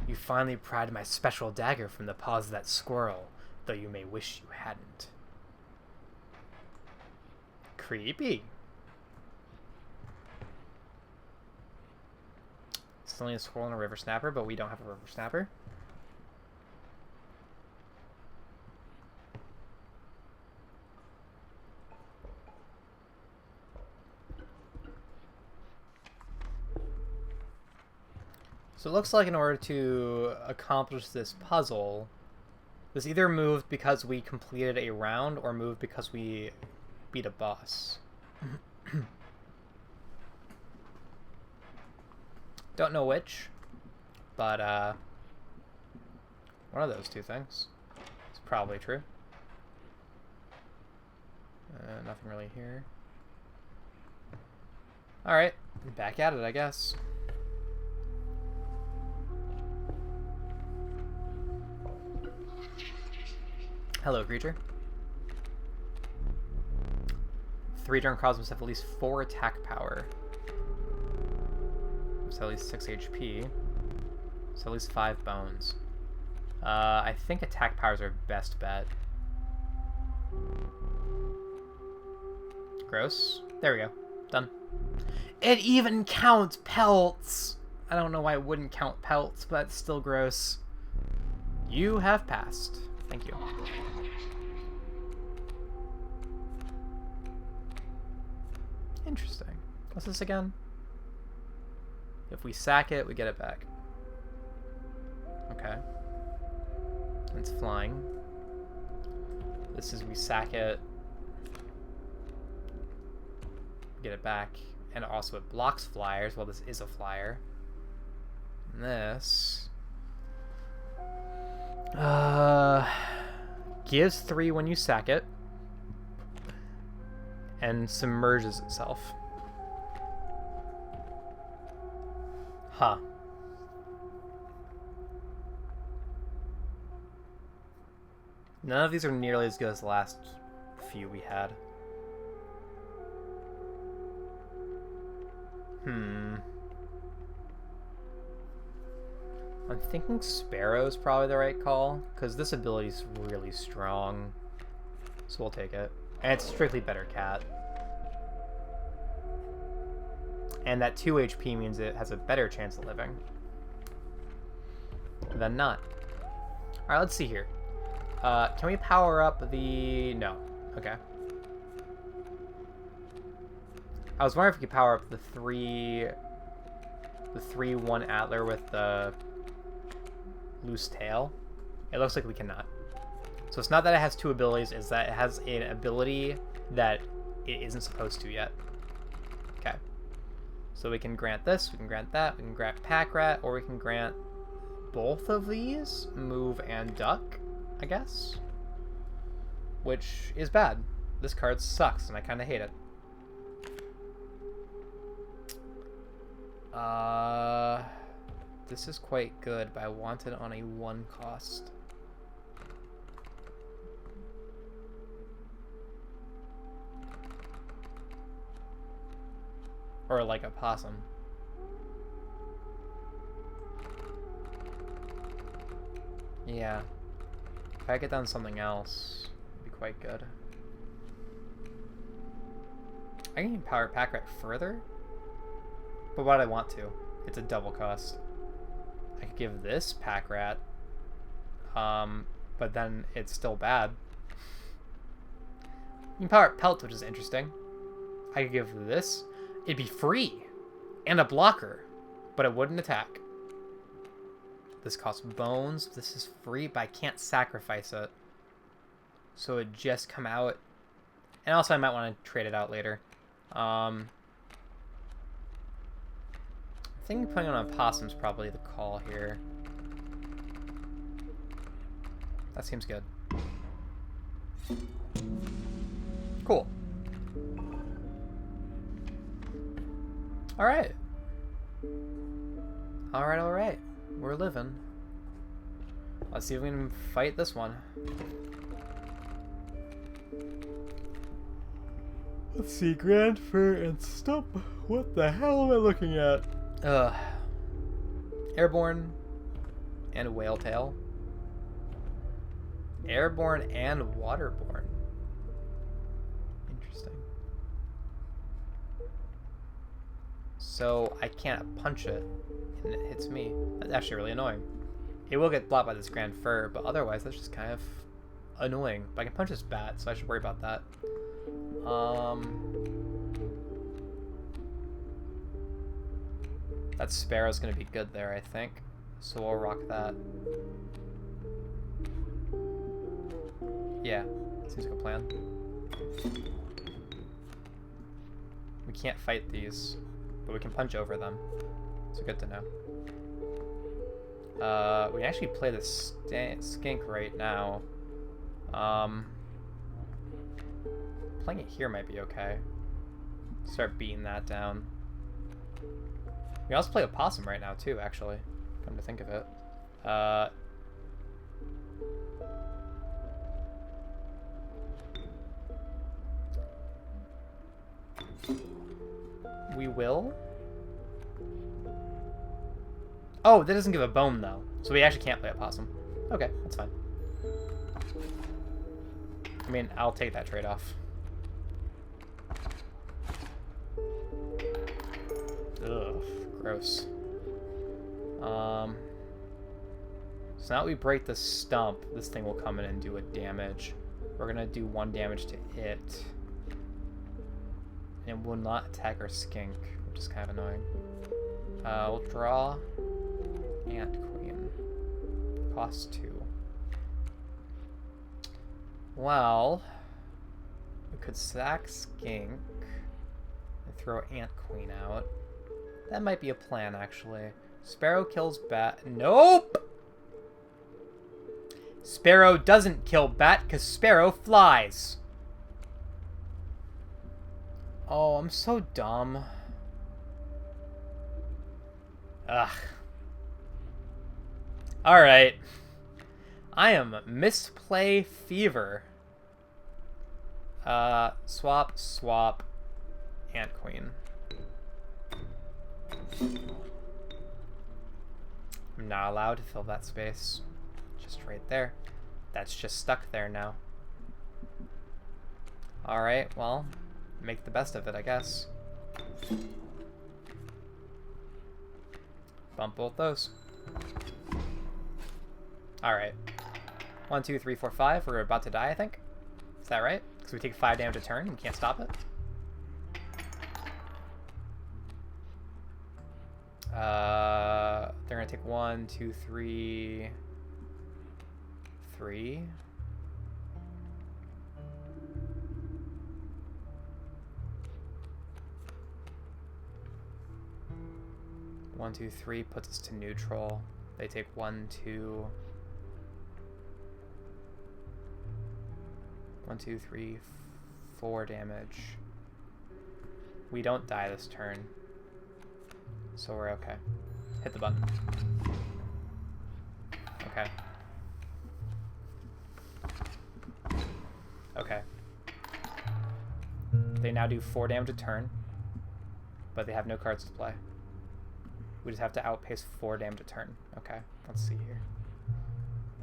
You finally pried my special dagger from the paws of that squirrel, though you may wish you hadn't. Creepy. Still need a squirrel and a river snapper, but we don't have a river snapper. So it looks like in order to accomplish this puzzle, this either moved because we completed a round or moved because we beat a boss. Don't know which, but one of those two things is probably true. Nothing really here. Alright, back at it, I guess. Hello, creature. 3 darn cosmos have at least 4 attack power. So at least 6 HP. So at least 5 bones. I think attack power is our best bet. Gross. There we go. Done. It even counts pelts! I don't know why it wouldn't count pelts, but it's still gross. You have passed. Thank you. Interesting. What's this again? If we sack it, we get it back. Okay. It's flying. This is we sack it. Get it back. And also it blocks flyers. Well, this is a flyer. And this... gives 3 when you sack it. And submerges itself. Huh. None of these are nearly as good as the last few we had. I'm thinking Sparrow's probably the right call, because this ability's really strong. So we'll take it. And it's strictly better cat. And that 2 HP means it has a better chance of living than not. Alright, let's see here. Can we power up the... No. Okay. I was wondering if we could power up the 3-1 Atler with the loose tail. It looks like we cannot. So it's not that it has 2 abilities, it's that it has an ability that it isn't supposed to yet. Okay. So we can grant this, we can grant that, we can grant Pack Rat, or we can grant both of these, Move and Duck, I guess. Which is bad. This card sucks, and I kind of hate it. This is quite good, but I want it on a 1 cost. Or like a possum. Yeah. If I get down something else, it'd be quite good. I can power Pack Rat further, but why do I want to? It's a double cost. I could give this Pack Rat, but then it's still bad. You can power Pelt, which is interesting. I could give this. It'd be free and a blocker, but it wouldn't attack. This costs bones. This is free, but I can't sacrifice it. So it'd just come out. And also I might want to trade it out later. I think putting on a possum's probably the call here. That seems good. Cool. Alright. Alright. We're living. Let's see if we can fight this one. Let's see, Grand Fur and Stump. What the hell am I looking at? Airborne and Whale Tail. Airborne and Waterborne. Interesting. So I can't punch it and it hits me. That's actually really annoying. It will get blocked by this Grand Fur, but otherwise that's just kind of annoying. But I can punch this bat, so I should worry about that. That Sparrow's gonna be good there, I think. So we'll rock that. Yeah, seems like a plan. We can't fight these, but we can punch over them. So good to know. We actually play the skink right now. Playing it here might be okay. Start beating that down. We also play a possum right now too, actually. Come to think of it. We will. Oh, that doesn't give a bone though, so we actually can't play a possum. Okay, that's fine. I mean, I'll take that trade-off. Ugh, gross. So now that we break the stump, this thing will come in and do a damage. We're gonna do 1 damage to it. And it will not attack our skink, which is kind of annoying. We'll draw Ant Queen. Cost 2. Well, we could sack skink and throw Ant Queen out. That might be a plan, actually. Sparrow kills bat. Nope! Sparrow doesn't kill bat because Sparrow flies. Oh, I'm so dumb. Ugh. Alright. I am misplay fever. Swap, swap, Ant Queen. I'm not allowed to fill that space. Just right there. That's just stuck there now. Alright, well, make the best of it, I guess. Bump both those. Alright. 1, 2, 3, 4, 5. We're about to die, I think. Is that right? Because we take 5 damage a turn. We can't stop it. They're going to take 1, 2, 3... 3. One, 2, 3 puts us to neutral. They take 1, 2. 1, 2, 3, 4 damage. We don't die this turn, so we're okay. Hit the button. Okay. Okay. They now do 4 damage a turn, but they have no cards to play. We just have to outpace 4 damage a turn. Okay, let's see here.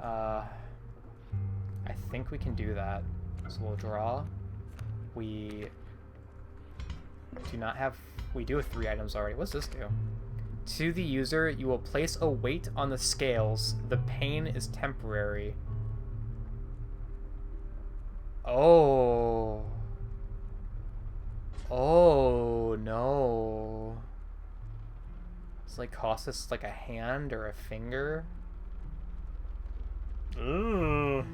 I think we can do that. So we'll draw. We do not have... We do have 3 items already. What's this do? To the user, you will place a weight on the scales. The pain is temporary. Oh. Oh, no. It's like cost us like a hand or a finger. Ooh.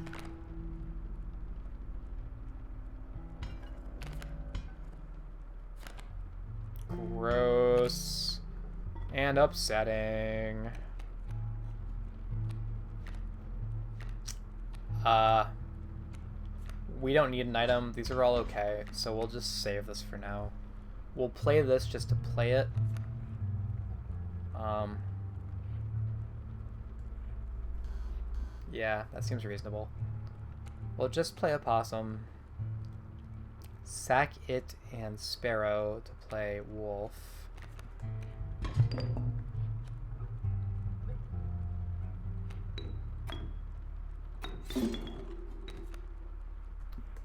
Gross. And upsetting. We don't need an item. These are all okay, so we'll just save this for now. We'll play this just to play it. Yeah, that seems reasonable. We'll just play a possum. Sack it and Sparrow to play wolf.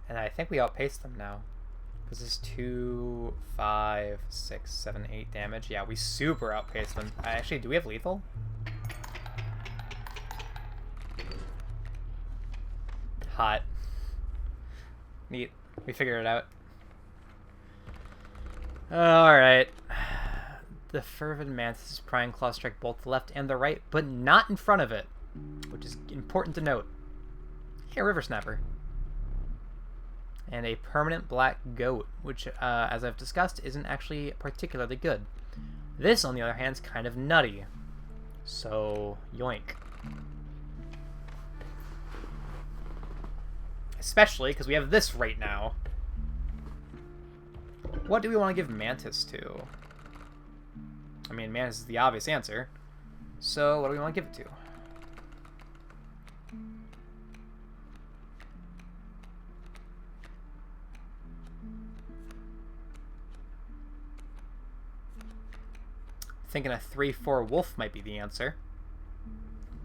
And I think we outpaced them now. This is 2, 5, 6, 7, 8 damage. Yeah, we super outpaced them. Actually, do we have lethal? Hot. Neat. We figured it out. Alright. The fervid mantis' prying claws strike both the left and the right, but not in front of it, which is important to note. Hey, river snapper. And a permanent black goat, which, as I've discussed, isn't actually particularly good. This, on the other hand, is kind of nutty. So, yoink. Especially because we have this right now. What do we want to give Mantis to? I mean, Mantis is the obvious answer. So, what do we want to give it to? Thinking a 3/4 wolf might be the answer.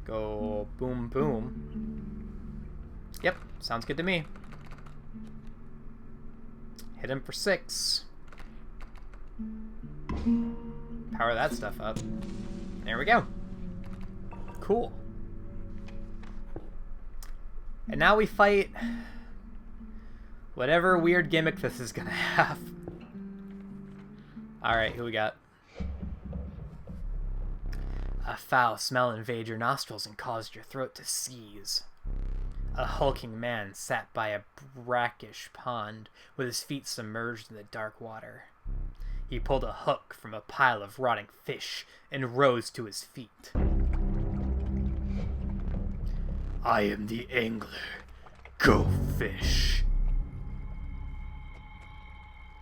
Go boom boom. Yep, sounds good to me. Hit him for 6. Power that stuff up. There we go. Cool. And now we fight whatever weird gimmick this is gonna have. Alright, who we got? A foul smell invade your nostrils and caused your throat to seize. A hulking man sat by a brackish pond with his feet submerged in the dark water. He pulled a hook from a pile of rotting fish and rose to his feet. I am the angler. Go fish.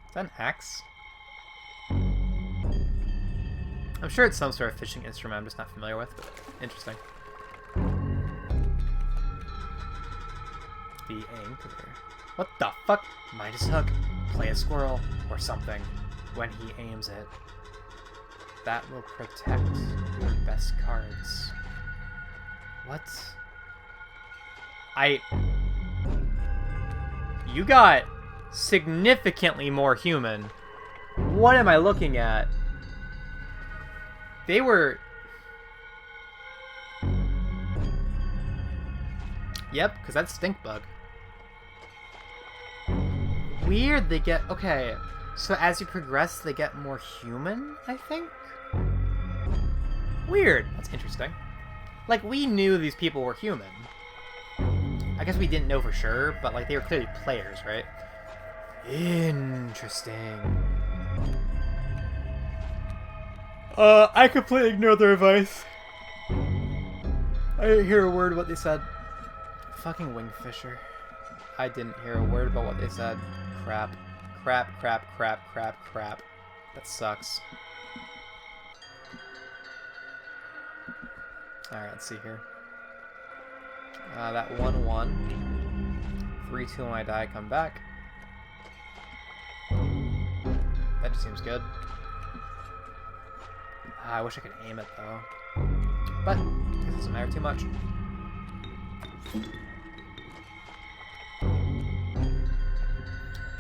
Is that an axe? I'm sure it's some sort of fishing instrument I'm just not familiar with, but interesting. The angler. What the fuck? Midas hook. Play a squirrel or something when he aims it. That will protect your best cards. What? You got significantly more human. What am I looking at? They were... Yep, because that's stink bug. Weird, they get... Okay, so as you progress, they get more human, I think? Weird. That's interesting. Like, we knew these people were human. I guess we didn't know for sure, but, like, they were clearly players, right? Interesting. I completely ignored their advice. I didn't hear a word of what they said. Fucking wingfisher. I didn't hear a word about what they said. Crap. Crap, crap, crap, crap, crap. That sucks. Alright, let's see here. That 1-1. 3-2 when I die, come back. That just seems good. I wish I could aim it, though. But, it doesn't matter too much.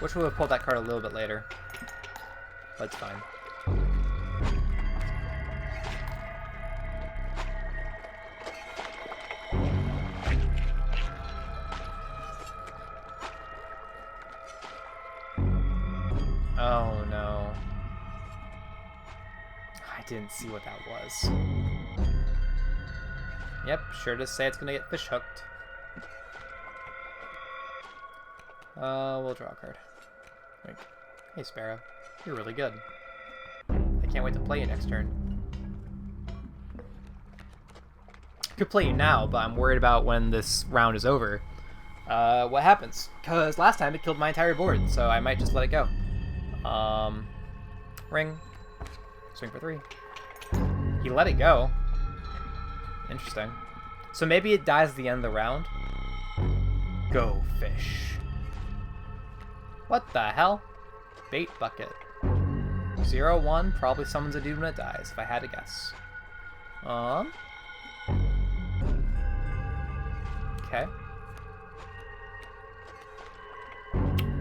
Wish we would have pulled that card a little bit later. But it's fine. Oh, no. I didn't see what that was. Yep, sure does say it's gonna get fish hooked. We'll draw a card. Wait. Hey, Sparrow. You're really good. I can't wait to play you next turn. Could play you now, but I'm worried about when this round is over. What happens? Because last time it killed my entire board, so I might just let it go. Ring. Swing for 3. He let it go. Interesting. So maybe it dies at the end of the round. Go fish. What the hell? Bait bucket. 0-1 probably summons a dude when it dies, if I had to guess. Okay.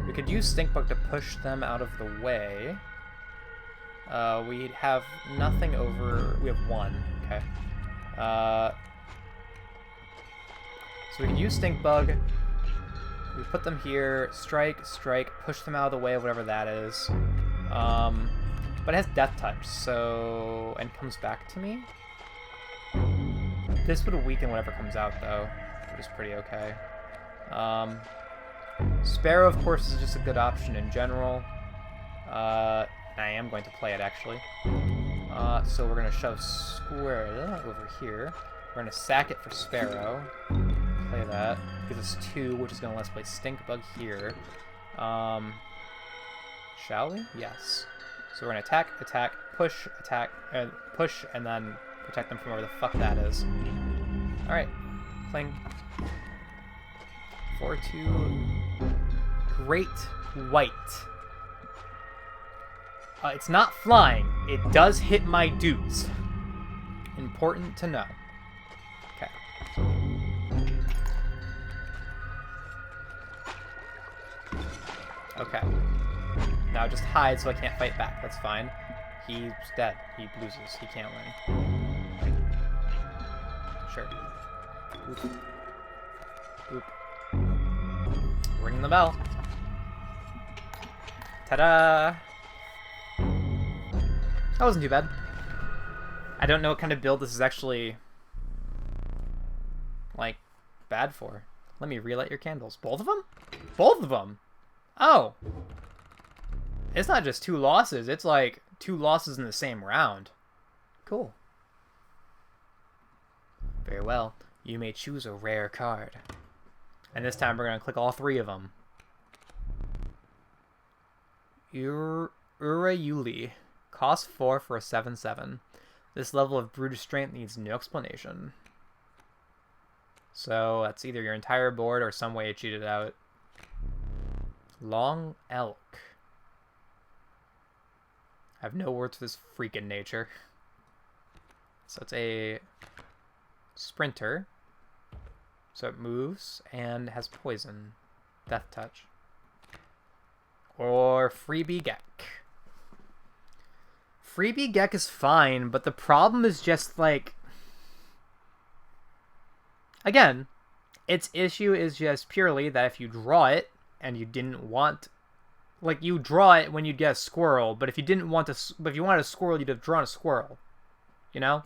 We could use stink bug to push them out of the way. We have nothing over... We have 1. Okay. So we can use stink bug. We put them here. Strike, strike. Push them out of the way of whatever that is. But it has Death Touch, so... and comes back to me? This would weaken whatever comes out, though, which is pretty okay. Sparrow, of course, is just a good option in general. I am going to play it, actually. So we're going to shove Square over here. We're going to sack it for Sparrow. Play that. Gives us 2, which is going to let us play Stink Bug here. Shall we? Yes. So we're going to attack, push, and then protect them from wherever the fuck that is. Alright. Playing 4-2. Great White. It's not flying. It does hit my dudes. Important to know. Okay. Okay. Now just hide so I can't fight back. That's fine. He's dead. He loses. He can't win. Sure. Boop. Boop. Ring the bell. Ta-da! That wasn't too bad. I don't know what kind of build this is actually, like, bad for. Let me relight your candles. Both of them? Both of them? Oh. It's not just 2 losses. It's like 2 losses in the same round. Cool. Very well. You may choose a rare card. And this time we're going to click all 3 of them. Urayuli. Cost 4 for a 7/7. This level of brutish strength needs no explanation. So that's either your entire board or some way to cheat it out. Long Elk. I have no words for this freaking nature. So it's a sprinter. So it moves and has poison. Death Touch. Or Freebie Gek. Freebie Gek is fine, but the problem is just like... Again, its issue is just purely that if you draw it and you didn't want... Like, you draw it when you get a squirrel, but if you didn't want to... But if you wanted a squirrel, you'd have drawn a squirrel. You know?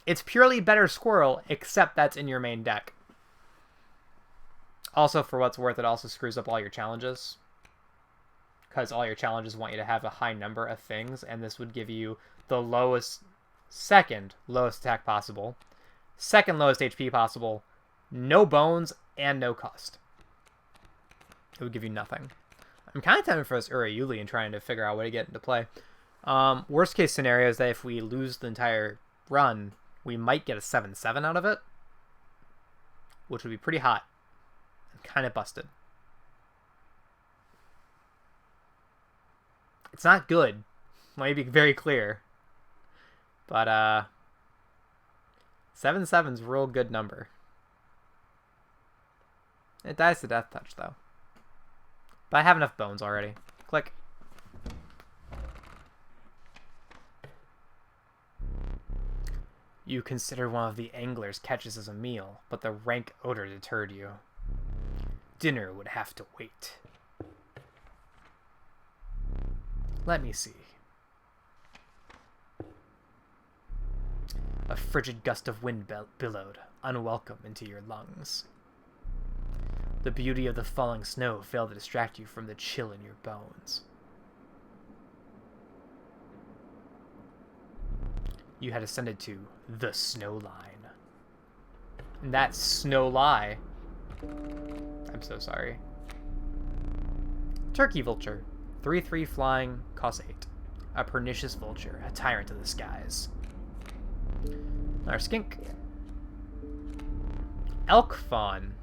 It's purely better squirrel, except that's in your main deck. Also, for what's worth, it also screws up all your challenges. Because all your challenges want you to have a high number of things, and this would give you the lowest, second lowest attack possible, second lowest HP possible, no bones, and no cost. It would give you nothing. I'm kind of tempted for this Urayuli and trying to figure out a way to get into play. Worst case scenario is that if we lose the entire run, we might get a 7/7 out of it, which would be pretty hot and kind of busted. It's not good. Let me be very clear. But 7/7's a real good number. It dies to Death Touch though. But I have enough bones already. Click. You consider one of the angler's catches as a meal, but the rank odor deterred you. Dinner would have to wait. Let me see. A frigid gust of wind billowed, unwelcome, into your lungs. The beauty of the falling snow failed to distract you from the chill in your bones. You had ascended to the snow line. And that snow lie. I'm so sorry. Turkey Vulture. 3/3 flying, costs 8. A pernicious vulture, a tyrant of the skies. Our skink. Elk fawn.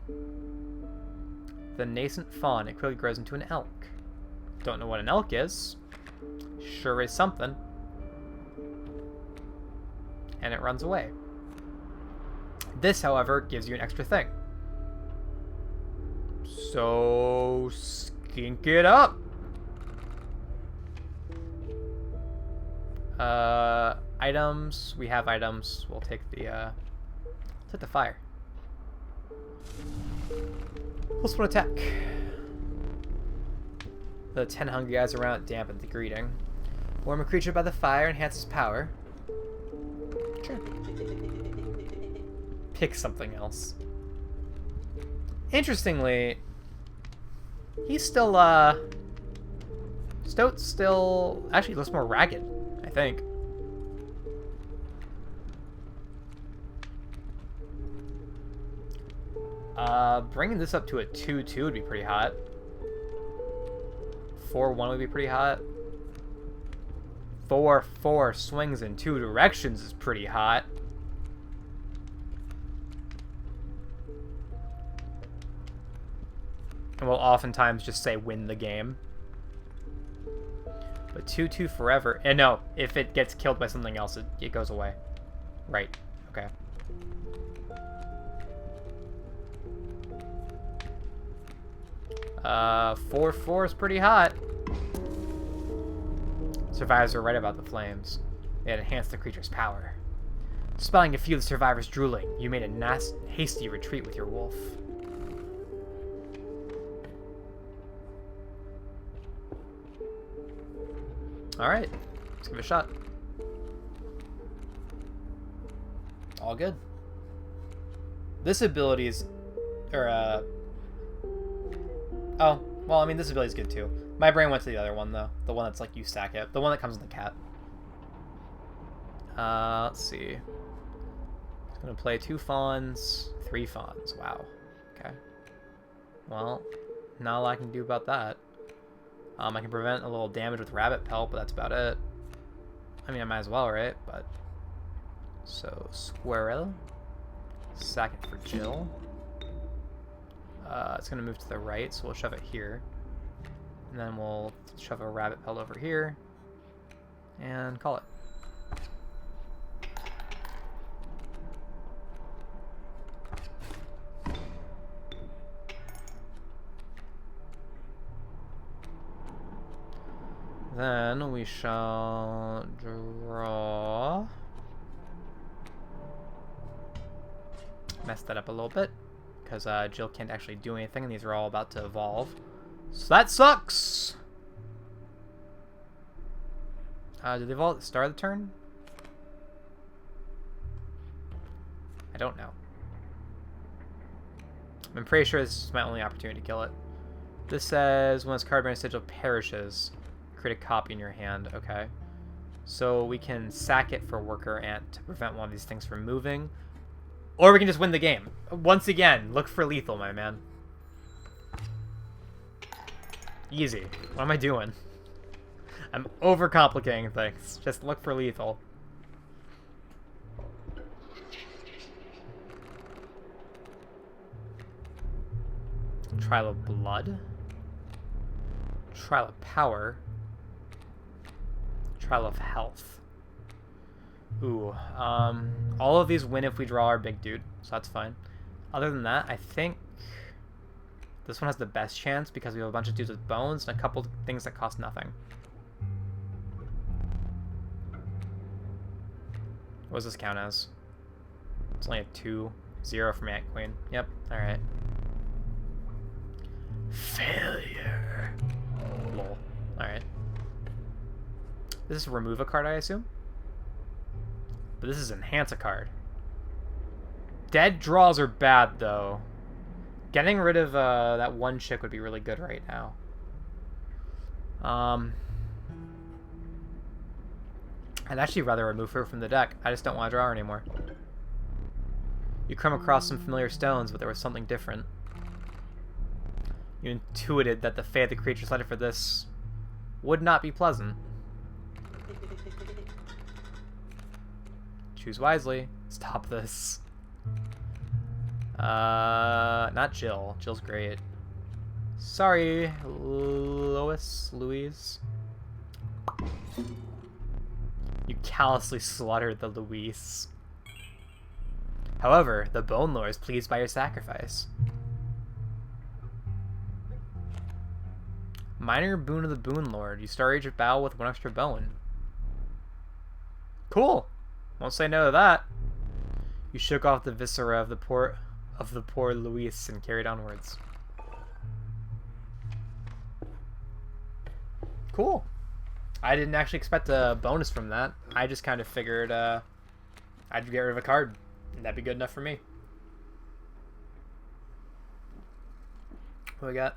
The nascent fawn, it quickly grows into an elk. Don't know what an elk is. Sure is something. And it runs away. This, however, gives you an extra thing. So, skink it up! Items. We have items. We'll take the fire. +1 attack. The 10 hungry eyes around dampened the greeting. Warm a creature by the fire, enhances power. Sure. Pick something else. Interestingly, he's still, Stoat still actually looks more ragged, I think. Bringing this up to a 2-2 would be pretty hot. 4-1 would be pretty hot. 4-4 swings in 2 directions is pretty hot. And we'll oftentimes just say win the game. But 2-2 forever. And no, if it gets killed by something else, it goes away. Right. Okay. Uh, 4-4 is pretty hot. Survivors are right about the flames. They had enhanced the creature's power. Spotting a few of the survivors drooling, you made a hasty retreat with your wolf. Alright, let's give it a shot. All good. This ability is... oh, well, I mean, this ability is good too. My brain went to the other one, though. The one that's like you stack it. The one that comes in the cat. Let's see. I'm gonna play 2 fawns, 3 fawns. Wow. Okay. Well, not a lot I can do about that. I can prevent a little damage with rabbit pelt, but that's about it. I mean, I might as well, right? But so Squirrel, sack it for Jill. It's gonna move to the right, so we'll shove it here, and then we'll shove a rabbit pelt over here, and call it. Then we shall draw. Mess that up a little bit, because Jill can't actually do anything, and these are all about to evolve. So that sucks! Did they evolve at the start of the turn? I don't know. I'm pretty sure this is my only opportunity to kill it. This says, when its card bearing sigil perishes, create a copy in your hand. Okay. So we can sack it for worker ant to prevent one of these things from moving. Or we can just win the game. Once again, look for lethal, my man. Easy. What am I doing? I'm overcomplicating things. Just look for lethal. Trial of Blood. Trial of Power. Trial of Health. Ooh, all of these win if we draw our big dude, so that's fine. Other than that, I think this one has the best chance because we have a bunch of dudes with bones and a couple things that cost nothing. What does this count as? It's only a 2-0 from Ant Queen. Yep, alright. Failure. Lol. Alright. This is remove a card, I assume? But this is enhance a card. Dead draws are bad, though. Getting rid of that one chick would be really good right now. I'd actually rather remove her from the deck. I just don't want to draw her anymore. You come across some familiar stones, but there was something different. You intuited that the fate of the creature selected for this would not be pleasant. Choose wisely. Stop this. Not Jill. Jill's great. Sorry, Louise. You callously slaughtered the Louise. However, the Bone Lord is pleased by your sacrifice. Minor boon of the Boon Lord. You start each battle with 1 extra bone. Cool. Won't say no to that. You shook off the viscera of the poor Louise and carried onwards. Cool. I didn't actually expect a bonus from that. I just kind of figured I'd get rid of a card. And that'd be good enough for me. What we got?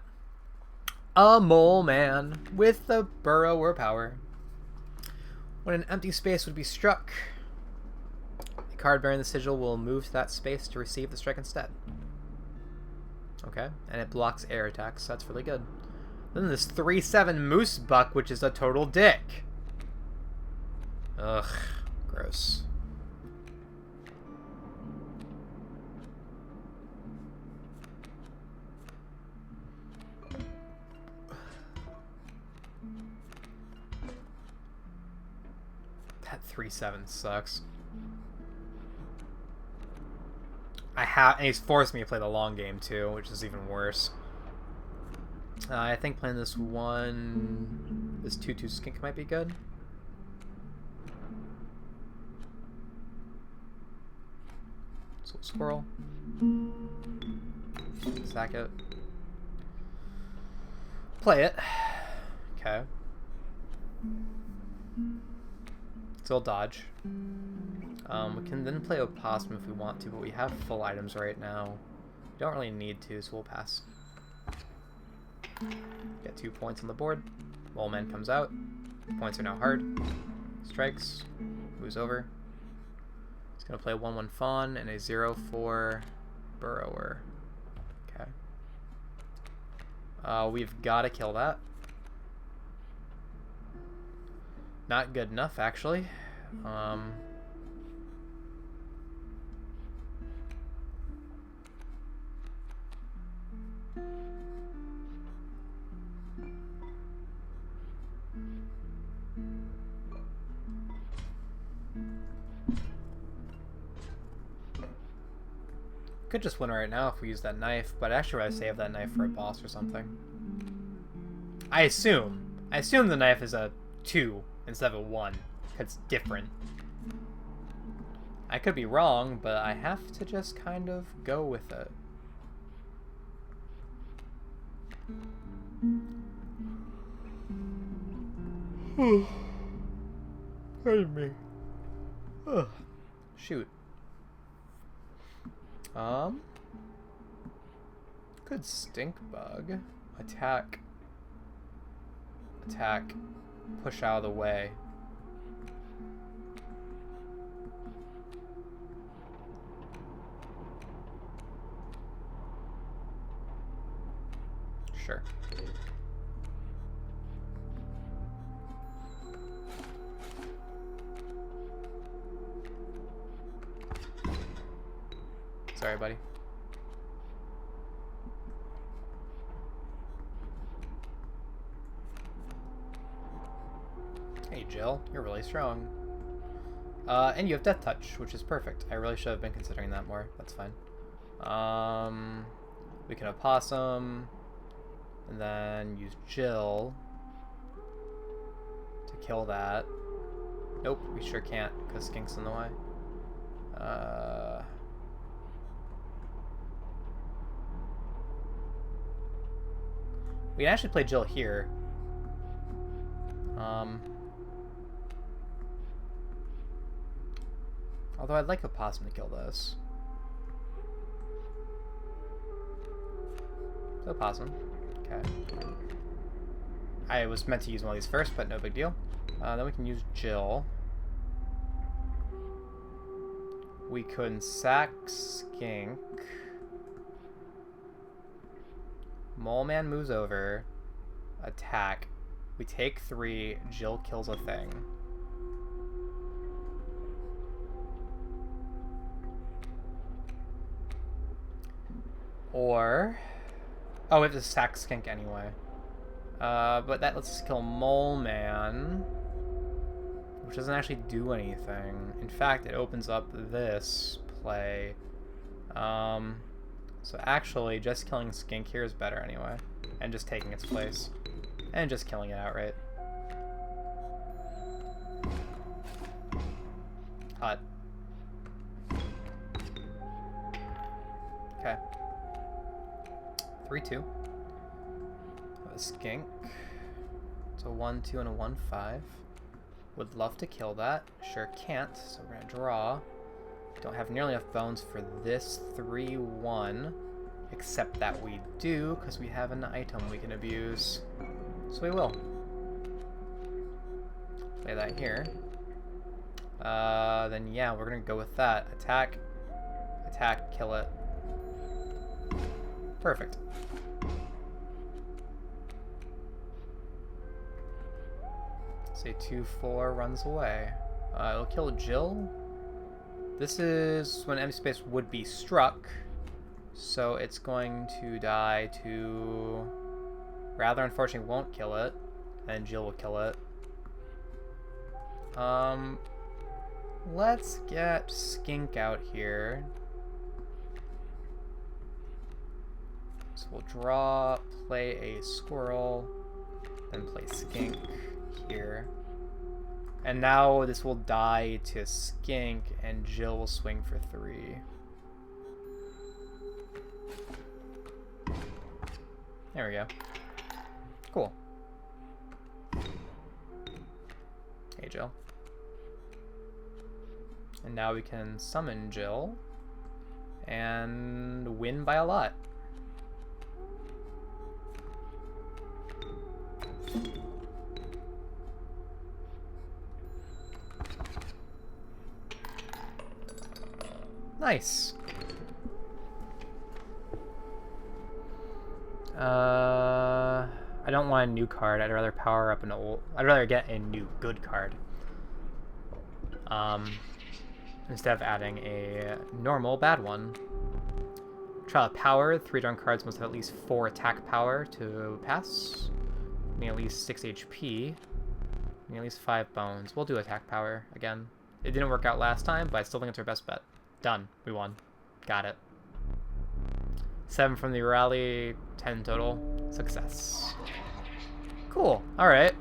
A mole man with a burrower power. When an empty space would be struck, a card bearing the sigil will move to that space to receive the strike instead. Okay, and it blocks air attacks, so that's really good. Then this 3/7 Moose Buck, which is a total dick. Ugh, gross. That 3/7 sucks. And he's forced me to play the long game too, which is even worse. I think playing this 2/2 skink might be good. So squirrel. Sack it. Play it. Okay. Still dodge. We can then play Opossum if we want to, but we have full items right now. We don't really need to, so we'll pass. Get 2 points on the board. Mole Man comes out. Points are now hard. Strikes. Moves over. He's going to play 1/1 Fawn and a 0/4 Burrower. Okay. We've got to kill that. Not good enough, actually. Could just win right now if we use that knife, but actually I'd save that knife for a boss or something. I assume the knife is a 2 instead of a 1. It's different. I could be wrong, but I have to just kind of go with it. Pardon me. Ugh. Shoot. Good stink bug. Attack. Attack. Push out of the way. Sure. Sorry, buddy. Hey, Jill. You're really strong. And you have Death Touch, which is perfect. I really should have been considering that more. That's fine. We can Opossum, and then use Jill to kill that. Nope, we sure can't, because Skink's in the way. We can actually play Jill here. Although I'd like Opossum to kill this. So Opossum. Okay. I was meant to use one of these first, but no big deal. Then we can use Jill. We could sack Skink. Mole Man moves over. Attack. We take 3. Jill kills a thing. Or... oh, we have to sack Skink anyway. But that lets us kill Mole Man, which doesn't actually do anything. In fact, it opens up this play. So actually, just killing Skink here is better anyway. And just taking its place. And just killing it outright. Hot. Okay. 3/2. A Skink. It's a 1-2 and a 1-5. Would love to kill that. Sure can't, so we're gonna draw. Don't have nearly enough bones for this 3-1. Except that we do, because we have an item we can abuse. So we will. Play that here. Then yeah, we're gonna go with that. Attack, attack, kill it. Perfect. Say 2-4 runs away. It'll kill Jill. This is when empty space would be struck. So it's going to die to... Rather, unfortunately, won't kill it. And Jill will kill it. Let's get Skink out here. So we'll draw, play a squirrel, then play Skink here. And now this will die to Skink, and Jill will swing for 3. There we go. Cool. Hey, Jill. And now we can summon Jill and win by a lot. Nice. I don't want a new card. I'd rather power up an old... I'd rather get a new good card. Instead of adding a normal bad one. Trial of Power. 3 darn cards must have at least 4 attack power to pass. Need at least 6 HP. Need at least 5 bones. We'll do attack power again. It didn't work out last time, but I still think it's our best bet. Done. We won. Got it. 7 from the rally, 10 total. Success. Cool. Alright.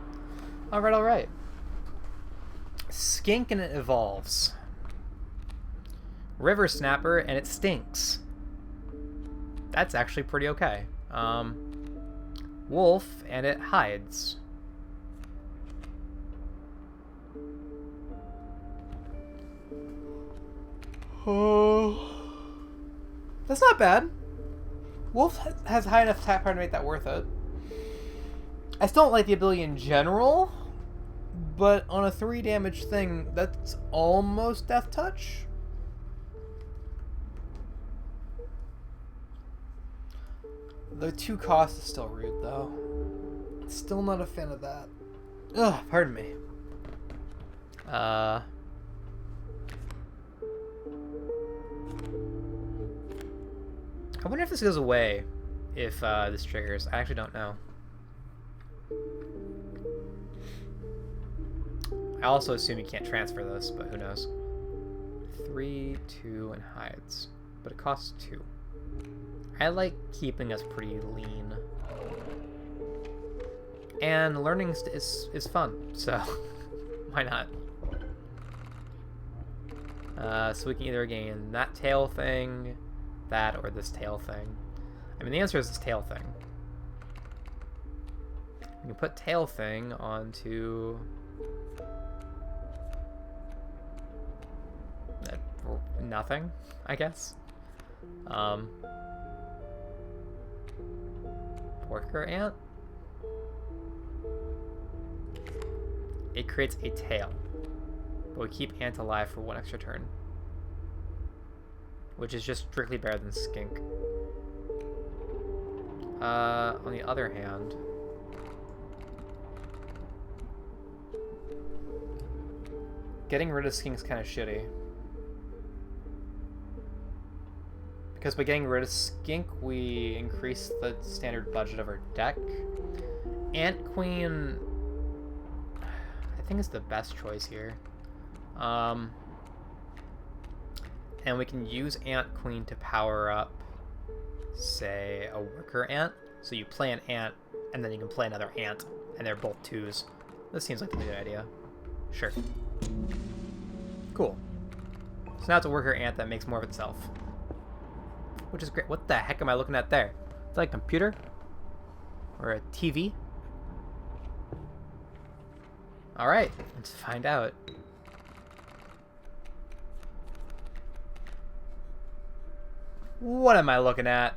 Alright, alright. Skink and it evolves. River Snapper and it stinks. That's actually pretty okay. Wolf and it hides. Oh, that's not bad. Wolf has high enough attack power to make that worth it. I still don't like the ability in general, but on a 3 damage thing, that's almost Death Touch. The 2 cost is still rude, though. Still not a fan of that. Ugh, pardon me. I wonder if this goes away if this triggers. I actually don't know. I also assume you can't transfer this, but who knows. 3, 2, and hides. But it costs 2. I like keeping us pretty lean. And learning is fun, so why not? So we can either gain that tail thing, that, or this tail thing. I mean, the answer is this tail thing. We can put tail thing onto... nothing, I guess. Worker ant. It creates a tail, but we keep ant alive for 1 extra turn, which is just strictly better than skink. On the other hand, getting rid of skink is kind of shitty. Because by getting rid of skink, we increase the standard budget of our deck. Ant Queen, I think, is the best choice here. And we can use Ant Queen to power up, say, a worker ant. So you play an ant, and then you can play another ant, and they're both 2s. This seems like a good idea. Sure. Cool. So now it's a worker ant that makes more of itself. Which is great. What the heck am I looking at there? Is that a computer? Or a TV? Alright, let's find out. What am I looking at?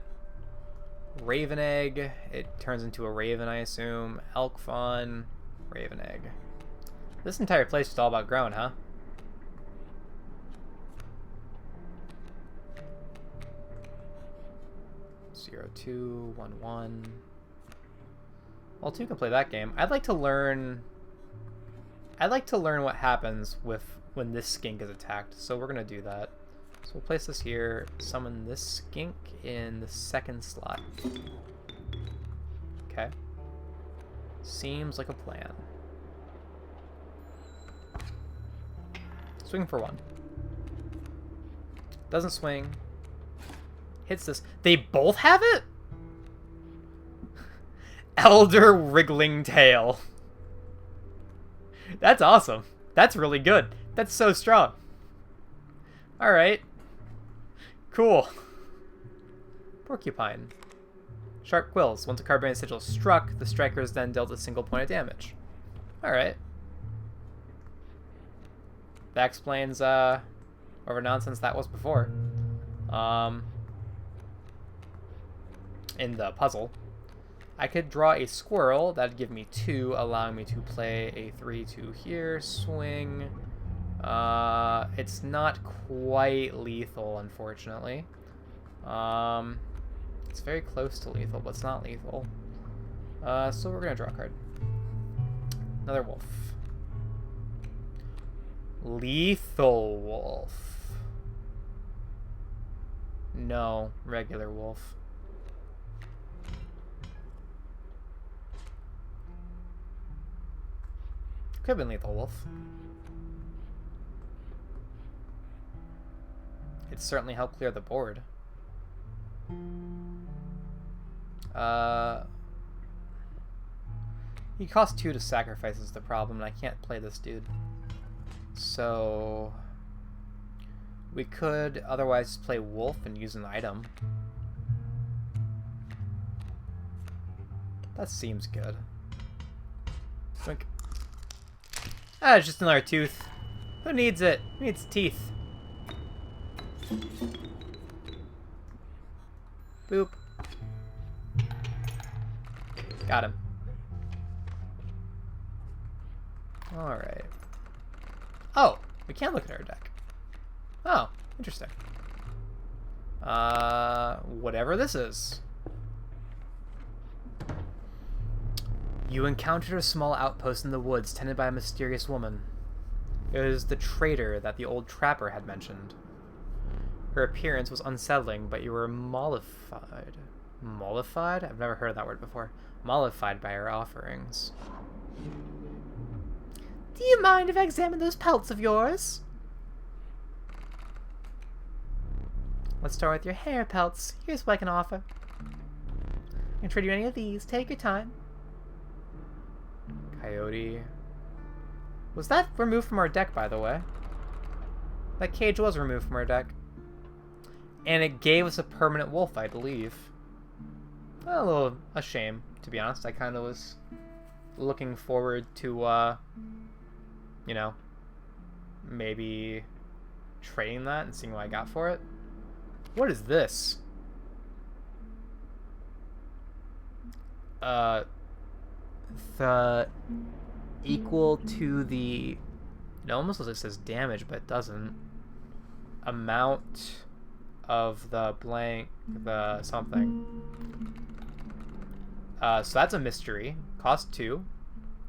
Raven egg. It turns into a raven, I assume. Elk fawn. Raven egg. This entire place is all about growing, huh? Zero, 2, 1, 1. Well, 2 can play that game. I'd like to learn what happens when this skink is attacked, so we're gonna do that. So we'll place this here, summon this skink in the second slot. Okay. Seems like a plan. Swing for 1. Doesn't swing. Hits this. They both have it? Elder Wriggling Tail. That's awesome. That's really good. That's so strong. Alright. Cool. Porcupine. Sharp quills. Once a card-bearing sigil is struck, the striker is then dealt a single point of damage. Alright. That explains whatever nonsense that was before. In the puzzle. I could draw a squirrel. That'd give me 2, allowing me to play a 3/2 here. Swing. It's not quite lethal, unfortunately. It's very close to lethal, but it's not lethal. So we're gonna draw a card. Another wolf. Lethal wolf. No, regular wolf. Could have been lethal wolf. It certainly helped clear the board. He costs 2 to sacrifice is the problem, and I can't play this dude. So we could otherwise play wolf and use an item. That seems good. Swink. Ah, it's just another tooth. Who needs it? Who needs teeth? Boop. Got him. Alright. Oh, we can look at our deck. Oh, interesting. Whatever this is. You encountered a small outpost in the woods tended by a mysterious woman. It was the trader that the old trapper had mentioned. Her appearance was unsettling, but you were mollified. Mollified? I've never heard that word before. Mollified by her offerings. Do you mind if I examine those pelts of yours? Let's start with your hair pelts. Here's what I can offer. I can trade you any of these. Take your time. Coyote. Was that removed from our deck, by the way? That cage was removed from our deck. And it gave us a permanent wolf, I believe. A shame, to be honest. I kind of was looking forward to, you know, maybe trading that and seeing what I got for it. What is this? The equal to the... It almost looks like it says damage, but it doesn't. Amount of the blank, the something. So that's a mystery. Cost 2.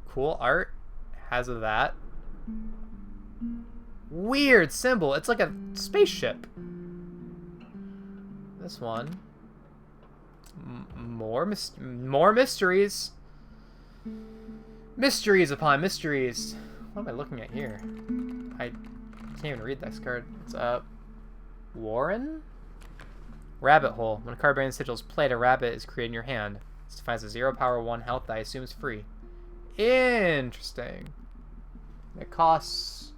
Cool art. Has of that. Weird symbol. It's like a spaceship. This one. More mysteries. Mysteries upon mysteries. What am I looking at here? I can't even read this card. It's Warren? Rabbit hole. When a card-bearing sigil is played, a rabbit is created in your hand. It defines a 0 power 1 health that I assume is free. Interesting. It costs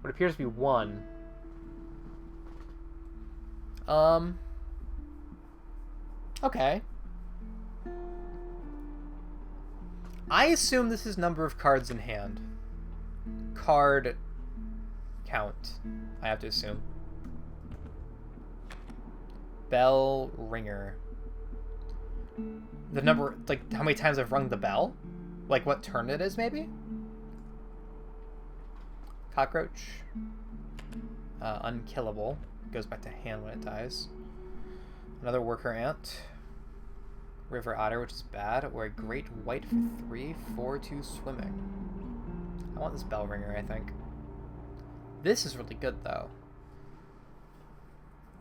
what appears to be 1. Okay. I assume this is number of cards in hand. Card count, I have to assume. Bell ringer. The number, like, how many times I've rung the bell? Like, what turn it is, maybe? Cockroach. Unkillable. Goes back to hand when it dies. Another worker ant. River otter, which is bad. Or a great white for 3, 4-2 swimming. I want this bell ringer, I think. This is really good, though.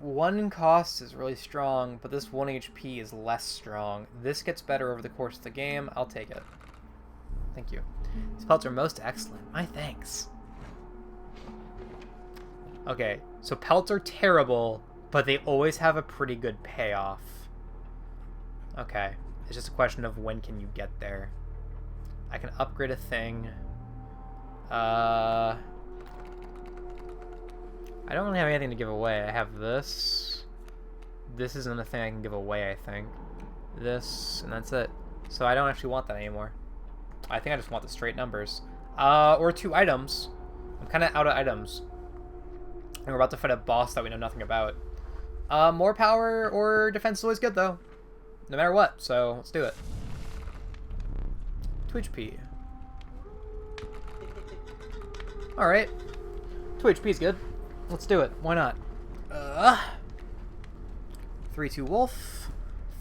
1 cost is really strong, but this 1 HP is less strong. This gets better over the course of the game. I'll take it. Thank you. These pelts are most excellent. My thanks. Okay, so pelts are terrible, but they always have a pretty good payoff. Okay, it's just a question of when can you get there. I can upgrade a thing. I don't really have anything to give away. I have this. This isn't a thing I can give away, I think. This, and that's it. So I don't actually want that anymore. I think I just want the straight numbers. Or 2 items. I'm kind of out of items. And we're about to fight a boss that we know nothing about. More power or defense is always good, though. No matter what, so let's do it. 2 HP. Alright. 2 HP is good. Let's do it. Why not? 3-2 wolf.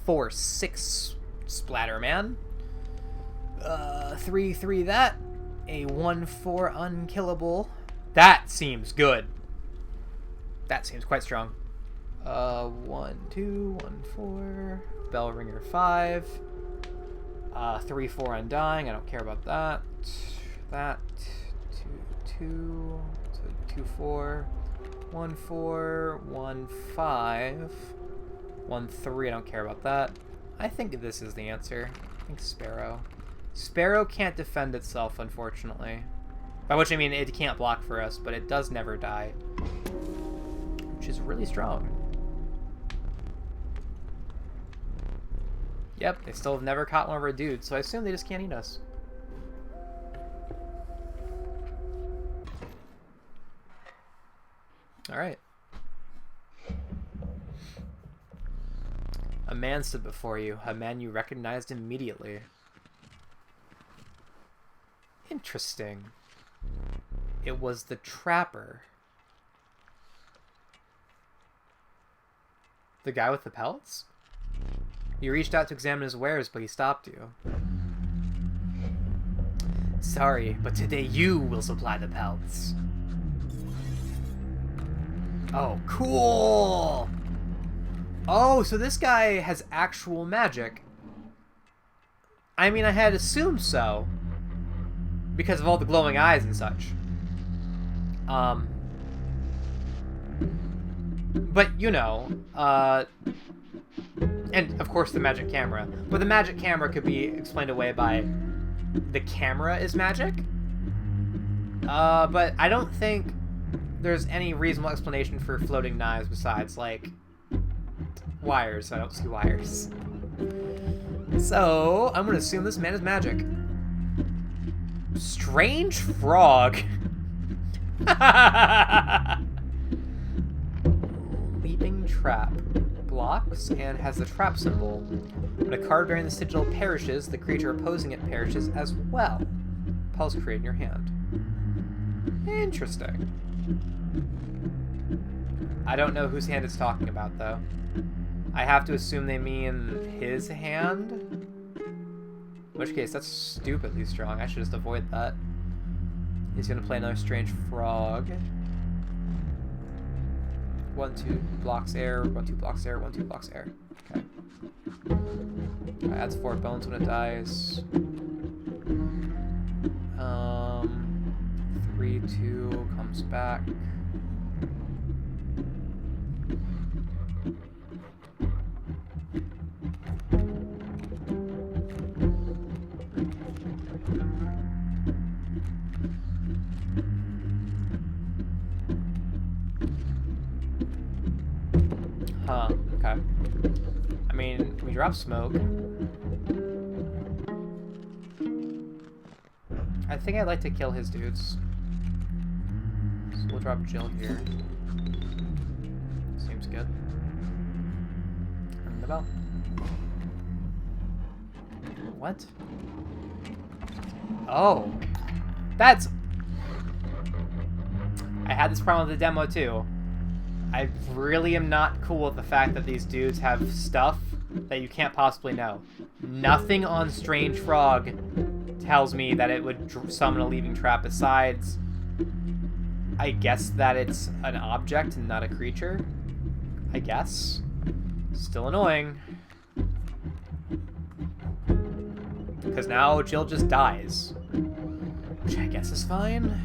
4-6 splatterman. 3-3 that. A 1-4 unkillable. That seems good. That seems quite strong. 1-2, 1-4. Bell ringer 5. 3-4 undying. I don't care about that. That. 2-2. So 2-4. 1-4. 1-5. 1-3. I don't care about that. I think this is the answer. I think Sparrow. Sparrow can't defend itself, unfortunately. By which I mean it can't block for us, but it does never die. Which is really strong. Yep, they still have never caught one of our dudes, so I assume they just can't eat us. Alright. A man stood before you, a man you recognized immediately. Interesting. It was the trapper. The guy with the pelts? You reached out to examine his wares, but he stopped you. Sorry, but today you will supply the pelts. Oh, cool! Oh, so this guy has actual magic. I mean, I had assumed so. Because of all the glowing eyes and such. But, you know, and, of course, the magic camera. But the magic camera could be explained away by the camera is magic. But I don't think there's any reasonable explanation for floating knives besides, like, wires. I don't see wires. So, I'm going to assume this man is magic. Strange frog. Leaping trap. Blocks and has the trap symbol. When a card bearing the sigil perishes, the creature opposing it perishes as well. Pulse create in your hand. Interesting. I don't know whose hand it's talking about, though. I have to assume they mean his hand? In which case, that's stupidly strong. I should just avoid that. He's gonna play another strange frog. 1-2 blocks air, 1-2 blocks air, 1-2 blocks air. Okay. Adds 4 bones when it dies. 3-2 comes back. Huh, okay. I mean, we drop smoke. I think I'd like to kill his dudes. So we'll drop Jill here. Seems good. Ring the bell. What? Oh. That's... I had this problem with the demo too. I really am not cool with the fact that these dudes have stuff that you can't possibly know. Nothing on Strange Frog tells me that it would summon a leaving trap besides, I guess that it's an object and not a creature. I guess. Still annoying. Because now Jill just dies. Which I guess is fine.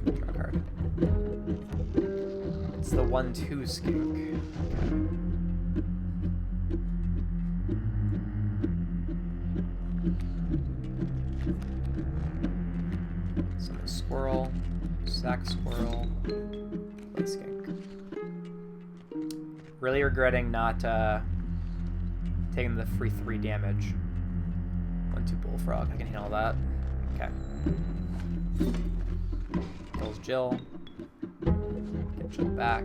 Draw a card. It's the 1/2 skink. Summon squirrel. Sack squirrel. Play skink. Really regretting not taking the free 3 damage. 1/2 bullfrog. I can handle that. Okay. Kills Jill. Get Jill back.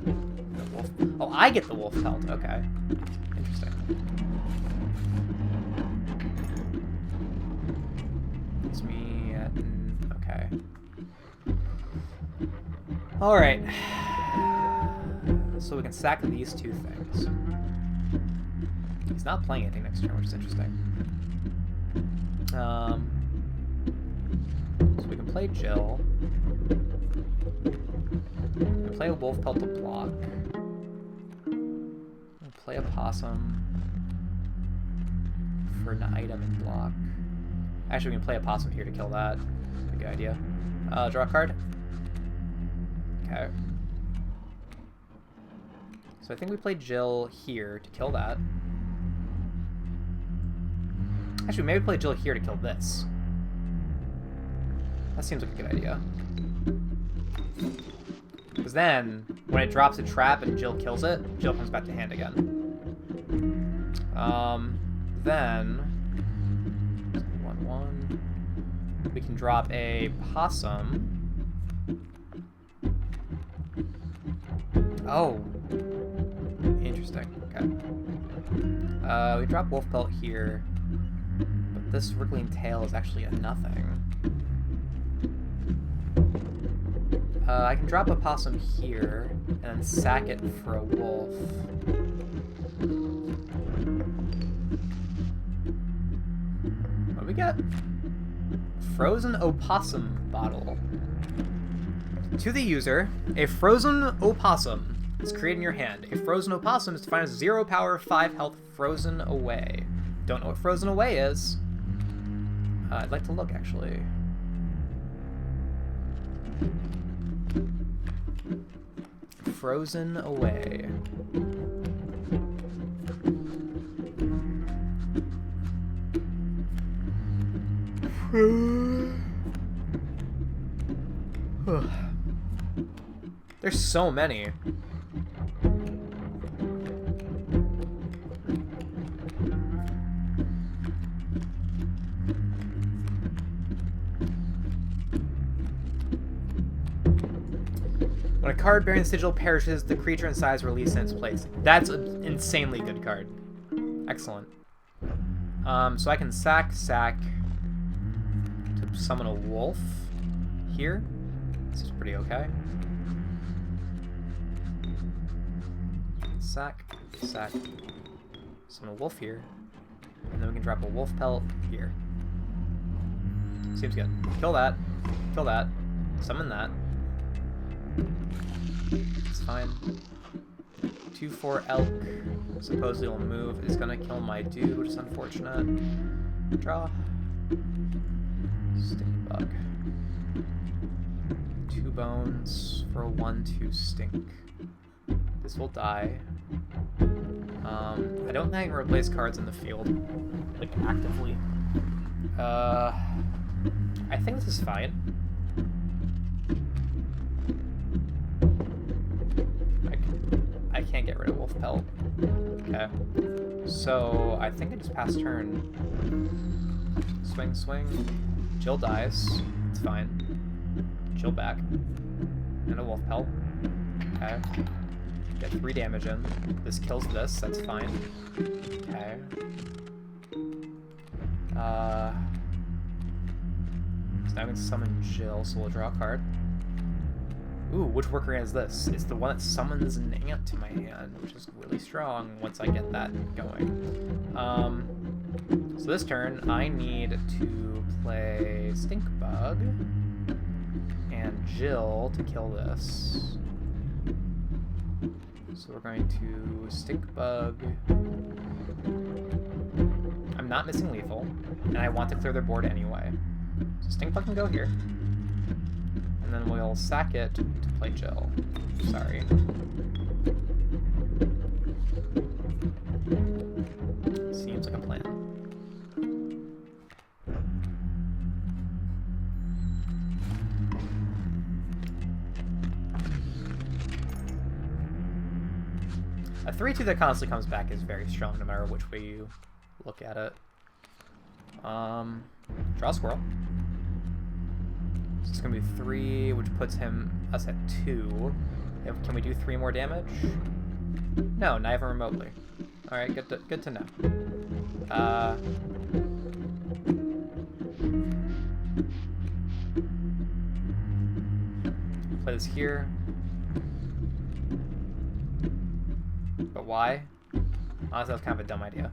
The wolf. Oh, I get the wolf pelt. Okay. Interesting. It's me at... Okay. Alright. So we can sack these 2 things. He's not playing anything next turn, which is interesting. So we can play Jill. We can play a wolf pelt to block. We'll play a possum for an item and block. Actually, we can play a possum here to kill that. That's a good idea. Draw a card. Okay. So I think we play Jill here to kill that. Actually, maybe play Jill here to kill this. That seems like a good idea. Because then, when it drops a trap and Jill kills it, Jill comes back to hand again. Then... 1/1. We can drop a possum. Oh. Interesting. Okay. We drop wolf pelt here, but this wriggling tail is actually a nothing. I can drop a possum here and then sack it for a wolf. What do we get? Frozen opossum bottle. To the user, a frozen opossum is created in your hand. A frozen opossum is defined as 0 power, 5 health, frozen away. Don't know what frozen away is. I'd like to look, actually. Frozen away. There's so many. When a card bearing the sigil perishes, the creature inside is released in its place. That's an insanely good card. Excellent. So I can sack to summon a wolf here. This is pretty okay. Sack, summon a wolf here, and then we can drop a wolf pelt here. Seems good. Kill that, summon that. It's fine. 2/4 elk, supposedly will move, is gonna kill my dude, which is unfortunate. Draw. Stink bug. 2 bones for a 1/2 stink. This will die. I don't think I can replace cards in the field, like, actively. I think this is fine. I wolf pelt. Okay. So I think I just passed turn. Swing, swing. Jill dies. It's fine. Jill back. And a wolf pelt. Okay. Get 3 damage in. This kills this. That's fine. Okay. So now I can summon Jill, so we'll draw a card. Ooh, which worker ant is this? It's the one that summons an ant to my hand, which is really strong once I get that going. So this turn, I need to play Stink Bug and Jill to kill this. So we're going to Stink Bug. I'm not missing lethal, and I want to clear their board anyway. So Stink Bug can go here. And then we'll sack it to play Jill. Sorry. Seems like a plan. A 3-2 that constantly comes back is very strong no matter which way you look at it. Draw a squirrel. So it's gonna be 3, which puts us at 2. Can we do 3 more damage? No, not even remotely. All right, good to know. Play this here. But why? Honestly, that was kind of a dumb idea.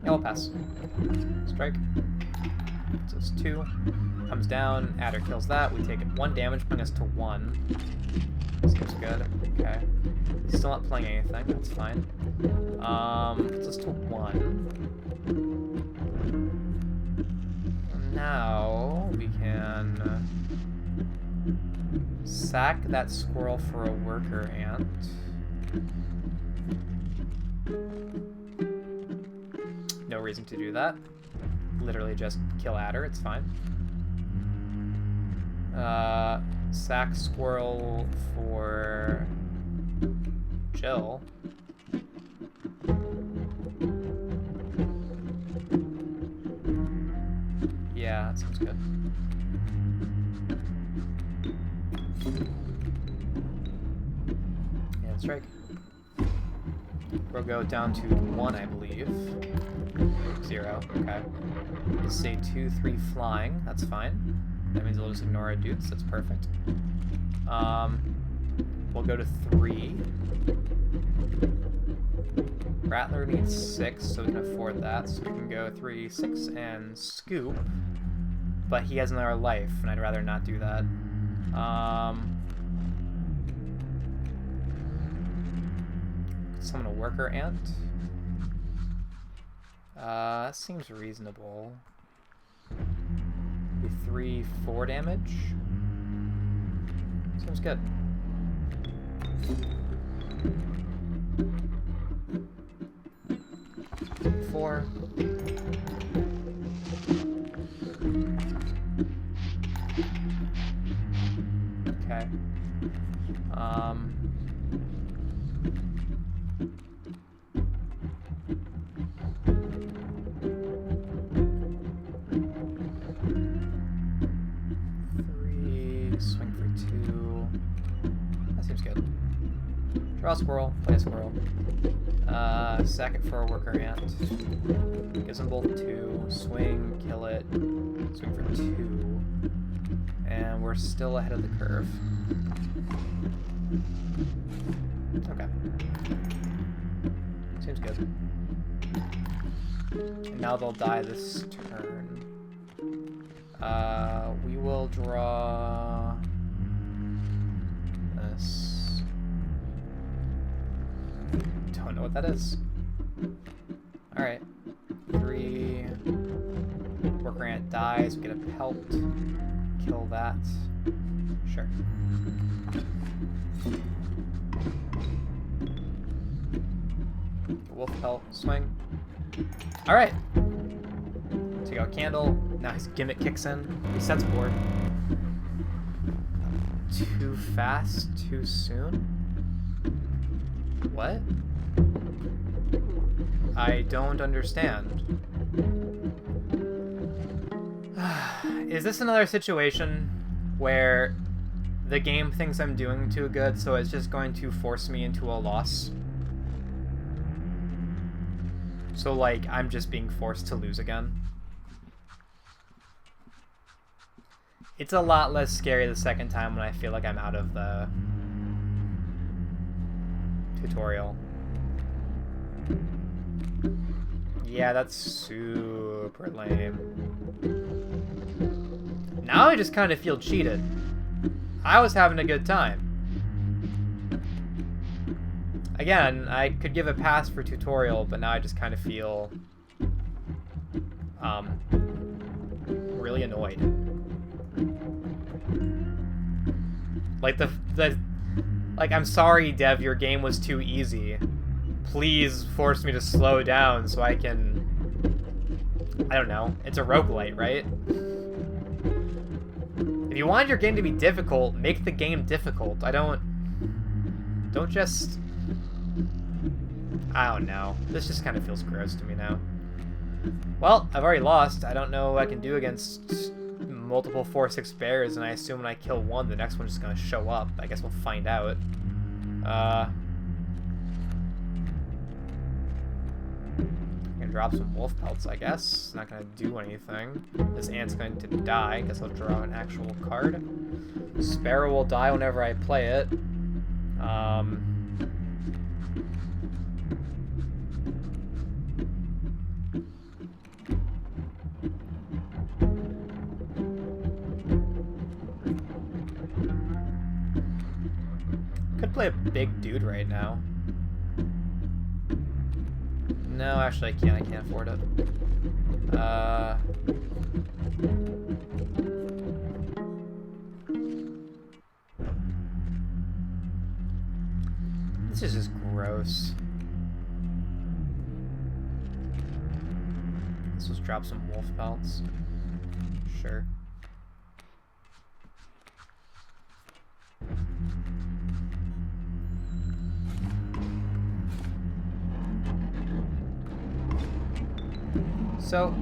Yeah, we'll pass. Strike. So it's 2. Comes down. Adder kills that. We take 1 damage, bring us to 1. Seems good. Okay. Still not playing anything. That's fine. Puts us to 1. Now we can sack that squirrel for a worker ant. No reason to do that. Literally just kill Adder, it's fine. Sack squirrel for Jill. Yeah, that sounds good. Yeah, strike. We'll go down to 1, I believe. 0, okay. Say 2, 3 flying, that's fine. That means we'll just ignore our dudes, that's perfect. We'll go to 3. Rattler needs 6, so we can afford that. So we can go 3, 6, and scoop. But he has another life, and I'd rather not do that. Summon a worker ant. That seems reasonable. Maybe 3, 4 damage. Seems good. Four. Okay. Swing for 2. That seems good. Draw a squirrel, play a squirrel. Sack it for a worker ant. Gives them both 2. Swing, kill it. Swing for 2. And we're still ahead of the curve. Okay. Seems good. And now they'll die this turn. We will draw this. Don't know what that is. Alright. 3. Worker ant dies, we get a pelt. Kill that. Sure. Wolf pelt, swing. Alright. Take out candle. Now his gimmick kicks in. Resets board. Too fast, too soon. What? I don't understand. Is this another situation where the game thinks I'm doing too good, so it's just going to force me into a loss? So, like, I'm just being forced to lose again? It's a lot less scary the second time when I feel like I'm out of the tutorial. Yeah, that's super lame. Now I just kind of feel cheated. I was having a good time. Again, I could give a pass for tutorial, but now I just kind of feel really annoyed. Like like, I'm sorry, Dev, your game was too easy. Please force me to slow down so I can... I don't know. It's a roguelite, right? If you want your game to be difficult, make the game difficult. Don't just... I don't know. This just kind of feels gross to me now. Well, I've already lost. I don't know what I can do against multiple 4/6 bears, and I assume when I kill one, the next one's just gonna show up. I guess we'll find out. Gonna drop some wolf pelts, I guess. It's not gonna do anything. This ant's going to die. I guess I'll draw an actual card. Sparrow will die whenever I play it. Could play a big dude right now. No, actually I can't. I can't afford it. This is just gross. Let's just drop some wolf pelts. Sure. So,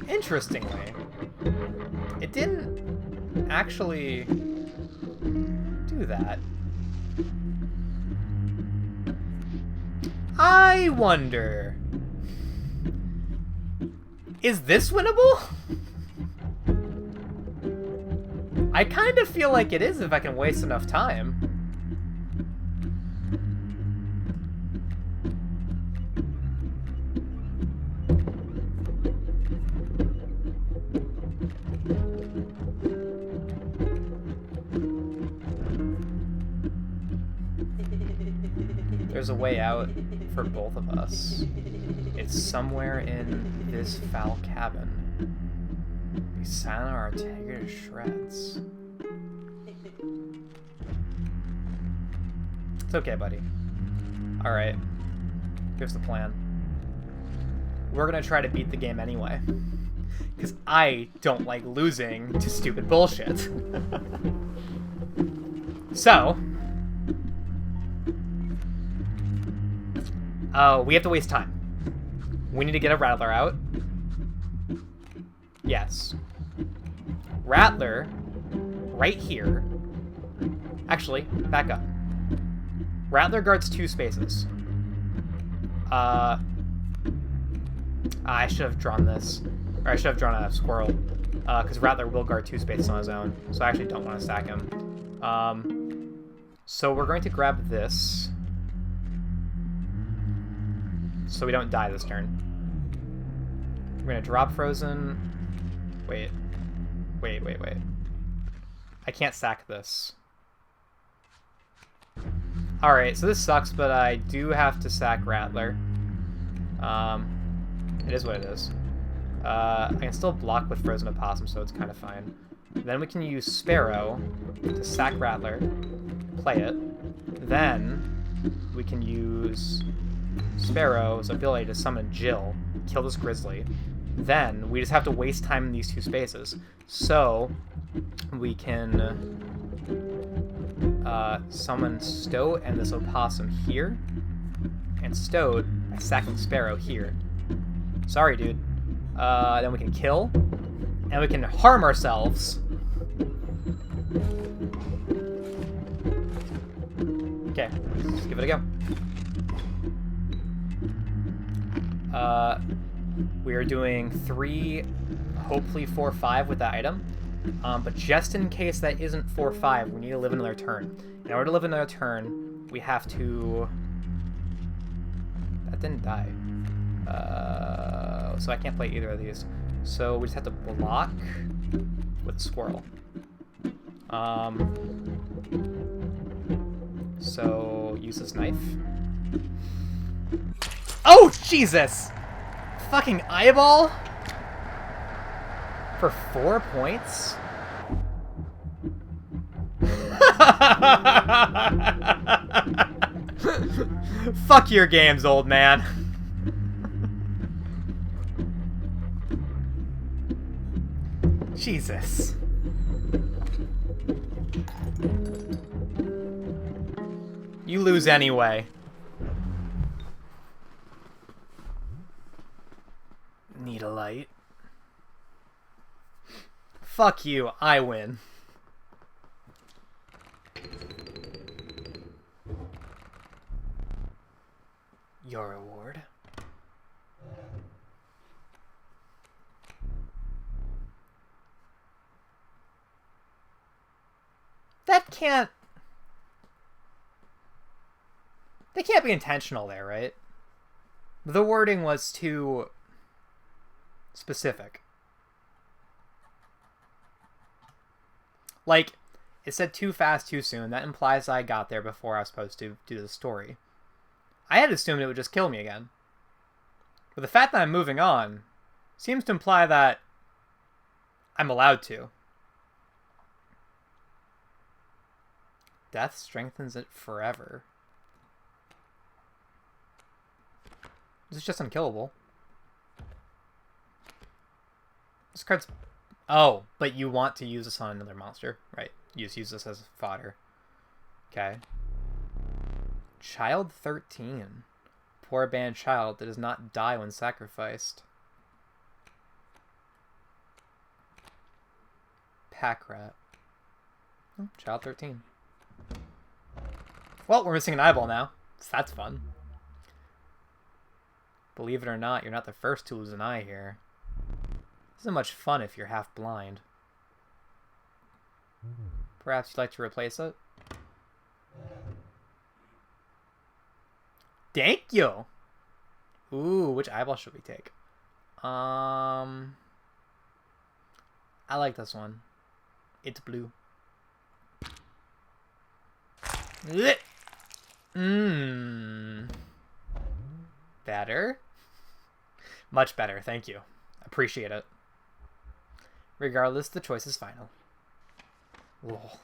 interestingly, it didn't actually do that. I wonder, is this winnable? I kind of feel like it is if I can waste enough time. There's a way out for both of us. It's somewhere in this foul cabin. We silent our tiger to shreds. It's okay, buddy. Alright. Here's the plan. We're gonna try to beat the game anyway. Because I don't like losing to stupid bullshit. So... we have to waste time. We need to get a Rattler out. Yes. Rattler, right here. Actually, back up. Rattler guards 2 spaces. I should have drawn this. Or I should have drawn a squirrel. Because Rattler will guard 2 spaces on his own. So I actually don't want to stack him. So we're going to grab this. So we don't die this turn. We're gonna drop Frozen. Wait. I can't sack this. Alright, so this sucks, but I do have to sack Rattler. It is what it is. I can still block with Frozen Opossum, so it's kind of fine. Then we can use Sparrow to sack Rattler, play it. Then we can use Sparrow's ability to summon Jill, kill this Grizzly. Then we just have to waste time in these 2 spaces. So we can Summon Stoat and this opossum here. And Stoat by sacking Sparrow here. Sorry, dude. Then we can kill. And we can harm ourselves. Okay, let's give it a go. We are doing 3, hopefully 4-5 with that item. But just in case that isn't 4-5, we need to live another turn. In order to live another turn, we have to... That didn't die. So I can't play either of these. So we just have to block with a squirrel. So use this knife. Oh, Jesus! Fucking eyeball? For 4 points? Fuck your games, old man. Jesus. You lose anyway. Need a light. Fuck you, I win. Your reward. That can't be intentional there, right? The wording was too specific. Like, it said too fast, too soon. That implies I got there before I was supposed to do the story. I had assumed it would just kill me again. But the fact that I'm moving on seems to imply that I'm allowed to. Death strengthens it forever. This is just unkillable. This card's... Oh, but you want to use this on another monster. Right. You just use this as fodder. Okay. Child 13. Poor abandoned child that does not die when sacrificed. Pack rat. Oh, child 13. Well, we're missing an eyeball now, so that's fun. Believe it or not, you're not the first to lose an eye here. This isn't much fun if you're half blind. Perhaps you'd like to replace it? Thank you! Ooh, which eyeball should we take? I like this one. It's blue. Better? Much better, thank you. Appreciate it. Regardless, the choice is final. Lol.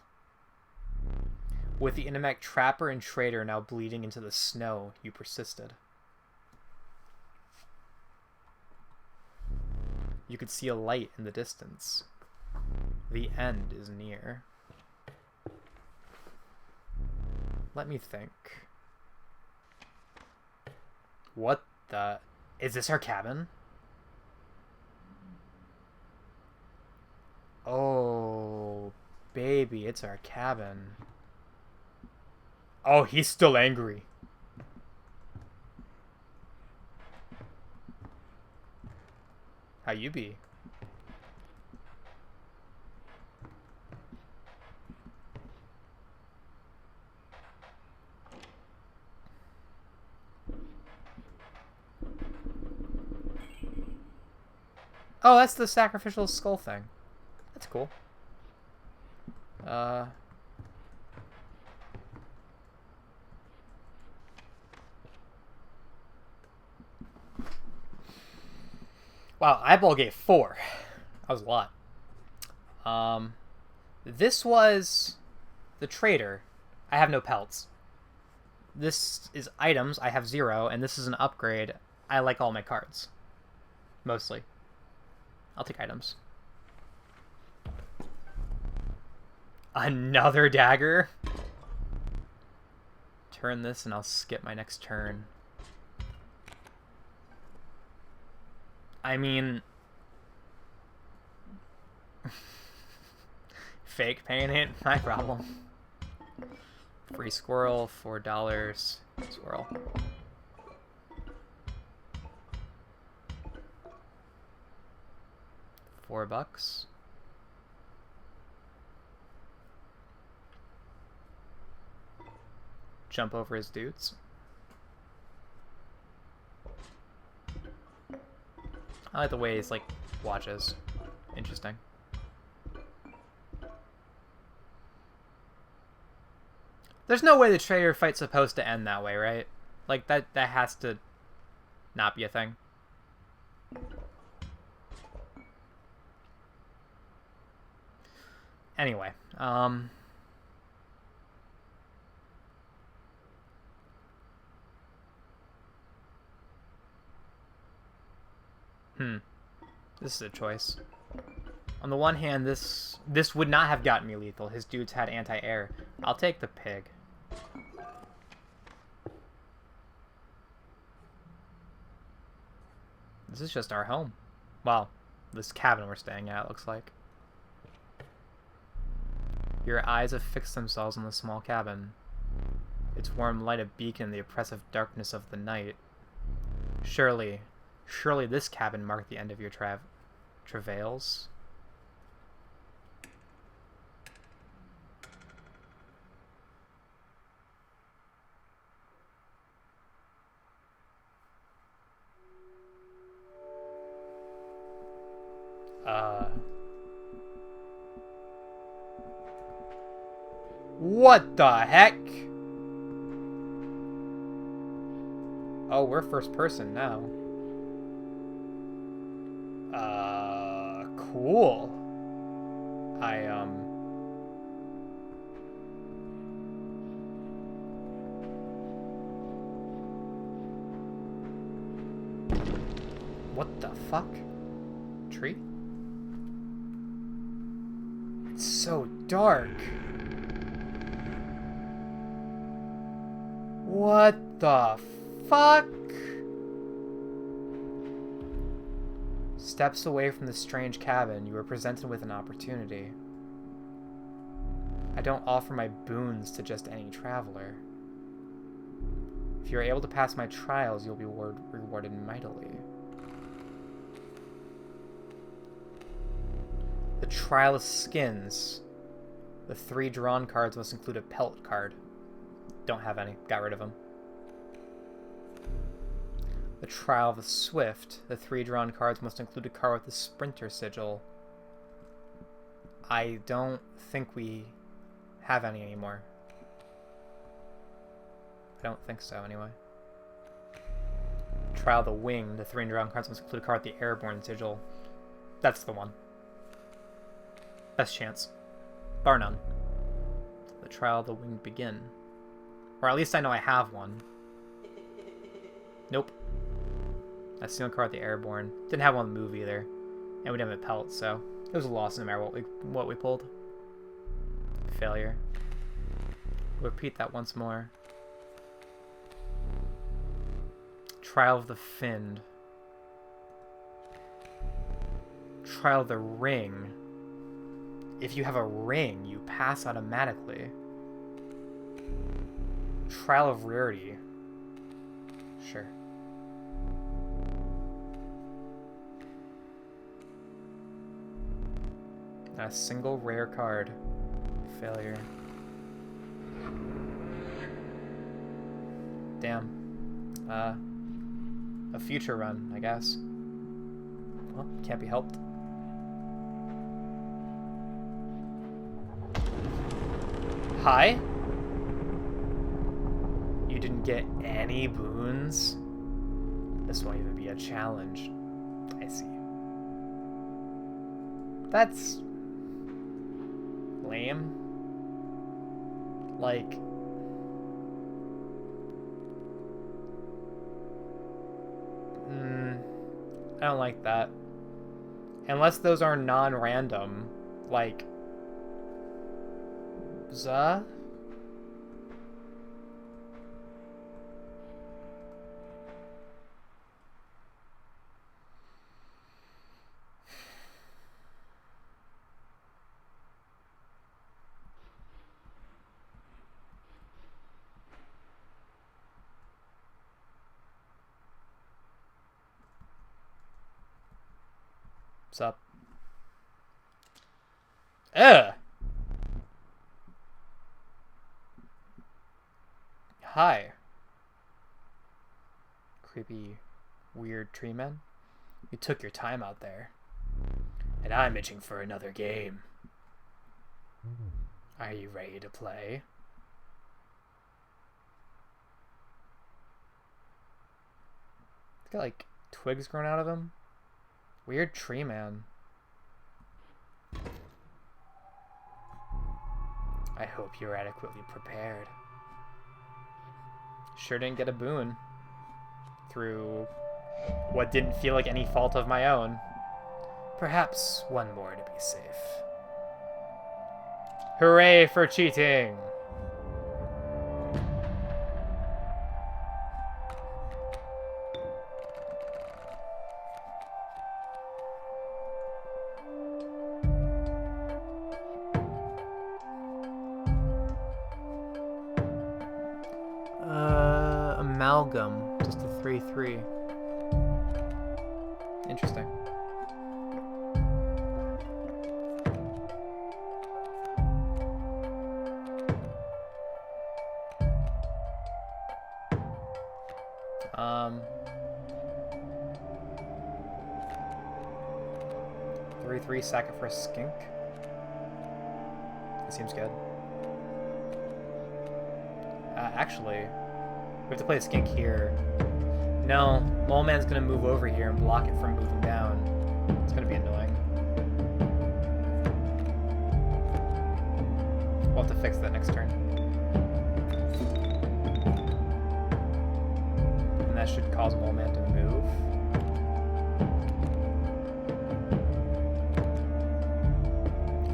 With the Inimac Trapper and Trader now bleeding into the snow, you persisted. You could see a light in the distance. The end is near. Let me think. What the... Is this our cabin? Oh, baby, it's our cabin. Oh, he's still angry. How you be? Oh, that's the sacrificial skull thing. That's cool. Wow, eyeball gave 4. That was a lot. This was the trader. I have no pelts. This is items. I have 0, and this is an upgrade. I like all my cards. Mostly. I'll take items. Another dagger? Turn this and I'll skip my next turn. I mean... Fake paying it, my problem. Free squirrel, $4. Squirrel. $4. Jump over his dudes. I like the way he's like watches. Interesting. There's no way the trader fight's supposed to end that way, right? Like that has to not be a thing. Anyway, this is a choice. On the one hand, this would not have gotten me lethal. His dudes had anti-air. I'll take the pig. This is just our home. Well, this cabin we're staying at, looks like. Your eyes have fixed themselves on the small cabin. Its warm light a beacon in the oppressive darkness of the night. Surely this cabin marked the end of your travails. What the heck? Oh, we're first person now. Cool. What the fuck? Tree? It's so dark. What the fuck? Steps away from the strange cabin, you were presented with an opportunity. I don't offer my boons to just any traveler. If you're able to pass my trials, you'll be rewarded mightily. The trial of skins. The 3 drawn cards must include a pelt card. Don't have any. Got rid of them. The trial of the swift. The 3 drawn cards must include a card with the sprinter sigil. I don't think we have any anymore. I don't think so, anyway. Trial of the wing. The 3 drawn cards must include a card with the airborne sigil. That's the one. Best chance. Bar none. The trial of the winged begin. Or at least I know I have one. Nope. That's the only card with the airborne. Didn't have one move either. And we didn't have a pelt, so it was a loss no matter what we pulled. Failure. We'll repeat that once more. Trial of the Finned. Trial of the Ring. If you have a ring, you pass automatically. Trial of Rarity. Sure. Not a single rare card. Failure. Damn. A future run, I guess. Well, can't be helped. Hi? You didn't get any boons? This won't even be a challenge. I see. That's lame. Like, I don't like that. Unless those are non-random, like, What's up? Ugh! Hi. Creepy, weird tree men. You took your time out there. And I'm itching for another game. Are you ready to play? He's got like twigs growing out of him. Weird tree man. I hope you're adequately prepared. Sure didn't get a boon through what didn't feel like any fault of my own. Perhaps one more to be safe. Hooray for cheating! Amalgam, just a 3/3. Interesting. Um, 3/3 sack it for a skink. That seems good. Actually, we have to play a skink here. No, Mole Man's gonna move over here and block it from moving down. It's gonna be annoying. We'll have to fix that next turn. And that should cause Mole Man to move.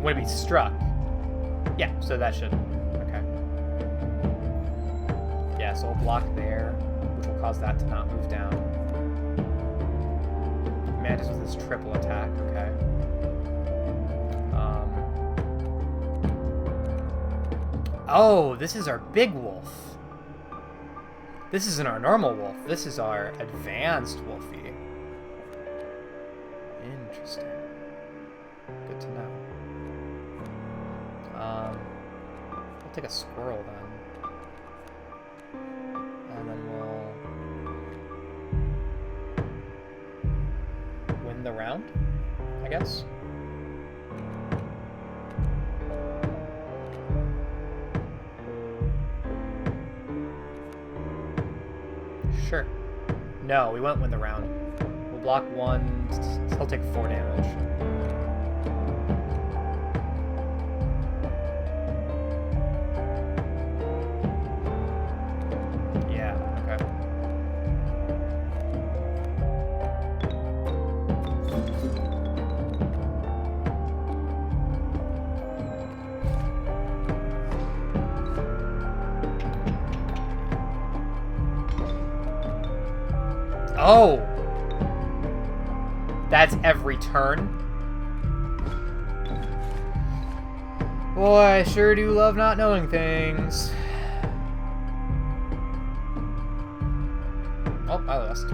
Would it be struck? Yeah, so that should... Okay. Yeah, so we'll block there, which will cause that to not move down. Mantis with his triple attack, okay. Oh, this is our big wolf. This isn't our normal wolf. This is our advanced wolfie. Interesting. Good to know. We'll take a squirrel then. And then we'll win the round, I guess. Sure. No, we won't win the round. We'll block one. He'll take 4 damage. Yeah, okay. Oh! That's every turn? Boy, I sure do love not knowing things. Oh, I lost.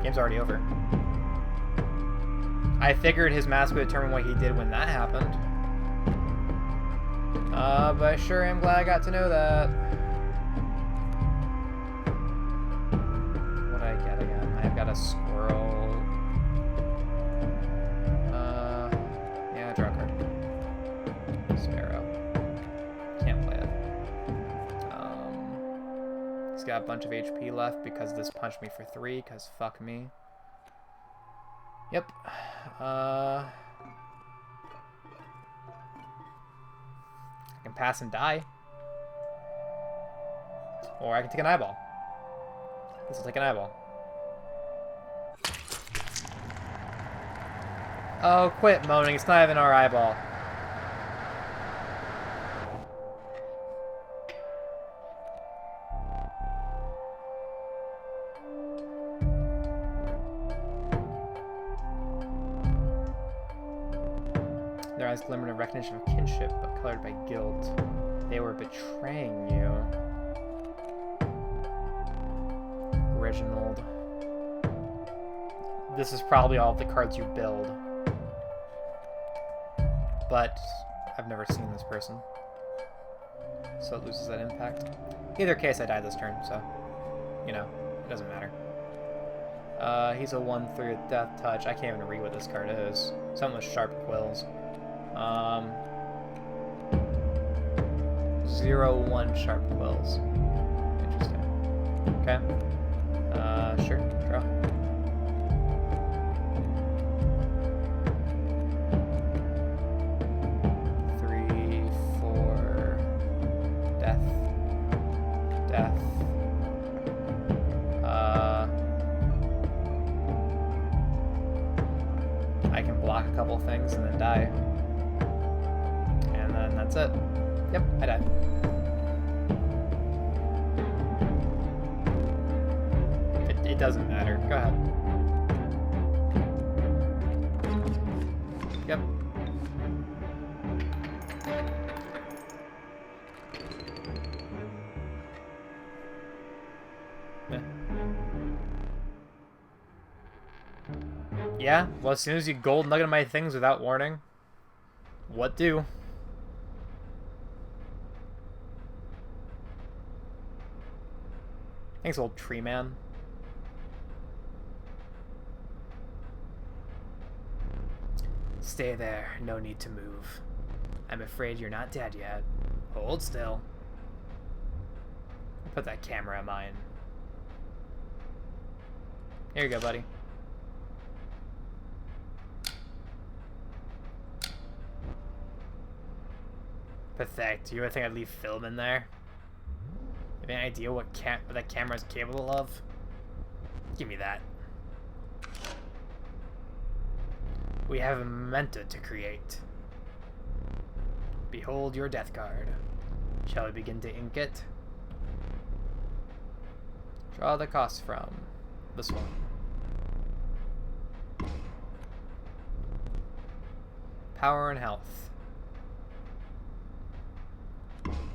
Game's already over. I figured his mask would determine what he did when that happened. But I sure am glad I got to know that. What did I get again? I've got a squirrel. Yeah, draw a card. Sparrow. Can't play it. He's got a bunch of HP left because this punched me for 3, because fuck me. Yep. I can pass and die. Or I can take an eyeball. I guess I'll take an eyeball. Oh, quit moaning. It's not even our eyeball. Their eyes glimmered a recognition of kinship, but colored by guilt. They were betraying you. Reginald. This is probably all of the cards you build. but I've never seen this person. So it loses that impact. Either case, I die this turn, so, you know, it doesn't matter. He's a 1/3 with Death Touch. I can't even read what this card is. Something with Sharp Quills. 0/1 Sharp Quills. Interesting. Okay. Sure. Draw. I can block a couple things and then die. And then that's it. Yep, I died. It doesn't matter. Go ahead. Yep. Yeah, well, as soon as you gold nugget my things without warning, what do? Thanks, old tree man. Stay there, no need to move. I'm afraid you're not dead yet. Hold still. Put that camera of mine. Here you go, buddy. Pathetic. Do you really think I'd leave film in there? Have any idea what that camera's capable of? Give me that. We have a memento to create. Behold your death card. Shall we begin to ink it? Draw the cost from this one. Power and health.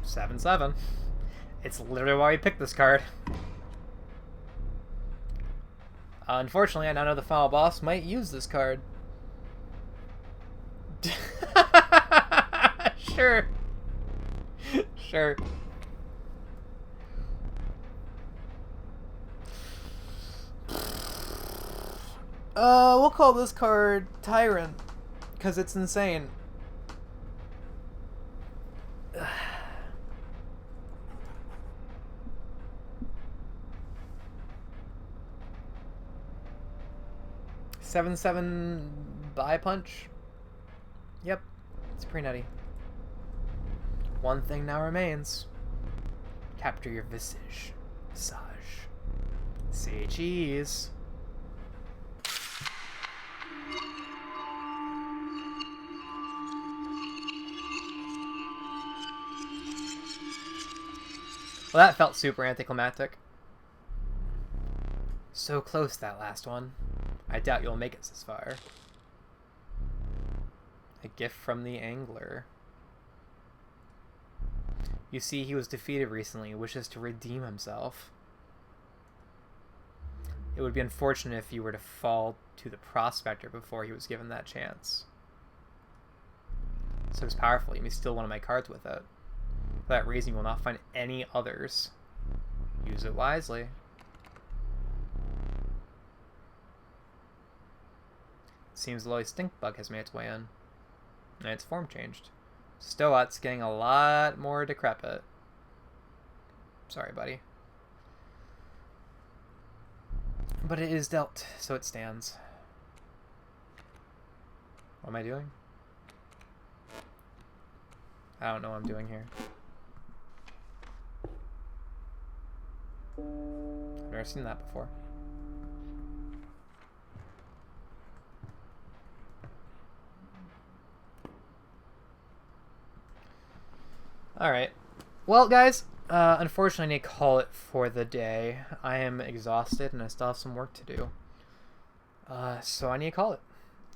7/7. It's literally why we picked this card. Unfortunately, I now know the final boss might use this card. Sure. Sure. We'll call this card Tyrant, because it's insane. Seven buy punch. Yep, it's pretty nutty. One thing now remains. Capture your visage. Visage. Say cheese. Well, that felt super anticlimactic. So close, that last one. I doubt you'll make it this far. A gift from the angler. You see, he was defeated recently and wishes to redeem himself. It would be unfortunate if you were to fall to the prospector before he was given that chance. So it's powerful. You may steal one of my cards with it. For that reason, you will not find any others. Use it wisely. Seems the Lily Stink Bug has made its way in. And its form changed. Stoat's getting a lot more decrepit. Sorry, buddy. But it is dealt, so it stands. What am I doing? I don't know what I'm doing here. I've never seen that before. Alright. Well, guys, unfortunately I need to call it for the day. I am exhausted and I still have some work to do. So I need to call it.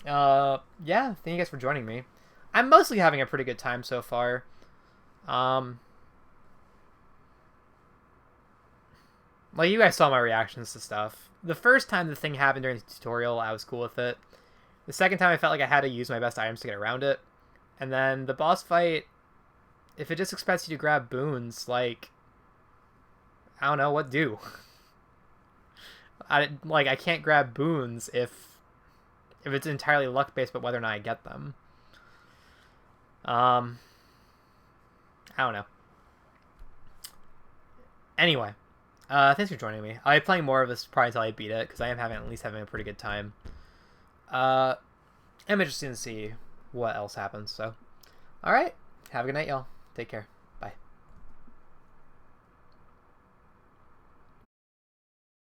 Yeah, thank you guys for joining me. I'm mostly having a pretty good time so far. Like, you guys saw my reactions to stuff. The first time the thing happened during the tutorial, I was cool with it. The second time I felt like I had to use my best items to get around it. And then the boss fight, if it just expects you to grab boons, like, I don't know what do. I can't grab boons if it's entirely luck based, but whether or not I get them. I don't know. Anyway, thanks for joining me. I'll be playing more of this probably until I beat it, because I am at least having a pretty good time. I'm interested to see what else happens, so. Alright, have a good night, y'all. Take care.